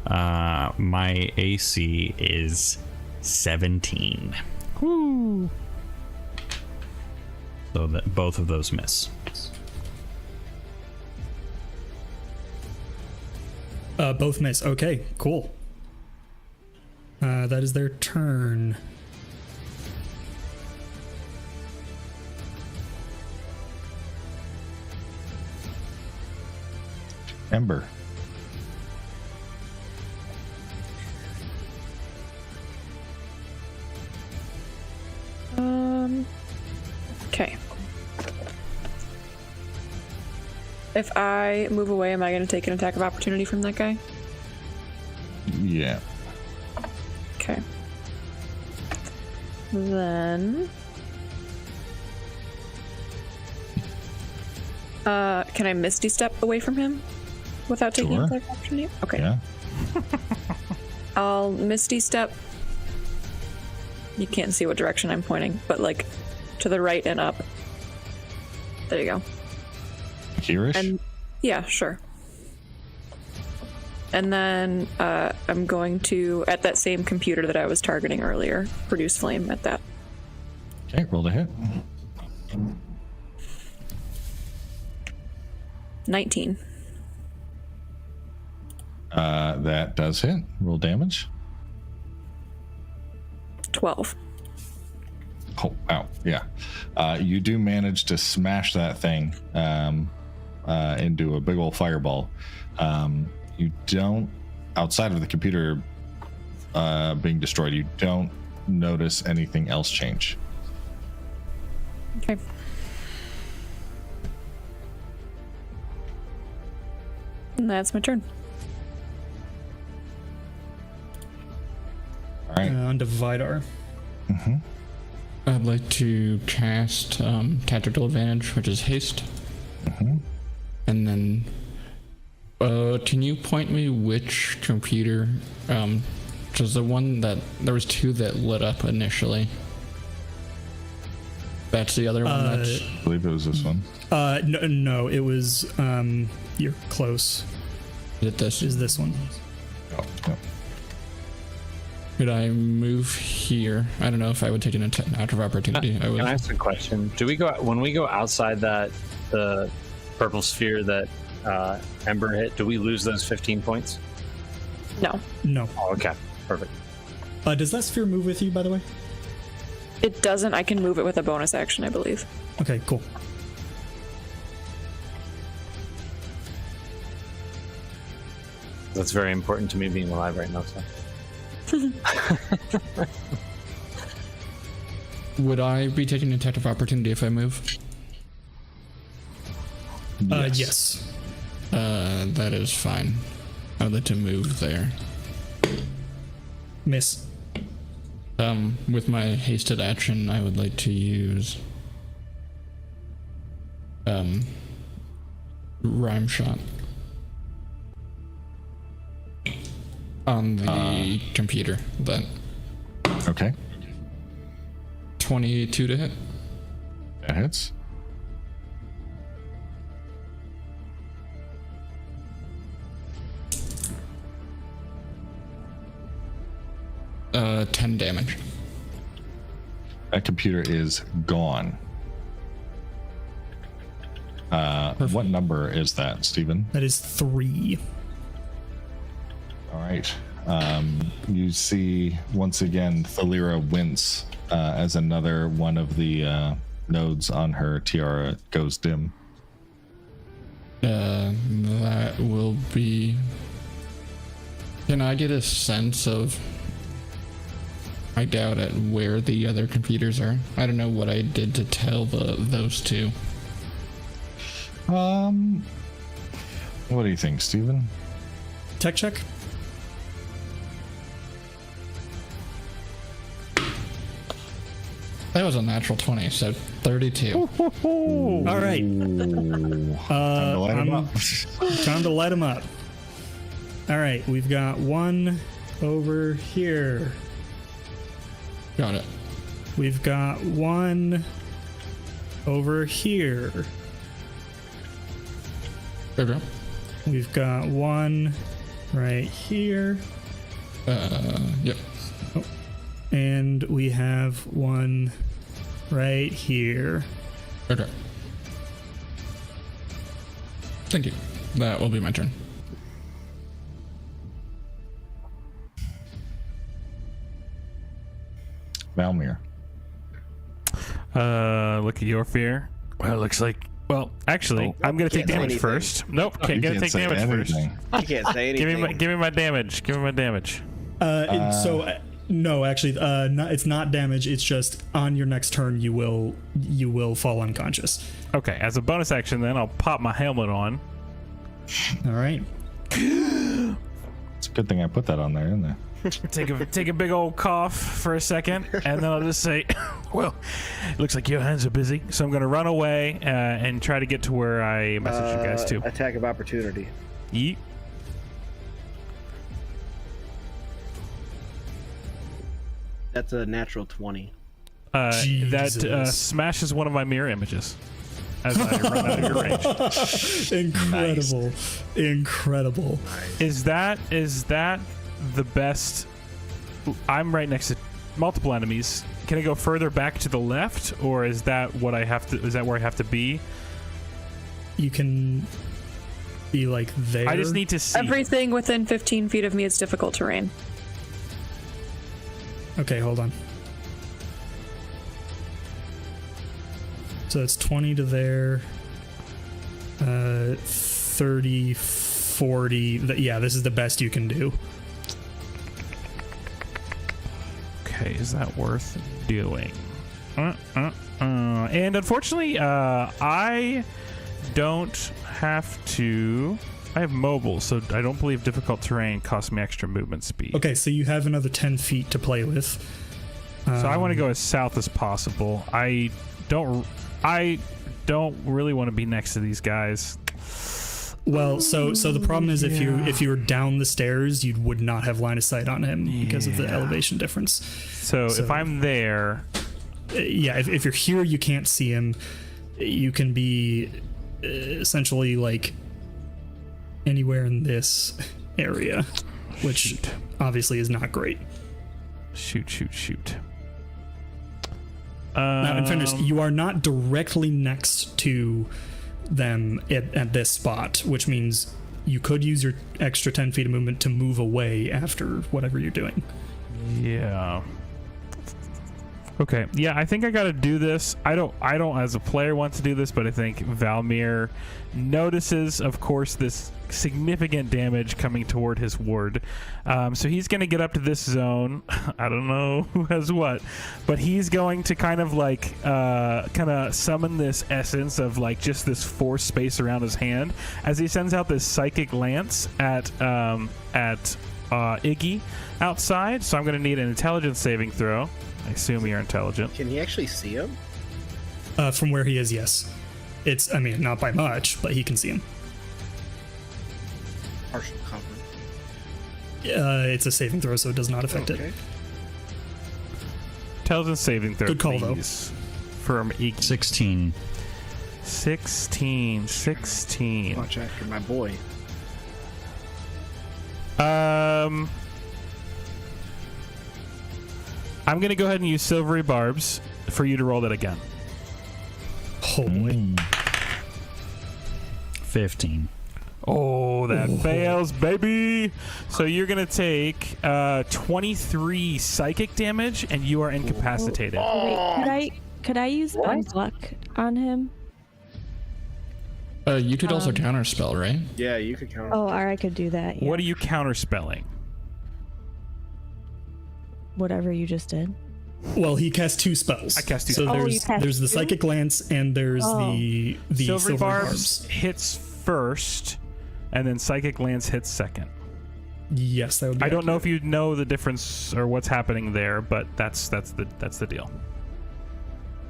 My AC is 17. Woo! So that both of those miss. Both miss. Okay, cool. That is their turn. Ember. Okay. If I move away, am I going to take an attack of opportunity from that guy? Yeah. Okay. Then... can I Misty Step away from him without taking Sure. an attack of opportunity? Okay. Yeah. I'll Misty Step. You can't see what direction I'm pointing, but like to the right and up. There you go. Hereish? And yeah, sure. And then I'm going to, at that same computer that I was targeting earlier, produce flame at that. Okay, roll to hit. 19. That does hit. Roll damage. 12. Oh, wow. Yeah. You do manage to smash that thing into a big old fireball. You don't, outside of the computer being destroyed, you don't notice anything else change. Okay. And that's my turn. All right. On to Vidar. Mm-hmm. I'd like to cast Tactical Advantage, which is haste. Mm-hmm. And then, can you point me which computer? Just the one that there was two that lit up initially. That's the other one. I believe it was this one. No, it was. You're close. Is it this? Is this one? Oh, no. Could I move here? I don't know if I would take an attack of opportunity. I would. Can I ask a question? Do we go when we go outside that the purple sphere that Ember hit? Do we lose those 15 points? No. No. Oh, okay, perfect. Does that sphere move with you, by the way? It doesn't. I can move it with a bonus action, I believe. Okay, cool. That's very important to me being alive right now. So. Would I be taking an attack of opportunity if I move? Yes. That is fine. I would like to move there. Miss. With my hasted action, I would like to use Rhyme Shot on the computer. Then Okay. 22 to hit. That hits. Uh, 10 damage. That computer is gone. What number is that, Stephen? That is 3. All right. You see once again Thalira wince as another one of the nodes on her tiara goes dim. That will be. Can I get a sense of? I doubt it. Where the other computers are? I don't know what I did to tell those two. What do you think, Stephen? Tech check. That was a natural 20, so 32. All right. Time to light him up. All right, we've got one over here. Got it. We've got one over here. Okay. We've got one right here. Yep. Oh. And we have one right here. Okay. Thank you. That will be my turn. Valmir. Look at your fear. Well, it looks like. Well, actually, I'm gonna take damage first. Nope, You gonna can't take say damage first. anything. You can't say anything. Give me my damage. Give me my damage. No, actually, it's not damage. It's just on your next turn, you will fall unconscious. Okay, as a bonus action, then I'll pop my helmet on. All right. It's a good thing I put that on there, isn't it? Take a big old cough for a second, and then I'll just say, "Well, it looks like your hands are busy, so I'm going to run away and try to get to where I messaged you guys to." Attack of opportunity. Yeet. That's a natural 20. Jesus. That smashes one of my mirror images. as I run out of your range. Incredible. Incredible. Is that the best? I'm right next to multiple enemies. Can I go further back to the left, or is that what I have to? Is that where I have to be? You can be like there. I just need to see. Everything within 15 feet of me is difficult terrain. Okay, hold on. So it's 20 to there. 30, 40. Yeah, this is the best you can do. Okay, is that worth doing? And unfortunately, I don't have to. I have mobile, so I don't believe difficult terrain costs me extra movement speed. Okay, so you have another 10 feet to play with. So I want to go as south as possible. I don't really want to be next to these guys. Well, so the problem is if you were down the stairs, you would not have line of sight on him because of the elevation difference. So if I'm there, if you're here, you can't see him. You can be essentially like anywhere in this area, which obviously is not great. Shoot. Now, in fairness, you are not directly next to them at this spot, which means you could use your extra 10 feet of movement to move away after whatever you're doing. Yeah. Okay. Yeah, I think I got to do this. I don't as a player want to do this, but I think Valmir notices, of course, this significant damage coming toward his ward. So he's going to get up to this zone. I don't know who has what, but he's going to kind of summon this essence of like just this force space around his hand as he sends out this psychic lance at Iggy outside. So I'm going to need an intelligence saving throw. I assume you're intelligent. Can he actually see him? From where he is, yes. It's, I mean, not by much, but he can see him. Partial cover. It's a saving throw, so it does not affect it. Intelligence saving throw. Good call, please. From Iggy. 16. 16. Watch after my boy. I'm going to go ahead and use silvery barbs for you to roll that again. Oh boy. 15. Oh, that fails, baby. So you're going to take 23 psychic damage, and you are incapacitated. Wait, could I use unluck on him? You could also counterspell, right? Yeah, you could counter. Oh, or I could do that. Yeah. What are you counterspelling? Whatever you just did. Well, he cast two spells. I cast two. So you cast there's the two? psychic lance and there's the Silvery silver barbs hits first, and then psychic lance hits second. Yes, that would be I don't know if accurate. you know the difference or what's happening there, but that's the deal.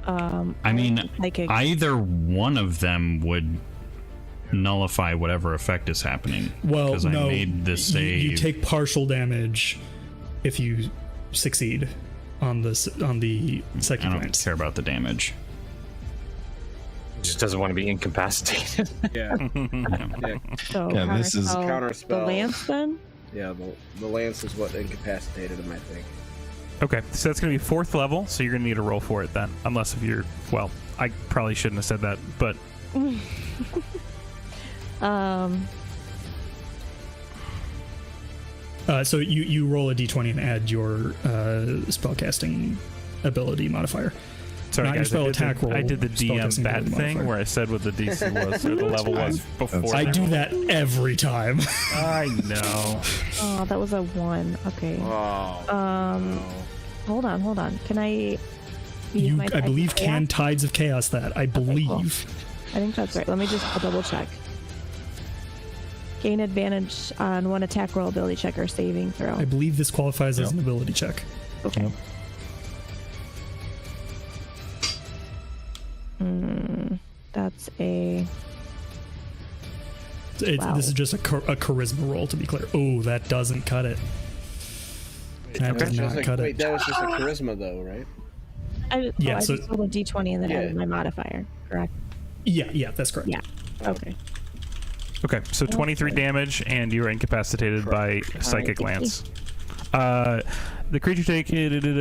I mean, psychic. either one of them would nullify whatever effect is happening. Well, because no, I made the save. You take partial damage if you succeed on the psychic I don't lance. care about the damage. Just doesn't want to be incapacitated. Yeah. So Yeah, this is- Counterspell. The lance then? Yeah, the lance is what incapacitated him, I think. Okay, so that's going to be 4th level, so you're going to need a roll for it then. Unless if you're... Well, I probably shouldn't have said that, but... So you roll a d20 and add your spellcasting ability modifier. Sorry, Not your guys, spell attack roll. I did the spellcasting DM bad ability thing modifier. where I said what the DC was or the level was before. I do that every time. I know. Oh, that was a 1. Okay. Oh. Hold on. Can I... You, my I believe, chaos? can Tides of Chaos that. I believe. cool. I think that's right. Let me just double check. Gain advantage on one attack roll, ability check, or saving throw. I believe this qualifies as an ability check. Okay. That's a... Wow. This is just a charisma roll, to be clear. Oh, that doesn't cut it. That does not cut Wait, it. that was just a charisma, though, right? I Yeah, I so- just rolled a d20 and then Yeah. added my modifier, correct? Yeah, that's correct. Yeah. Okay. Okay, so 23 damage, and you are incapacitated by Psychic Lance. The creature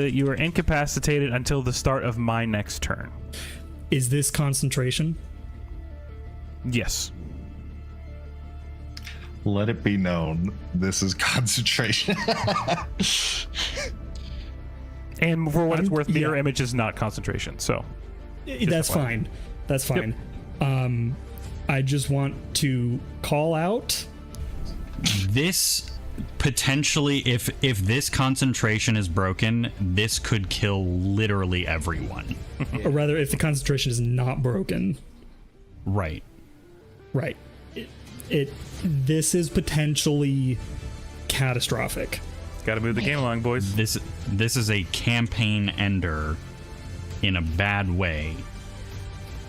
you are incapacitated until the start of my next turn. Is this concentration? Yes. Let it be known, this is concentration. And for what it's worth, mirror yeah. image is not concentration, so That's fine. That's fine. I just want to call out. This potentially, if this concentration is broken, this could kill literally everyone. Or rather, if the concentration is not broken. Right. Right. This is potentially catastrophic. got to move the game along, boys. This is a campaign ender in a bad way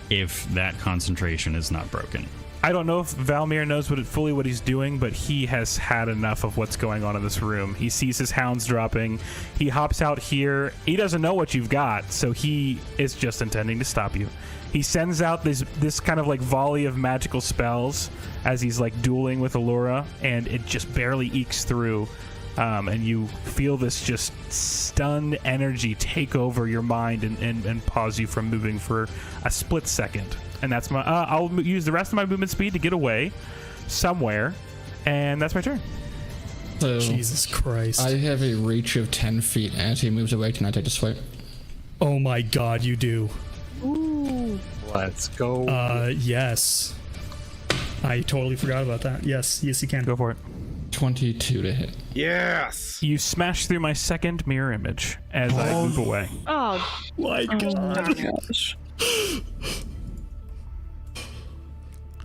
if that concentration is not broken. I don't know if Valmir knows fully what he's doing, but he has had enough of what's going on in this room. He sees his hounds dropping. He hops out here. He doesn't know what you've got, so he is just intending to stop you. He sends out this kind of like volley of magical spells as he's like dueling with Allura, and it just barely ekes through. And you feel this just stunned energy take over your mind and pause you from moving for a split second. And that's my. I'll use the rest of my movement speed to get away somewhere, and that's my turn. So Jesus Christ. I have a reach of 10 feet. As he moves away, can I take a swipe? Oh my God, you do. Ooh. Let's go. Yes. I totally forgot about that. Yes, you can. Go for it. 22 to hit. Yes. You smash through my second mirror image as I move away. Oh My my God. gosh.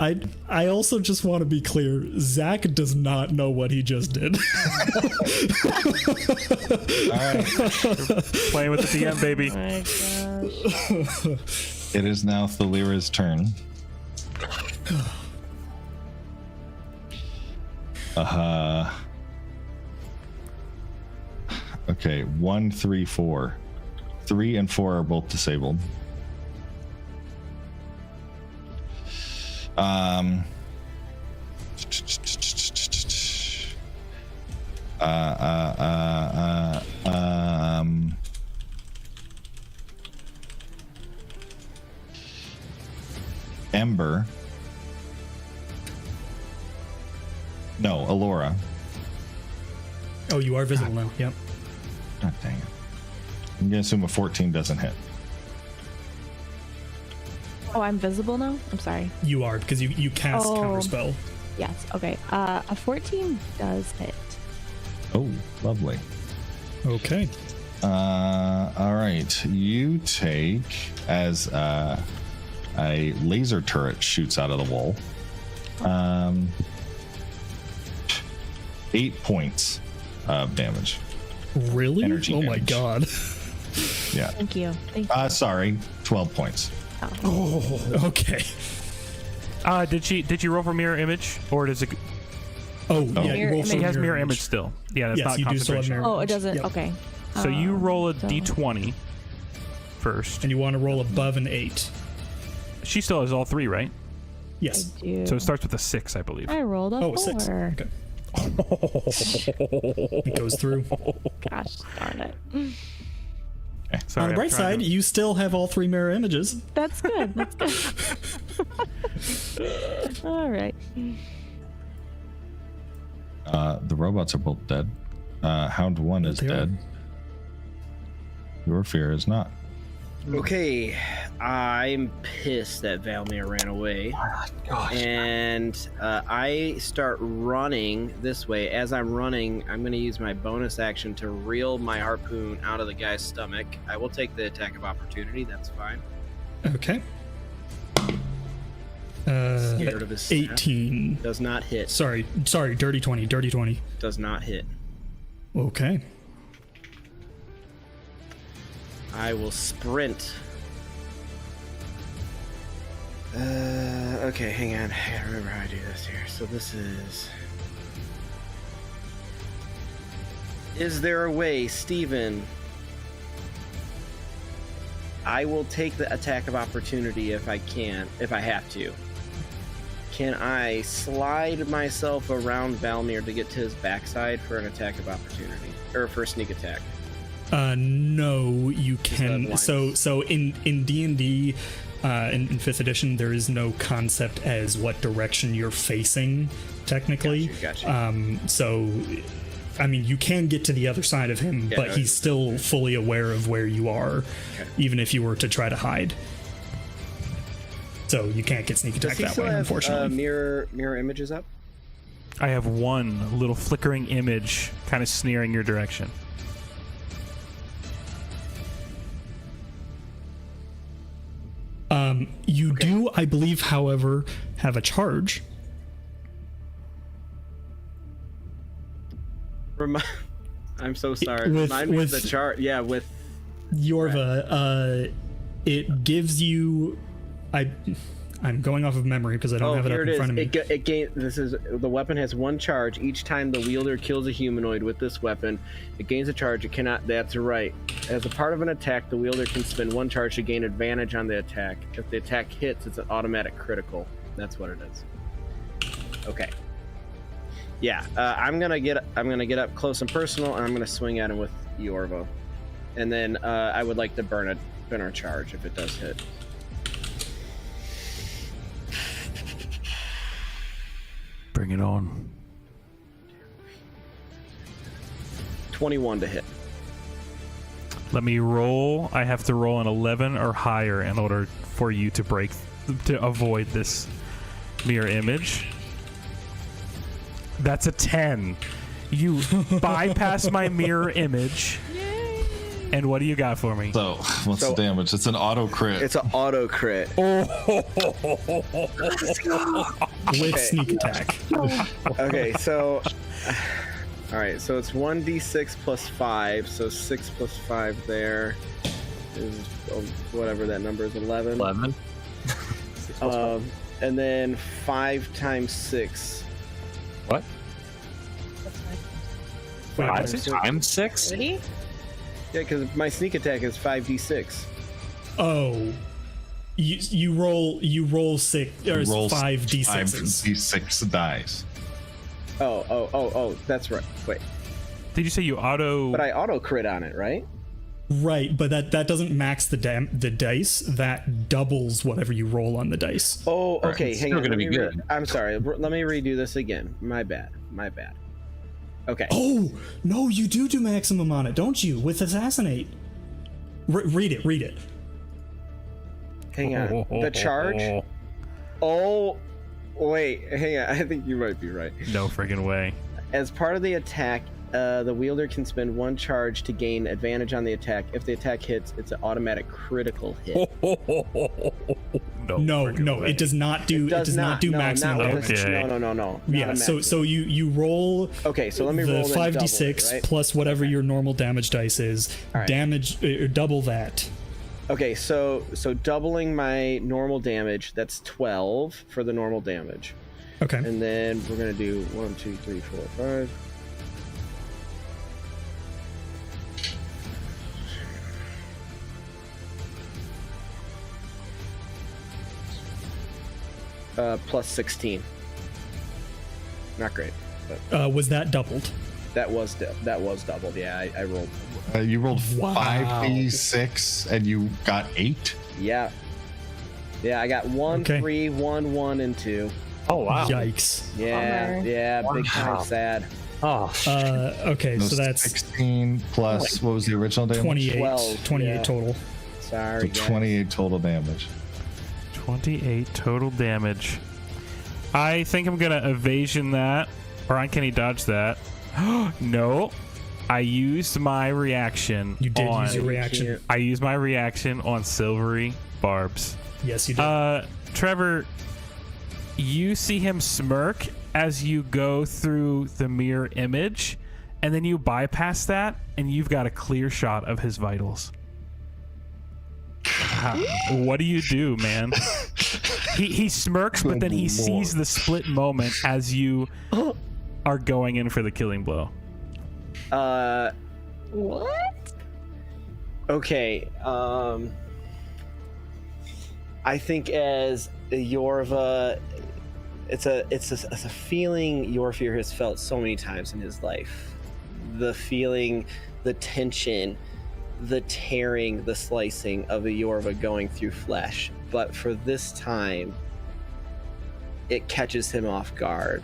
I also just want to be clear. Zach does not know what he just did. All right. Playing with the DM, baby. Oh my gosh. It is now Thalira's turn. Okay, 1, 3, 4. 3 and 4 are both disabled. Ember. No, Allura. Oh, you are visible now. Yep. God dang it. I'm gonna assume a 14 doesn't hit. Oh, I'm visible now? I'm sorry. You are, because you cast Counterspell. Yes, okay. A 14 does hit. Oh, lovely. Okay. All right. You take, as a laser turret shoots out of the wall, 8 points of damage. Really? Energy oh my damage. God. Yeah. Thank you. Thank you. Sorry, 12 points. Oh, okay. Did you roll for mirror image, or does it? Oh, yeah. Mirror You roll image. for He has mirror image still. Yeah, that's Yes, not you do still have concentration. mirror Oh, it image. doesn't. Yep. Okay. So you roll a so- d20 first. And you want to roll above an 8. She still has all 3, right? Yes. I do. So it starts with a 6, I believe. I rolled a Oh, 4. 6. Okay. It goes through. Gosh darn it. Sorry, On the I'm bright trying side, to- you still have all 3 mirror images. That's good. That's good. All right. The robots are both dead. Hound 1 is They are. dead. Your fear is not. Okay, I'm pissed that Valmir ran away. Gosh. And I start running this way. As I'm running, I'm going to use my bonus action to reel my harpoon out of the guy's stomach. I will take the attack of opportunity. That's fine. Okay. Scared of his snap. 18. Does not hit. Sorry, dirty 20, dirty 20. Does not hit. Okay. I will sprint. Okay, hang on. I gotta remember how I do this here. So this is there a way, Steven? I will take the attack of opportunity if I have to. Can I slide myself around Valmir to get to his backside for an attack of opportunity? Or for a sneak attack? No, you can. So in D&D, in 5th edition, there is no concept as what direction you're facing, technically. Gotcha. So, I mean, you can get to the other side of him, but he's still fully aware of where you are, even if you were to try to hide. So you can't get sneak attack that way, unfortunately. Mirror images up? I have one little flickering image kind of sneering your direction. You do, I believe, however, have a charge. I'm so sorry. Remind me of the chart. Yeah, with Yorva, it gives you. I'm going off of memory because I don't have it up in front of me. The weapon has one charge. Each time the wielder kills a humanoid with this weapon, it gains a charge. It cannot. That's right. As a part of an attack, the wielder can spend one charge to gain advantage on the attack. If the attack hits, it's an automatic critical. That's what it is. Okay. Yeah, I'm gonna get up close and personal, and I'm gonna swing at him with Yorvo, and then I would like to burn our charge if it does hit. Bring it on. 21 to hit. Let me roll. I have to roll an 11 or higher in order for you to avoid this mirror image. That's a 10. You bypass my mirror image. Yay. And what do you got for me? So, what's the damage? It's an auto crit. It's an auto crit. With sneak attack. Okay, so... Alright, so it's 1d6 plus 5, so 6 plus 5 there is whatever that number is, 11. 11. And then 5 times 6. What? 5 times 6? Really? Yeah, because my sneak attack is 5d6. Oh, you roll 6 or 5 d6s. 5 d6 dice. Oh, that's right. Wait. Did you say you auto? But I auto crit on it, right? Right, but that doesn't max the dice. That doubles whatever you roll on the dice. Oh, okay. It's Hang still on. gonna be good. I'm sorry. Let me redo this again. My bad. Okay. Oh no, you do maximum on it, don't you? With assassinate. Read it. Hang on. The charge. Oh, wait. Hang on. I think you might be right. No friggin' way. As part of the attack, the wielder can spend one charge to gain advantage on the attack. If the attack hits, it's an automatic critical hit. No, it does not do. It does not do maximum damage. Okay. No. Yeah. So you roll. Okay. So let me the roll 5d6 right? plus whatever your normal damage dice is. All right. Damage double that. Okay. So doubling my normal damage. That's 12 for the normal damage. Okay. And then we're gonna do 1, 2, 3, 4, 5. Plus 16. Not great, but Was that doubled? that was doubled. Yeah, I rolled. You rolled Wow. 5d6 and you got 8. Yeah, I got 1, Okay. 3, 1, 1, and 2. Oh, wow. Yikes. Yeah, big time Wow. sad. Oh, Okay, so that's 16 plus what was the original damage? 28. 12, 28 yeah. total. So Sorry, guys. 28 total damage. 28 total damage. I think I'm gonna evasion that, or uncanny dodge that. No, I used my reaction. You did on, use your reaction. I used my reaction on silvery barbs. Yes, you did. Trevor, you see him smirk as you go through the mirror image, and then you bypass that, and you've got a clear shot of his vitals. What do you do, man? He smirks, but then he sees the split moment as you are going in for the killing blow. What? Okay. I think as Yorva, it's a feeling Yorfir has felt so many times in his life. The feeling, the tension, the tearing, the slicing of a Yorva going through flesh. But for this time, it catches him off guard.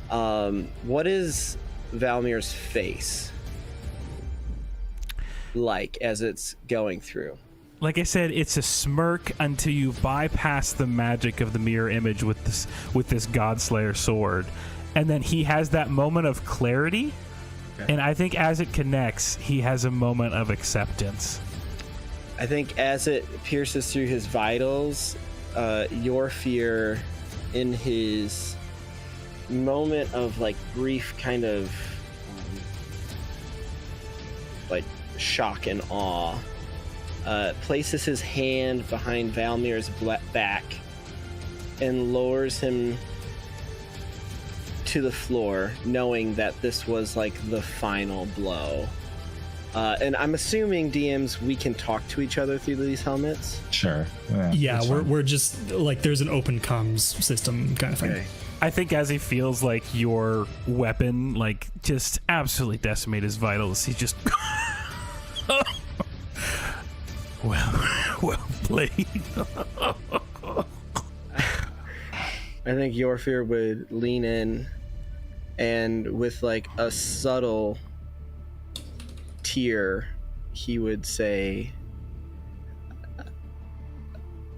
What is Valmir's face like as it's going through? Like I said, it's a smirk until you bypass the magic of the mirror image with this Godslayer sword. And then he has that moment of clarity. Okay. And I think as it connects, he has a moment of acceptance. I think as it pierces through his vitals, Yorfir, in his moment of like brief kind of like shock and awe, places his hand behind Valmir's back and lowers him to the floor, knowing that this was like the final blow. And I'm assuming, DMs, we can talk to each other through these helmets? Sure. Yeah, we're just like, there's an open comms system kind of thing. Okay. I think as he feels like your weapon, like, just absolutely decimate his vitals, he's just... well played. I think Yorfir would lean in and with like a subtle tear, he would say,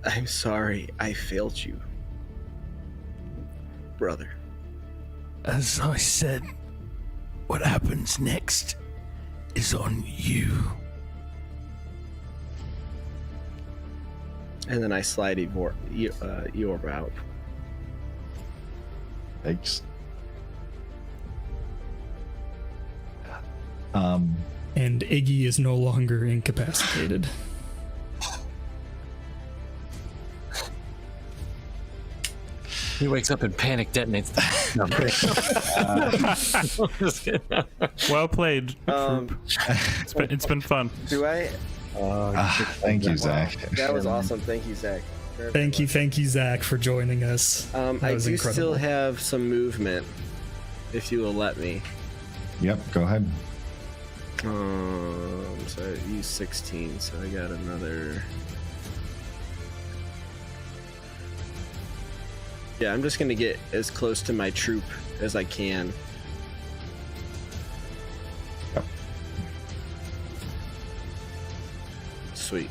"I'm sorry I failed you, brother." As I said, what happens next is on you. And then I slide Yorba out. Thanks. And Iggy is no longer incapacitated. He wakes up and panic detonates. No, well played. It's been fun. Do I? Thank you, Zach. That was awesome. Thank you, Zach. Thank you, Zach, for joining us. I do incredible. still have some movement, if you will let me. Yep, go ahead. So I used 16, so I got another. Yeah, I'm just gonna get as close to my troop as I can. Yep. Sweet.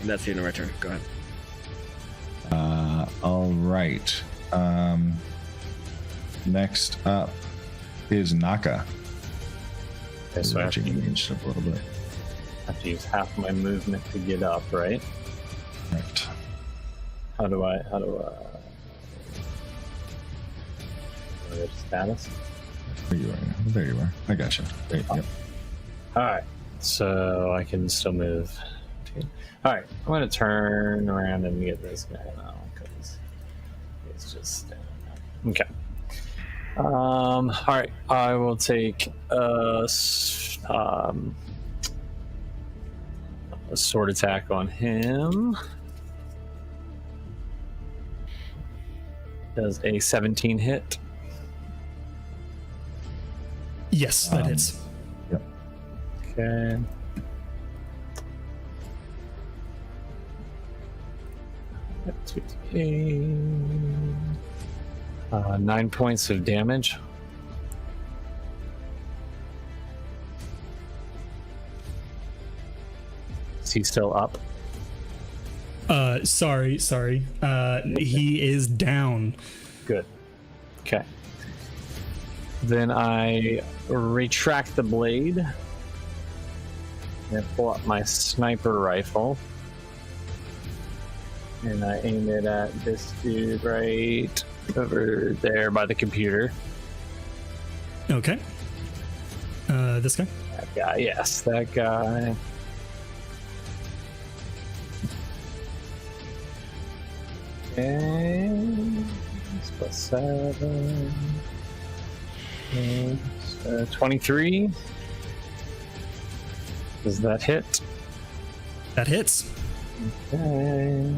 And that's the end of my turn. Go ahead. All right. Next up is Naka. Okay, so I have to Engaged up a little bit. use half my movement to get up, right? Right. How do I go to status? There you are. There you are. I got you. Great. Yep. Alright, so I can still move. Alright, I'm going to turn around and get this guy now, because he's just standing there. Okay. Alright, I will take a sword attack on him. Does a 17 hit? Yes, that hits. Yep. Okay. That's 9 points of damage. Is he still up? Sorry. He is down. Good. Okay. Then I retract the blade and pull up my sniper rifle. And I aim it at this dude right over there by the computer. Okay. This guy? That guy, yes, that guy. And plus 7. 23. Does that hit? That hits. Okay.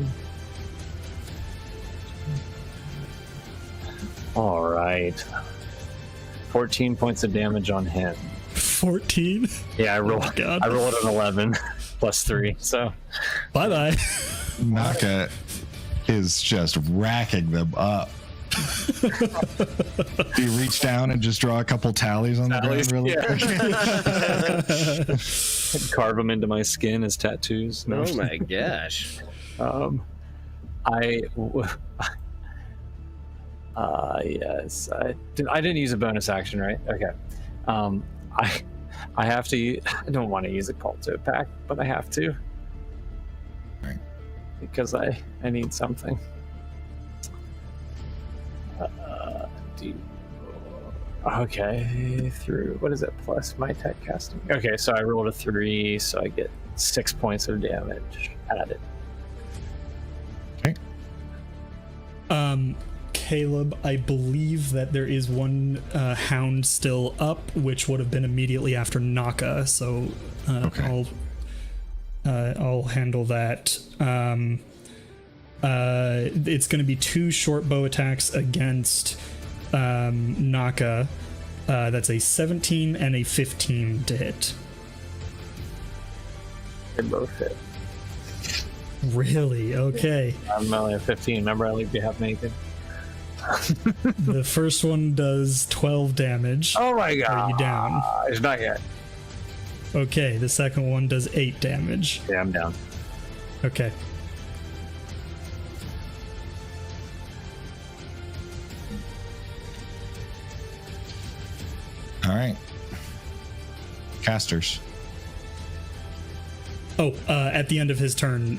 All right. 14 points of damage on him. 14. Yeah, I rolled. God. I rolled an 11 plus 3. So Bye bye. Naka is just racking them up. Do you reach down and just draw a couple tallies on the ground really quick? carve them into my skin as tattoos. No. Oh my gosh. Yes. I didn't use a bonus action, right? Okay. I have to. I don't want to use a cult to attack, but I have to. Right. Because I need something. Okay, through what is it plus my tech casting? Okay, so I rolled a 3, so I get 6 points of damage added. Okay. Caleb, I believe that there is one hound still up, which would have been immediately after Naka. So Okay. I'll handle that. It's going to be 2 short bow attacks against Naka. That's a 17 and a 15 to hit. They both hit. Really? Okay. I'm only at 15. Remember, I leave you half naked. The first one does 12 damage. Oh my god! Are you down? It's not yet. Okay, the second one does 8 damage. Yeah, I'm down. Okay. All right. Casters. Oh, at the end of his turn,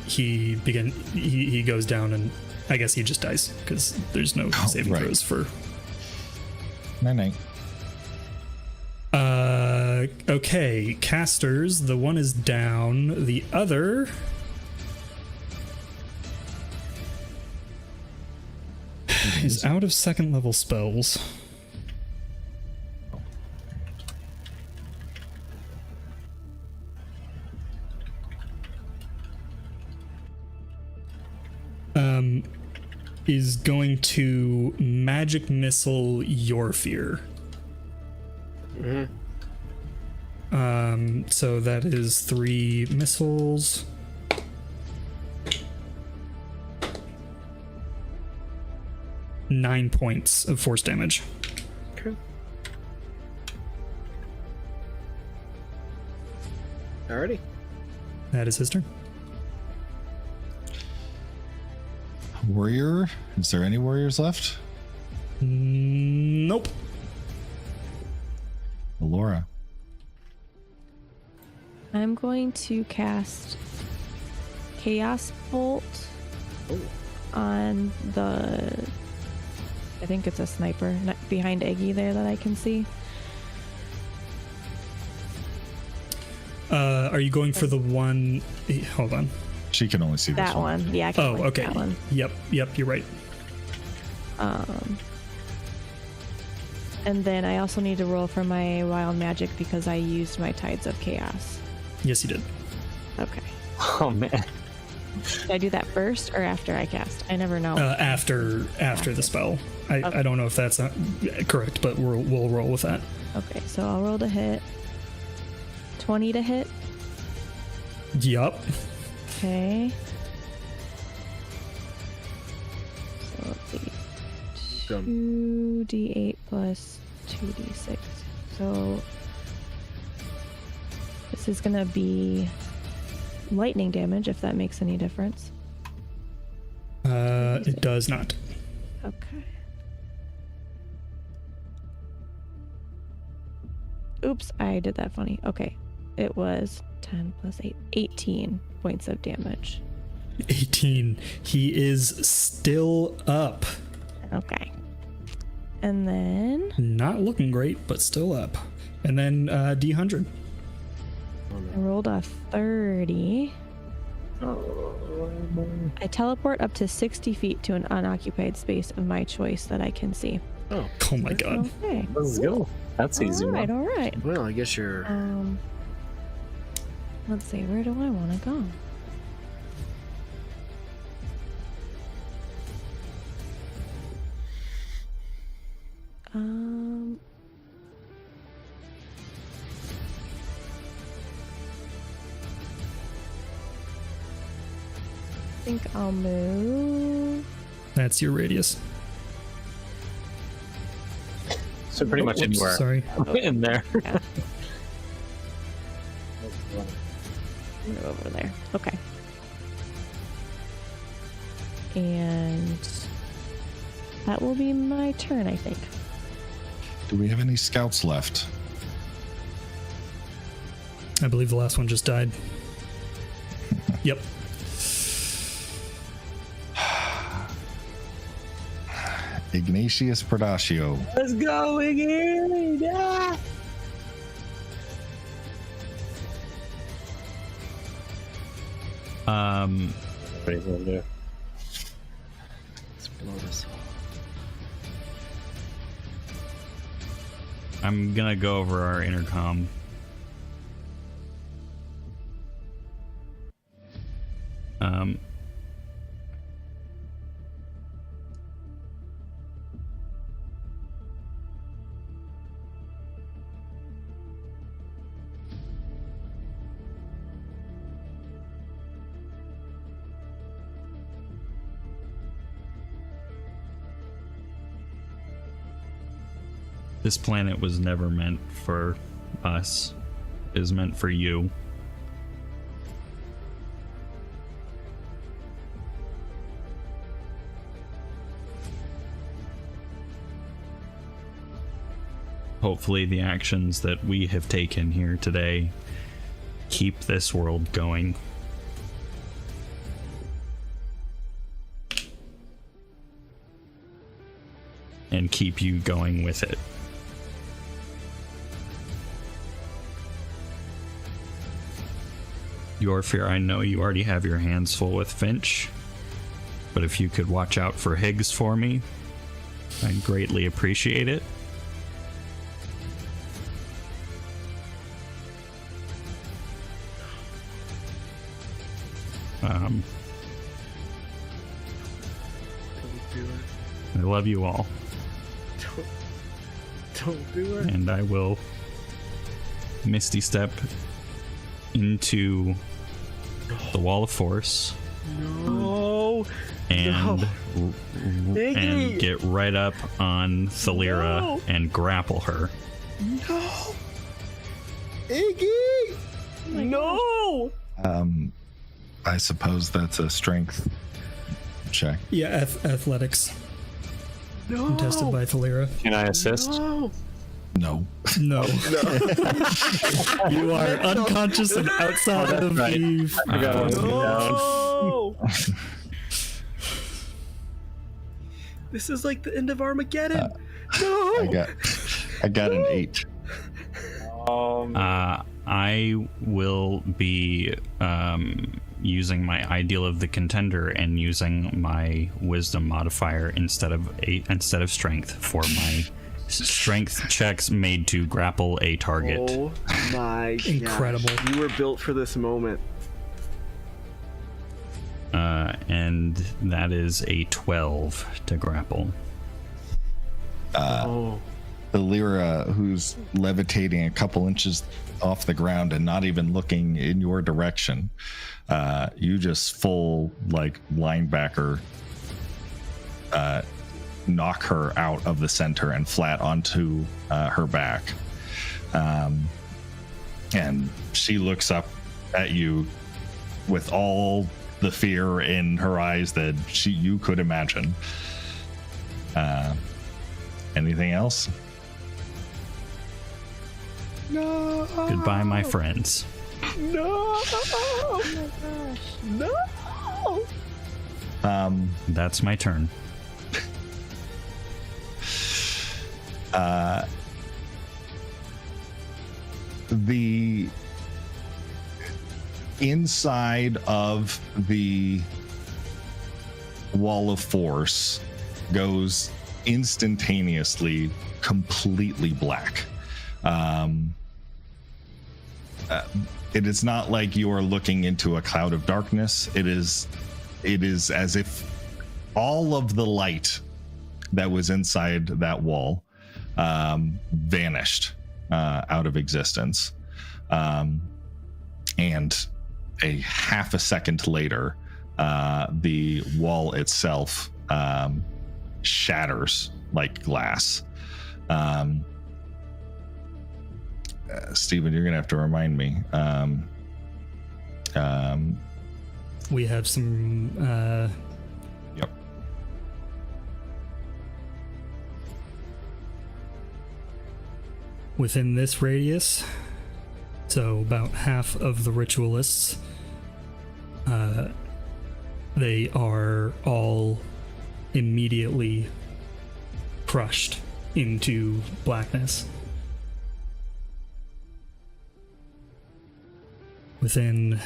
he goes down, and I guess he just dies because there's no saving right. throws for. Night. Okay, casters. The one is down. The other is out of second level spells. Is going to magic missile your fear. So that is 3 missiles. Nine points of force damage. Okay. Alrighty. That is his turn. Warrior? Is there any warriors left? Nope. Laura. I'm going to cast Chaos Bolt on the. I think it's a sniper behind Eggy there that I can see. Are you going for the one? Hold on. She can only see this That one. Yeah, I can Oh, okay. that one. Yep, you're right. And then I also need to roll for my wild magic because I used my Tides of Chaos. Yes, you did. Okay. Oh man. Should I do that first or after I cast? I never know. After the spell. I don't know if that's not correct, but we'll roll with that. Okay, so I'll roll to hit. 20 to hit. Yup. Okay. So let's see. 2d8 plus 2d6. So this is gonna be lightning damage, if that makes any difference. It does not. Okay. Oops, I did that funny. Okay. It was 10 plus 8, 18 points of damage. 18. He is still up. Okay. And then Not looking great, but still up. And then D100. I rolled a 30. I teleport up to 60 feet to an unoccupied space of my choice that I can see. Oh, Oh my god. Okay. Let's go. That's easy. All right, all right. well, I guess you're. Let's see, where do I want to go? I think I'll move. That's your radius. So pretty much Whoops, anywhere Sorry. in there. Yeah. Move over there. Okay. And that will be my turn, I think. Do we have any scouts left? I believe the last one just died. Yep. Ignatius Perdaccio. Let's go, Iggy! Yeah! What do you want to do? Let's blow this up. I'm gonna go over our intercom. This planet was never meant for us. It was meant for you. Hopefully the actions that we have taken here today keep this world going. And keep you going with it. Your fear, I know you already have your hands full with Finch, but if you could watch out for Higgs for me, I'd greatly appreciate it. Don't do it. I love you all, Don't do it. and I will Misty Step into the wall of force No. and Iggy! and get right up on Thalira No. and grapple her. No. Iggy! No. I suppose that's a strength check. Yeah, athletics. No. Contested by Thalira. Can I assist? No. No. No. You are unconscious and outside of right. the. No. This is like the end of Armageddon. No. I got an 8. I will be using my ideal of the contender and using my wisdom modifier instead of strength for my strength checks made to grapple a target. Oh my gosh. Incredible. You were built for this moment. And that is a 12 to grapple. Oh. The Lyra, who's levitating a couple inches off the ground and not even looking in your direction, you just full like linebacker knock her out of the center and flat onto her back, and she looks up at you with all the fear in her eyes that you could imagine. Anything else? No. Goodbye, my friends. No. Oh my gosh. No. That's my turn. The inside of the wall of force goes instantaneously completely black. it is not like you are looking into a cloud of darkness. It is as if all of the light that was inside that wall vanished out of existence. And a half a second later, the wall itself shatters like glass. Steven, you're gonna have to remind me. We have some Yep. within this radius, so about half of the ritualists, they are all immediately crushed into blackness. Within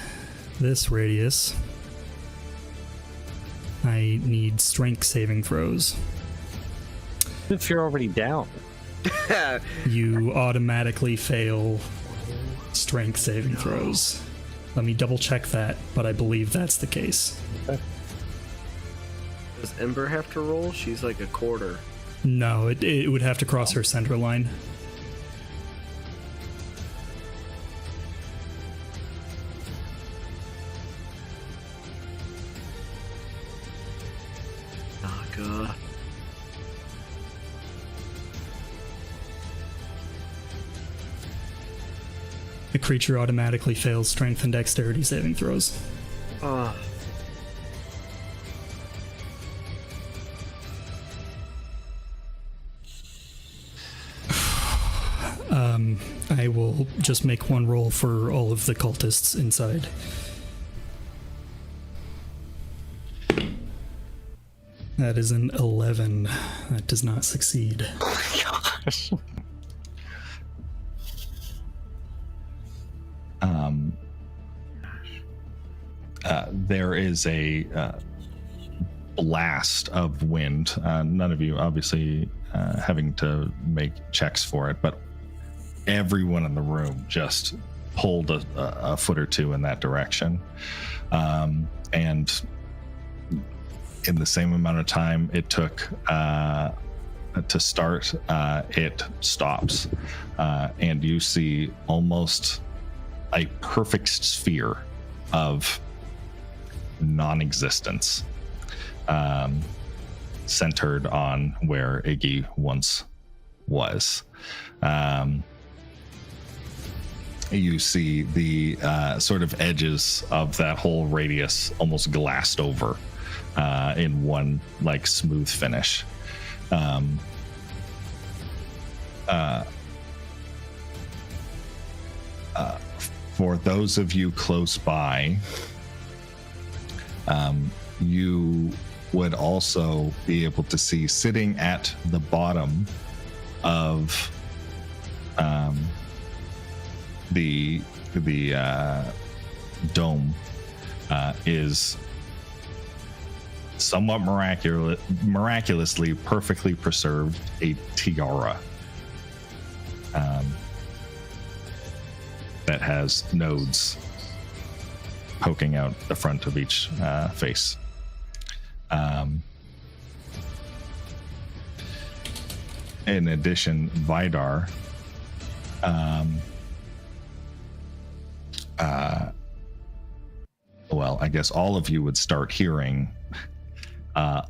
this radius, I need strength saving throws. If you're already down. You automatically fail strength saving throws. Let me double check that, but I believe that's the case. Does Ember have to roll? She's like a quarter. No, it would have to cross her center line. Oh, God. The creature automatically fails strength and dexterity saving throws. Oh. I will just make one roll for all of the cultists inside. That is an 11. That does not succeed. Oh my gosh. There is a blast of wind. None of you obviously having to make checks for it, but everyone in the room just pulled a foot or two in that direction. And in the same amount of time it took to start, it stops. And you see almost a perfect sphere of non-existence centered on where Iggy once was. You see the sort of edges of that whole radius almost glassed over in one like smooth finish. For those of you close by, you would also be able to see sitting at the bottom of the dome is somewhat miraculously perfectly preserved a tiara that has nodes poking out the front of each face. In addition, Vidar well, I guess all of you would start hearing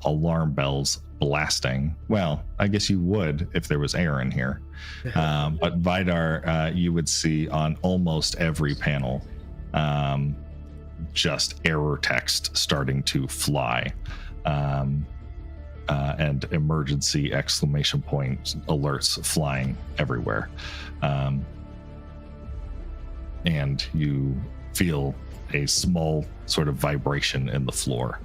alarm bells blasting. Well, I guess you would if there was air in here. But Vidar, you would see on almost every panel just error text starting to fly, and emergency exclamation point alerts flying everywhere. And you feel a small sort of vibration in the floor.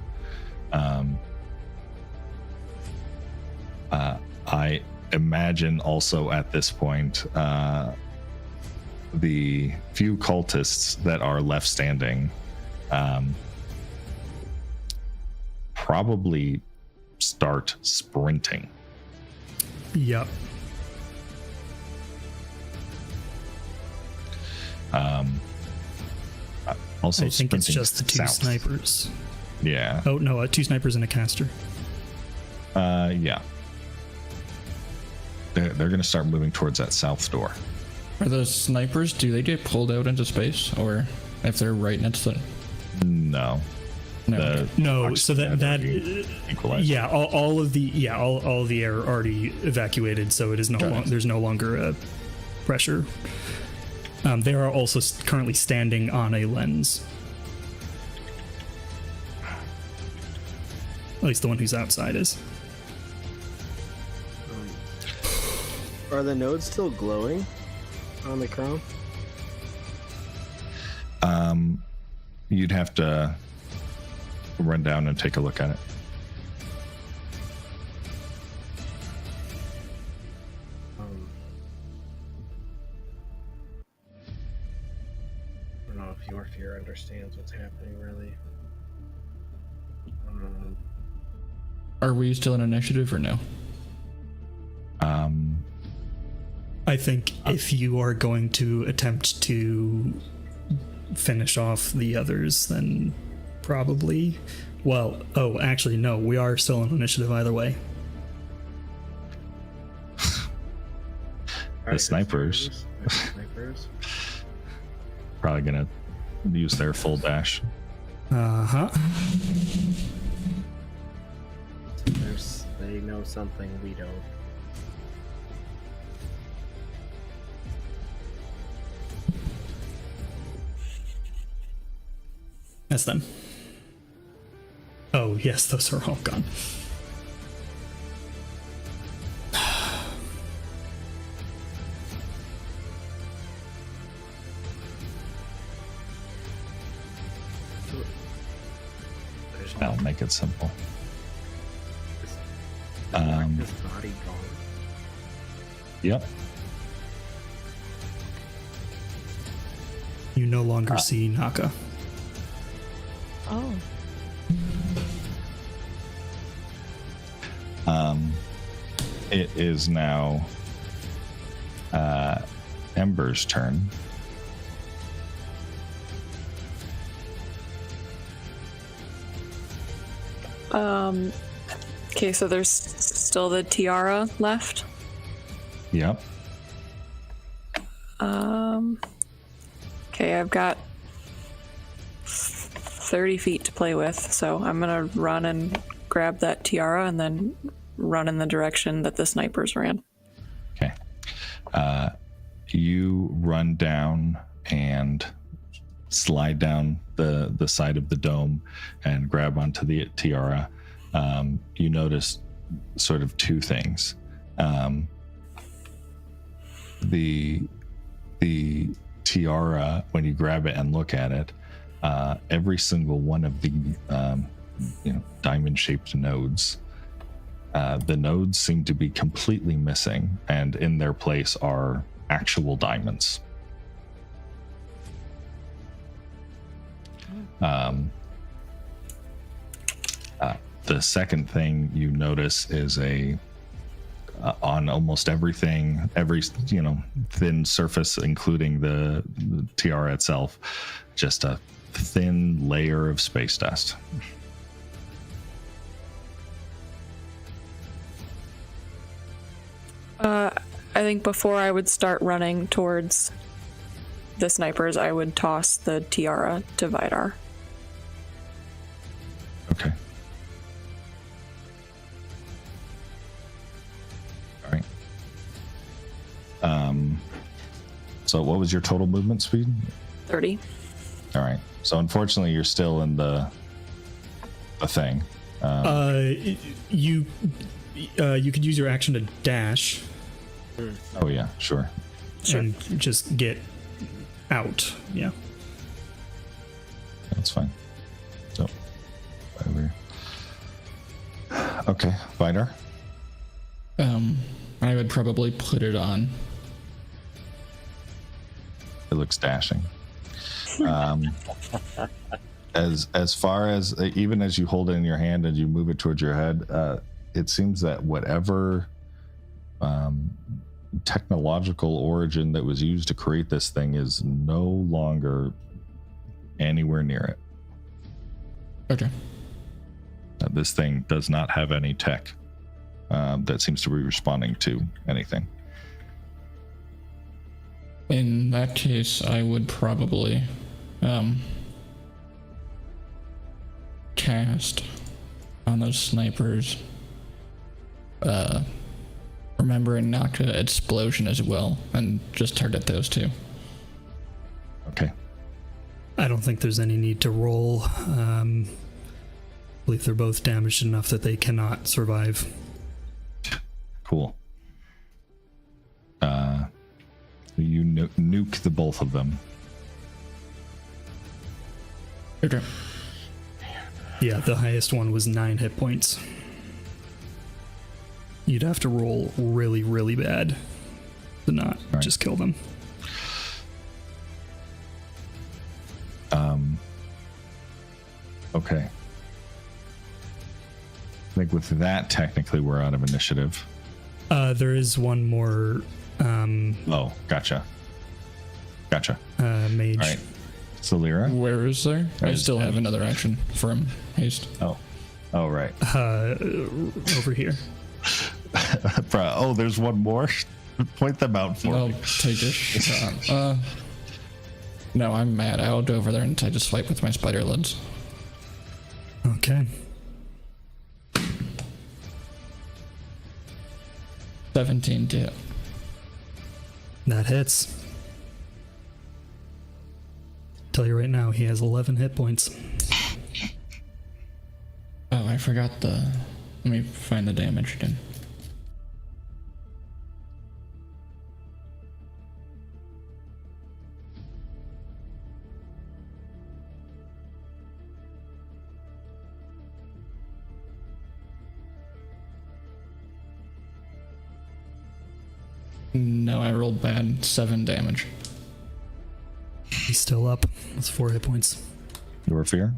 I imagine also at this point, the few cultists that are left standing probably start sprinting. Yep. Also, I think it's sprinting just the two south. snipers. Yeah. Oh no, 2 snipers and a caster. Yeah. They're going to start moving towards that south door. Are those snipers, do they get pulled out into space? Or if they're right next to them? No. No. No, so that equalized. yeah, all of the air already evacuated, so it is there's no longer a pressure. They are also currently standing on a lens. At least the one who's outside is. Are the nodes still glowing on the crown? You'd have to run down and take a look at it. I don't know if your fear understands what's happening, really. Are we still in initiative or no? I think if you are going to attempt to finish off the others, then probably. Well, actually, no, we are still in initiative either way. The snipers probably gonna use their full dash. They know something we don't. That's them. Oh yes, those are all gone. I'll make it simple. His body gone. Yep. You no longer see Naka. Oh. It is now Ember's turn. Okay, so there's still the tiara left. Yep. Okay, I've got 30 feet to play with, so I'm gonna run and grab that tiara and then run in the direction that the snipers ran. Okay. You run down and slide down the side of the dome and grab onto the tiara. You notice sort of two things. The tiara, when you grab it and look at it, every single one of the diamond-shaped nodes, the nodes seem to be completely missing, and in their place are actual diamonds. The second thing you notice is on almost everything, every thin surface, including the tiara itself, just a thin layer of space dust. I think before I would start running towards the snipers, I would toss the tiara to Vidar. Okay. All right. So what was your total movement speed? 30. All right. So unfortunately, you're still in the thing. You could use your action to dash Oh yeah, sure. and just get out. Yeah. That's fine. So, over. Okay, Vidar. I would probably put it on. It looks dashing. As far as even as you hold it in your hand and you move it towards your head, it seems that whatever technological origin that was used to create this thing is no longer anywhere near it. Okay. This thing does not have any tech that seems to be responding to anything. In that case, I would probably cast on those snipers. Remember and knock explosion as well, and just target those two. Okay. I don't think there's any need to roll. I believe they're both damaged enough that they cannot survive. Cool. You nuke the both of them. Okay. Yeah, the highest one was 9 hit points. You'd have to roll really, really bad to not just kill them. Okay. I think with that, technically, we're out of initiative. There is one more. Oh, gotcha. Mage. All right. So, Lyra? Where is there? I still have another action from haste. Oh, right. Over here. Oh, there's one more? Point them out for I'll me. take it. No, I'm mad. I'll go over there and I just swipe with my spider legs. Okay. 17 to hit. That hits. Tell you right now, he has 11 hit points. Oh, I forgot let me find the damage again. No, I rolled bad. 7 damage. He's still up. That's 4 hit points. Your fear?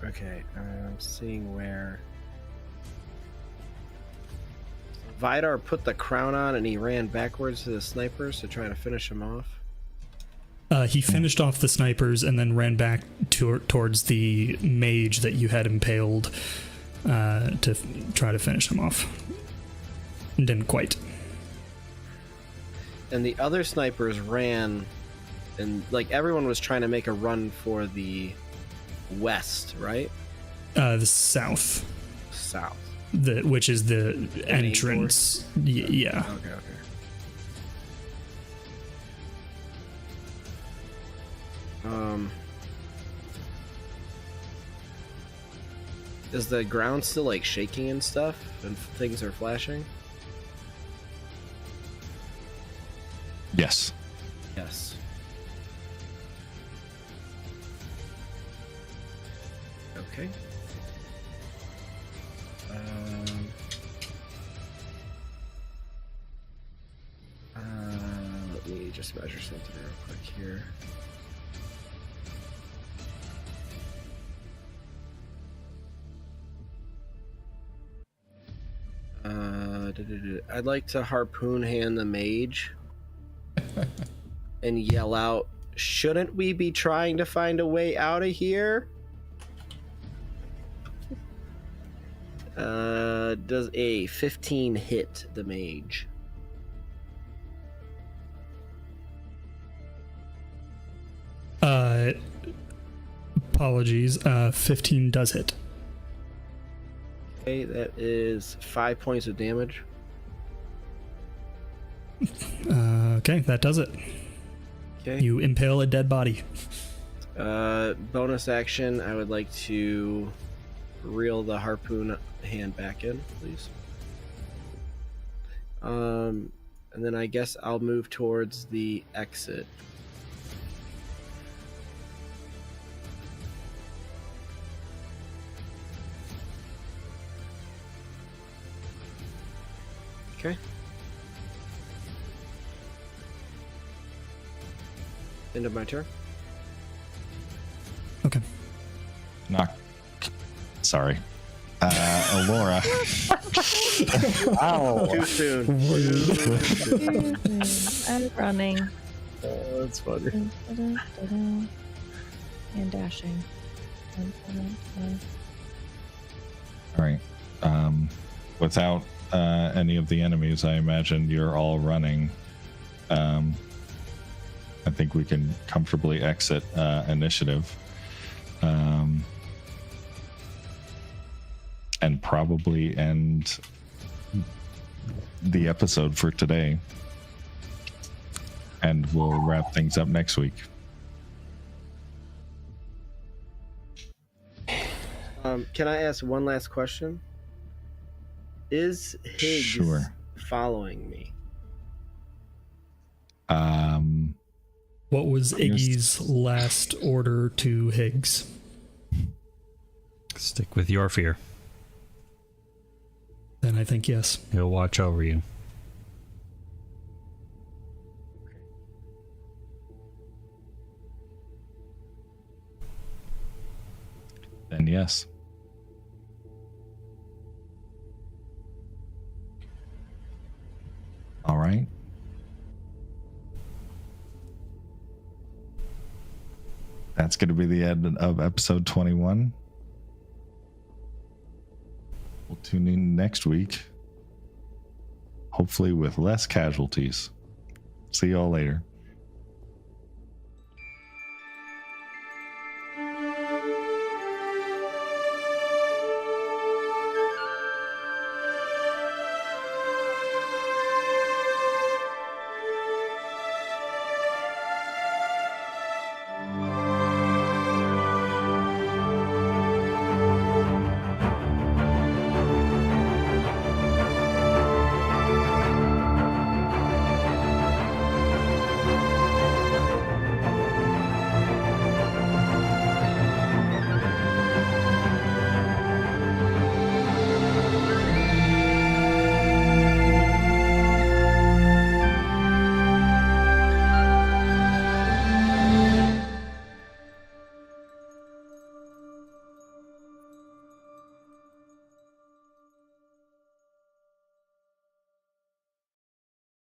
Okay, I'm seeing where Vidar put the crown on and he ran backwards to the snipers to try to finish him off. He finished off the snipers and then ran back towards the mage that you had impaled to try to finish him off. Didn't quite. And the other snipers ran, and like everyone was trying to make a run for the west, right? The south. South. Which is the entrance. Yeah. Okay. Is the ground still like shaking and stuff and things are flashing? Yes. Yes. Okay. Let me just measure something real quick here. I'd like to harpoon hand the mage and yell out, "Shouldn't we be trying to find a way out of here?" Does a 15 hit the mage? Apologies. 15 does hit. Okay, that is 5 points of damage. Okay, that does it. Okay. You impale a dead body. Bonus action, I would like to reel the harpoon hand back in, please. And then I guess I'll move towards the exit. Okay. End of my turn. Okay. Knock. Sorry. Laura. Ow. Too soon. I'm running. That's funny. And dashing. All right. Without any of the enemies, I imagine you're all running. I think we can comfortably exit initiative. And probably end the episode for today. And we'll wrap things up next week. Can I ask one last question? Is Higgs Sure. following me? What was Iggy's last order to Higgs? Stick with your fear. Then I think yes. He'll watch over you. Then yes. All right. That's going to be the end of episode 21. We'll tune in next week, hopefully with less casualties. See y'all later.